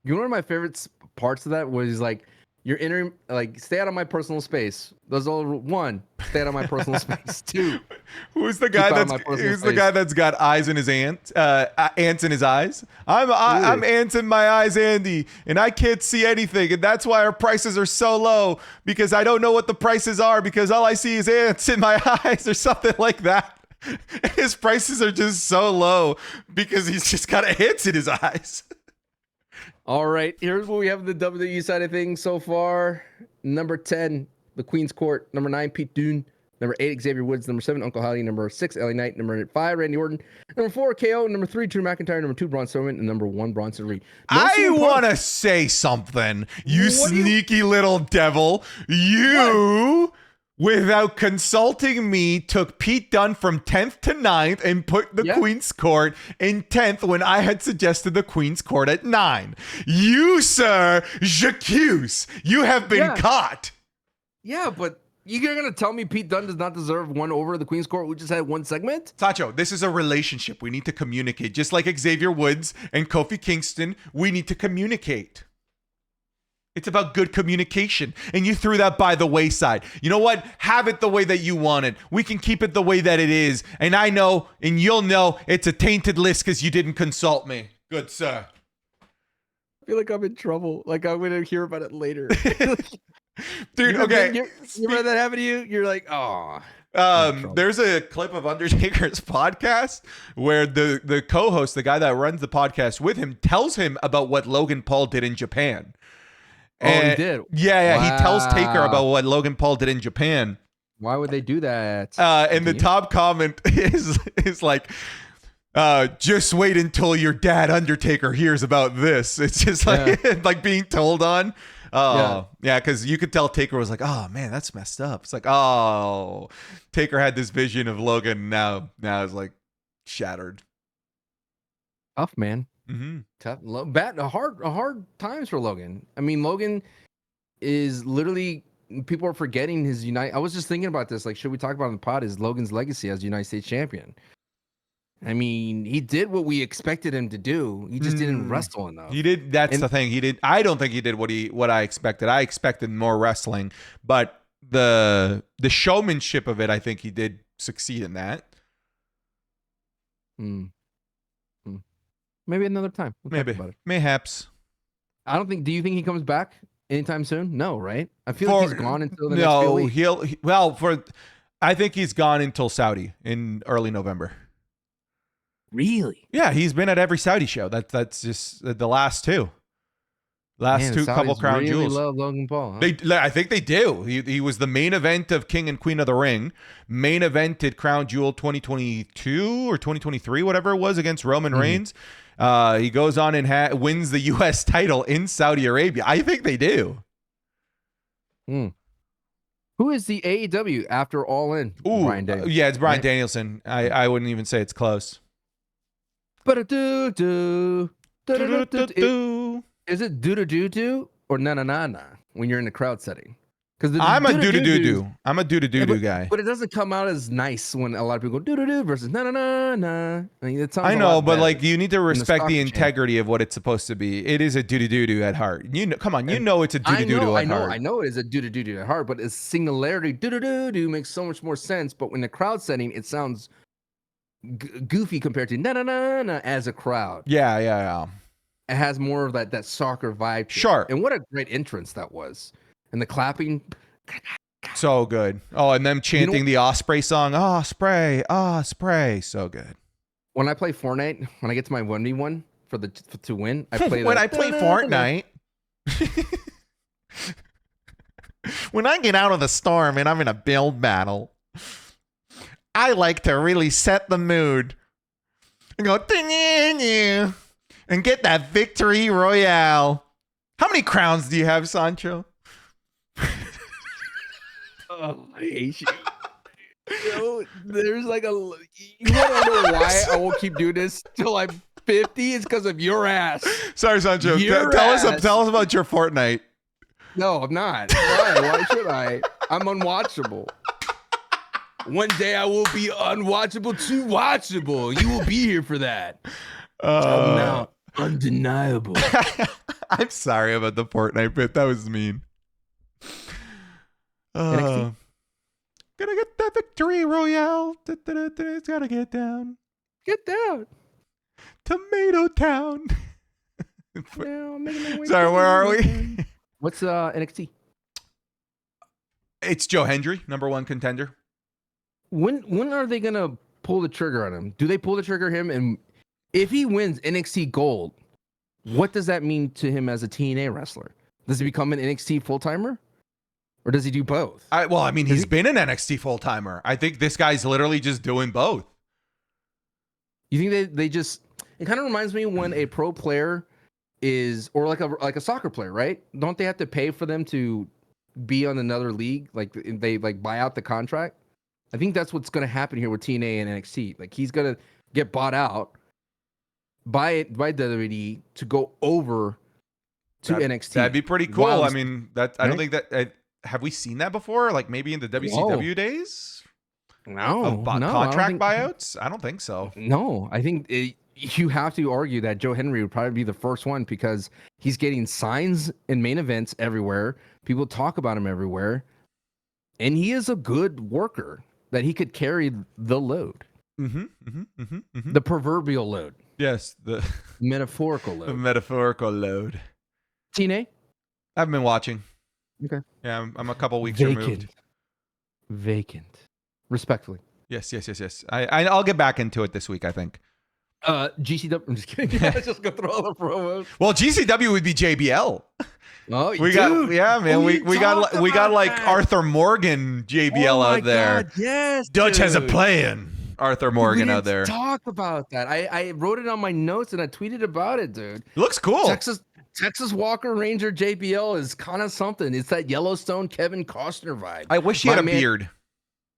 Speaker 2: You know, one of my favorite parts of that was like, you're entering, like, stay out of my personal space. Those are 1, stay out of my personal space. 2,
Speaker 1: who's the guy that's got eyes in his ants in his eyes? I'm ants in my eyes, Andy, and I can't see anything, and that's why our prices are so low, because I don't know what the prices are, because all I see is ants in my eyes, or something like that. His prices are just so low because he's just got hits in his eyes.
Speaker 2: All right, here's what we have on the WWE side of things so far. Number 10, the Queen's Court. Number 9, Pete Dunne. Number 8, Xavier Woods. Number 7, Uncle Howdy. Number 6, LA Knight. Number 5, Randy Orton. Number 4, KO. Number 3, Drew McIntyre. Number 2, Braun Strowman. And number 1, Bronson Reed.
Speaker 1: I want to say something. You sneaky little devil. You, without consulting me, took Pete Dunne from 10th to 9th and put the Queen's Court in 10th when I had suggested the Queen's Court at 9. You, sir, j'accuse. You have been caught.
Speaker 2: Yeah, but you're going to tell me Pete Dunne does not deserve one over the Queen's Court? We just had one segment?
Speaker 1: Sacho, this is a relationship. We need to communicate. Just like Xavier Woods and Kofi Kingston, we need to communicate. It's about good communication. And you threw that by the wayside. You know what? Have it the way that you want it. We can keep it the way that it is. And I know, and you'll know, it's a tainted list because you didn't consult me. Good sir.
Speaker 2: I feel like I'm in trouble. Like I'm going to hear about it later.
Speaker 1: Dude, okay.
Speaker 2: You remember that happened to you? You're like, oh.
Speaker 1: There's a clip of Undertaker's podcast where the co-host, the guy that runs the podcast with him, tells him about what Logan Paul did in Japan. And,
Speaker 2: he did?
Speaker 1: Yeah. Wow. He tells Taker about what Logan Paul did in Japan.
Speaker 2: Why would they do that?
Speaker 1: And the top comment is like, just wait until your dad Undertaker hears about this. It's just like like being told on. Oh, yeah, because you could tell Taker was like, oh, man, that's messed up. It's like, oh, Taker had this vision of Logan. Now it's like shattered.
Speaker 2: Tough, man.
Speaker 1: Mm-hmm.
Speaker 2: Tough, bad, hard times for Logan. I mean, Logan is literally, people are forgetting his I was just thinking about this. Like, should we talk about on the pod? Is Logan's legacy as United States champion? I mean, he did what we expected him to do. He just didn't wrestle enough.
Speaker 1: He did. That's the thing. He did. I don't think he did what I expected. I expected more wrestling, but the showmanship of it, I think he did succeed in that.
Speaker 2: Maybe another time.
Speaker 1: Maybe. Mayhaps.
Speaker 2: I don't think. Do you think he comes back anytime soon? No, right? I feel like he's gone until the next week.
Speaker 1: I think he's gone until Saudi in early November.
Speaker 2: Really?
Speaker 1: Yeah, he's been at every Saudi show. That's just the last two. Couple crown
Speaker 2: really
Speaker 1: jewels.
Speaker 2: Love Logan Paul. Huh?
Speaker 1: I think they do. He was the main event of King and Queen of the Ring. Main evented Crown Jewel 2022 or 2023, whatever it was, against Roman Reigns. He goes on and wins the U.S. title in Saudi Arabia. I think they do.
Speaker 2: Who is the AEW after All In?
Speaker 1: Ooh,
Speaker 2: Bryan Danielson.
Speaker 1: Yeah, it's Bryan Danielson. I wouldn't even say it's close.
Speaker 2: But is it do or na when you're in the crowd setting? Because
Speaker 1: I'm a do. I'm a do guy.
Speaker 2: But it doesn't come out as nice when a lot of people go do versus na. I mean, it sounds.
Speaker 1: I know, but like you need to respect the integrity of what it's supposed to be. It is a do at heart. You know, come on, you know it's a do at heart.
Speaker 2: I know it is a do at heart, but its singularity do makes so much more sense. But when the crowd setting, it sounds goofy compared to na as a crowd.
Speaker 1: Yeah.
Speaker 2: It has more of that soccer vibe.
Speaker 1: Sure.
Speaker 2: And what a great entrance that was. And the clapping.
Speaker 1: So good. Oh, and them chanting the Osprey song. Osprey. So good.
Speaker 2: When I play Fortnite, when I get to my 1v1 to win, I play
Speaker 1: when I play Fortnite. When I get out of the storm and I'm in a build battle, I like to really set the mood and go and get that victory royale. How many crowns do you have, Sancho?
Speaker 2: Oh, I hate you. There's like you want to know why I won't keep doing this till I'm 50? It's because of your ass.
Speaker 1: Sorry, Sancho. Tell us about your Fortnite.
Speaker 2: No, I'm not. Why should I? I'm unwatchable. One day I will be unwatchable to watchable. You will be here for that. Now, undeniable.
Speaker 1: I'm sorry about the Fortnite bit. That was mean. Gonna get that victory royale. It's gotta get down.
Speaker 2: Get down.
Speaker 1: Tomato Town. Sorry, where are we?
Speaker 2: What's NXT?
Speaker 1: It's Joe Hendry, #1 contender.
Speaker 2: When are they gonna pull the trigger on him, do they pull the trigger him? And if he wins NXT Gold, what does that mean to him as a TNA wrestler? Does he become an NXT full-timer? Or does he do both?
Speaker 1: I mean, he's been an NXT full-timer. I think this guy's literally just doing both.
Speaker 2: You think they just... It kind of reminds me when a pro player is... Or like a soccer player, right? Don't they have to pay for them to be on another league? Like, they like buy out the contract? I think that's what's going to happen here with TNA and NXT. Like, he's going to get bought out by WWE to go over to NXT.
Speaker 1: That'd be pretty cool. I mean, I don't think that... have we seen that before? Like maybe in the WCW days?
Speaker 2: No.
Speaker 1: Contract buyouts? I don't think so.
Speaker 2: No, I think you have to argue that Joe Henry would probably be the first one because he's getting signs in main events everywhere. People talk about him everywhere. And he is a good worker that he could carry the load. The proverbial load.
Speaker 1: Yes. The
Speaker 2: metaphorical load.
Speaker 1: The metaphorical load.
Speaker 2: TNA?
Speaker 1: I've been watching.
Speaker 2: Okay.
Speaker 1: Yeah, I'm a couple weeks removed.
Speaker 2: Vacant. Respectfully.
Speaker 1: Yes. I'll get back into it this week, I think.
Speaker 2: GCW. I'm just kidding. Let's just go through all the promos.
Speaker 1: Well, GCW would be JBL.
Speaker 2: Oh,
Speaker 1: we got like Arthur Morgan JBL out there.
Speaker 2: God, yes.
Speaker 1: Dutch has a plan. Arthur Morgan out there.
Speaker 2: Talk about that. I wrote it on my notes and I tweeted about it, dude.
Speaker 1: It looks cool.
Speaker 2: Texas Walker Ranger JBL is kind of something. It's that Yellowstone Kevin Costner vibe.
Speaker 1: I wish he had a beard.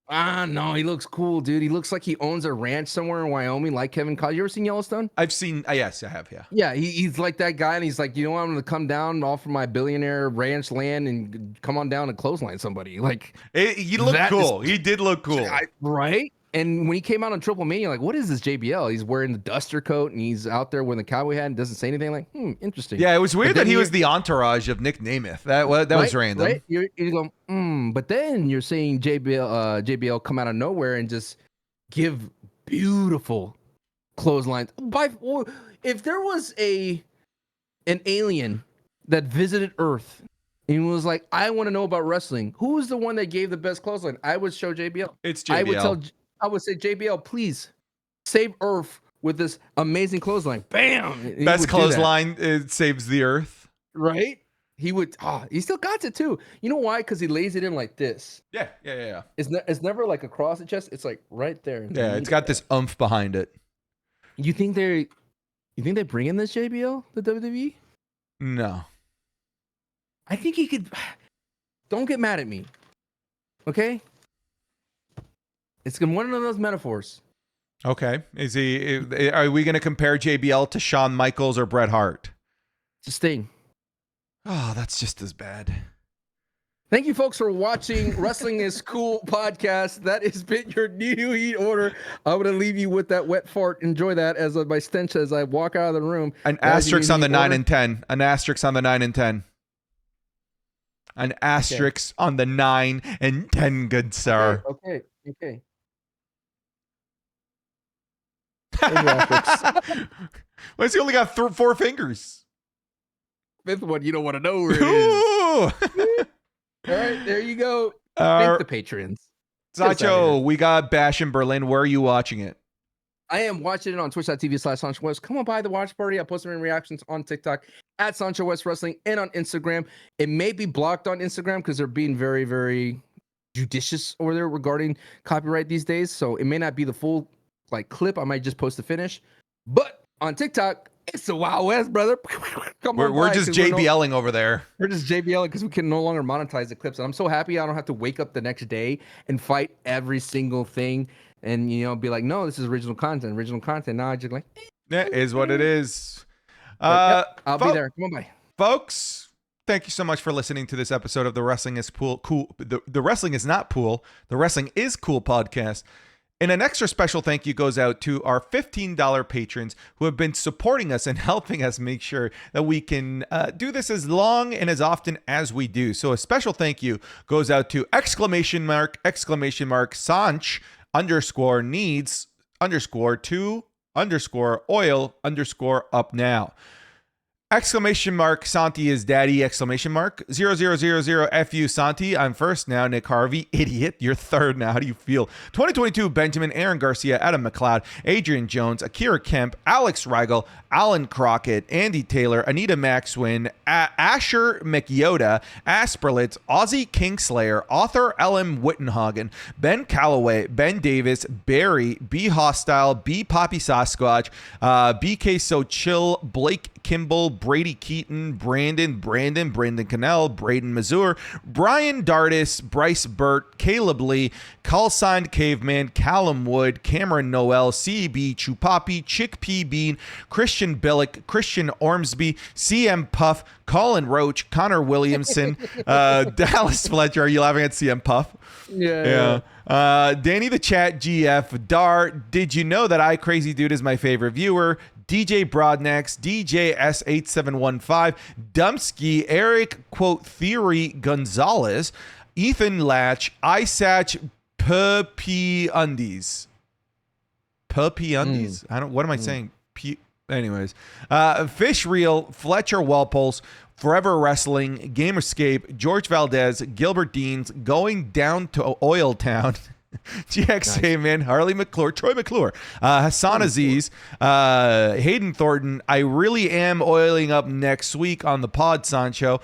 Speaker 2: No, he looks cool, dude. He looks like he owns a ranch somewhere in Wyoming, like Kevin Costner. You ever seen Yellowstone?
Speaker 1: I've seen. Yes, I have. Yeah.
Speaker 2: Yeah, he's like that guy, and he's like, you know what? I'm gonna come down off of my billionaire ranch land and come on down and clothesline somebody. Like,
Speaker 1: he looked cool. He did look cool,
Speaker 2: right? And when he came out on Triple Mania, like, what is this JBL? He's wearing the duster coat and he's out there with a cowboy hat and doesn't say anything. Like, interesting.
Speaker 1: Yeah, it was weird that he was the entourage of Nick Namath. That was random.
Speaker 2: Right? You're going, but then you're seeing JBL come out of nowhere and just give beautiful clotheslines. If there was an alien that visited Earth and was like, I want to know about wrestling, who was the one that gave the best clothesline? I would show JBL.
Speaker 1: It's JBL.
Speaker 2: I would say, JBL, please save Earth with this amazing clothesline. Bam!
Speaker 1: Best clothesline, it saves the Earth.
Speaker 2: Right? He would. He still got it too. You know why? Because he lays it in like this.
Speaker 1: Yeah.
Speaker 2: It's never like across the chest. It's like right there.
Speaker 1: Yeah, it's got this oomph behind it.
Speaker 2: You think they bring in this JBL, the WWE?
Speaker 1: No.
Speaker 2: I think he could. Don't get mad at me. Okay? It's one of those metaphors.
Speaker 1: Okay. Are we going to compare JBL to Shawn Michaels or Bret Hart?
Speaker 2: It's a Sting.
Speaker 1: Oh, that's just as bad.
Speaker 2: Thank you, folks, for watching Wrestling is Cool podcast. That has been your new heat order. I'm going to leave you with that wet fart. Enjoy that as my stench as I walk out of the room.
Speaker 1: An asterisk on the 9 and 10. An asterisk on the 9 and 10. An asterisk on the 9 and 10, good sir.
Speaker 2: Okay.
Speaker 1: Well, he only got 4 fingers.
Speaker 2: Fifth one, you don't want to know where it is. All right, there you go. Thank the patrons.
Speaker 1: Sancho, we got Bash in Berlin. Where are you watching it?
Speaker 2: I am watching it on twitch.tv/Sancho West. Come on by the watch party. I post some reactions on TikTok at Sancho West Wrestling and on Instagram. It may be blocked on Instagram because they're being very, very judicious over there regarding copyright these days. So it may not be the full clip. I might just post the finish. But on TikTok, it's the Wild West, brother.
Speaker 1: We're just JBLing over there.
Speaker 2: We're just JBLing because we can no longer monetize the clips. And I'm so happy I don't have to wake up the next day and fight every single thing and, be like, no, this is original content. Now I just
Speaker 1: that is what it is.
Speaker 2: I'll be there. Come on by.
Speaker 1: Folks, thank you so much for listening to this episode of the Wrestling is Cool. The Wrestling is not Pool. The Wrestling is Cool podcast. And an extra special thank you goes out to our $15 patrons who have been supporting us and helping us make sure that we can do this as long and as often as we do. So a special thank you goes out to ! Sanch _needs _2 _oil _ up now. ! Exclamation mark, Santi is daddy, exclamation mark. 0000 FU Santi, I'm first now. Nick Harvey, idiot, you're third now. How do you feel? 2022, Benjamin, Aaron Garcia, Adam McLeod, Adrian Jones, Akira Kemp, Alex Reigel, Alan Crockett, Andy Taylor, Anita Maxwin, Asher McYoda, Asperlitz, Ozzy Kingslayer, author LM Wittenhagen, Ben Calloway, Ben Davis, Barry, B Hostile, B Poppy Sasquatch, BK So Chill, Blake Kimball, Brady Keaton, Brandon Cannell, Braden Mazur, Brian Dardis, Bryce Burt, Caleb Lee, Call Signed Caveman, Callum Wood, Cameron Noel, CB Chupapi, Chick P Bean, Christian Billick, Christian Ormsby, CM Puff, Colin Roach, Connor Williamson, Dallas Fletcher. Are you laughing at CM Puff?
Speaker 2: Yeah.
Speaker 1: Danny the Chat GF, Dar, did you know that I Crazy Dude is my favorite viewer? DJ Broadnex, DJ S8715, Dumsky, Eric, quote, Theory Gonzalez, Ethan Latch, Isatch, Puppy Undies. Puppy Undies? What am I saying? Anyways. Fish Reel, Fletcher Walpoles, Forever Wrestling, Gamerscape, George Valdez, Gilbert Deans, Going Down to Oil Town. GXA, man, Harley McClure, Troy McClure, Hassan Aziz, Hayden Thornton. I really am oiling up next week on the pod, Sancho.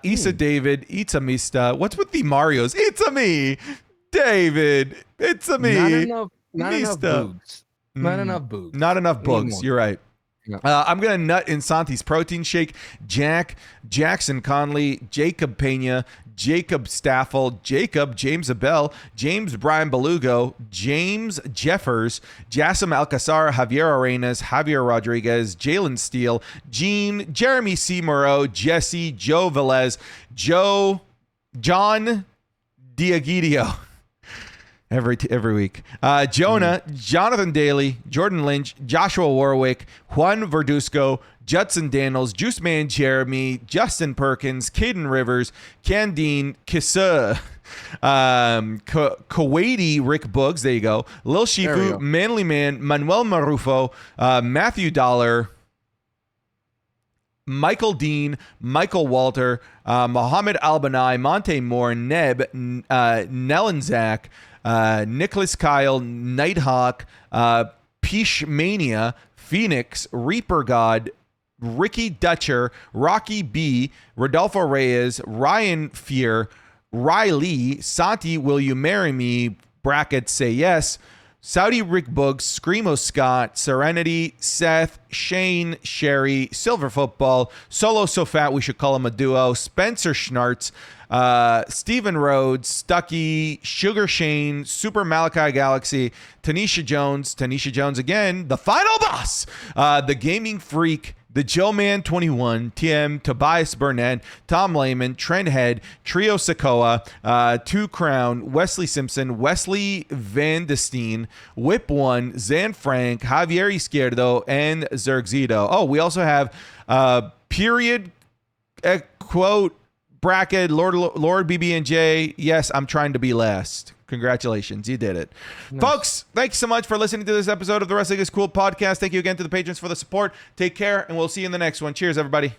Speaker 1: Issa David, Itza Mista. What's with the Marios? It's a me, David. It's a me.
Speaker 2: Not enough boobs. Not enough boobs.
Speaker 1: Not enough bugs. You're right. I'm going to nut in Santi's protein shake. Jackson Conley, Jacob Pena, Jacob Staffel, James Abel, James Brian Belugo, James Jeffers, Jassim Alcazar, Javier Arenas, Javier Rodriguez, Jalen Steele, Gene, Jeremy C. Moreau, Jesse, Joe Velez, John Diagidio. Every week. Jonah, Jonathan Daly, Jordan Lynch, Joshua Warwick, Juan Verduzco, Judson Daniels, Juice Man Jeremy, Justin Perkins, Caden Rivers, Candine, Kissa, Kuwaiti, Rick Boogs, there you go, Lil Shifu, Manly Man, Manuel Marufo, Matthew Dollar, Michael Dean, Michael Walter, Mohammed Albanai, Monte Moore, Neb, Nellanzak, Nicholas Kyle, Nighthawk, Peach Mania, Phoenix, Reaper God, Ricky Dutcher, Rocky B, Rodolfo Reyes, Ryan Fear, Riley, Santi, Will You Marry Me, brackets say yes, Saudi Rick Boogs, Screamo Scott, Serenity, Seth, Shane, Sherry, Silver Football, Solo So Fat We Should Call Him a Duo, Spencer Schnartz, Stephen Rhodes, Stucky, Sugar Shane, Super Malachi Galaxy, Tanisha Jones again, the final boss, the Gaming Freak, the Joe Man 21, TM, Tobias Burnett, Tom Lehman, Trent Head, Trio Sokoa, Two Crown, Wesley Simpson, Wesley Van de Steen, Whip One, Zan Frank, Javier Izquierdo, and Zergzito. Oh, we also have period quote bracket Lord BB&J. Yes, I'm trying to be last. Congratulations, you did it. Nice. Folks, thanks so much for listening to this episode of the Wrestling is Cool podcast. Thank you again to the patrons for the support. Take care, and we'll see you in the next one. Cheers, everybody.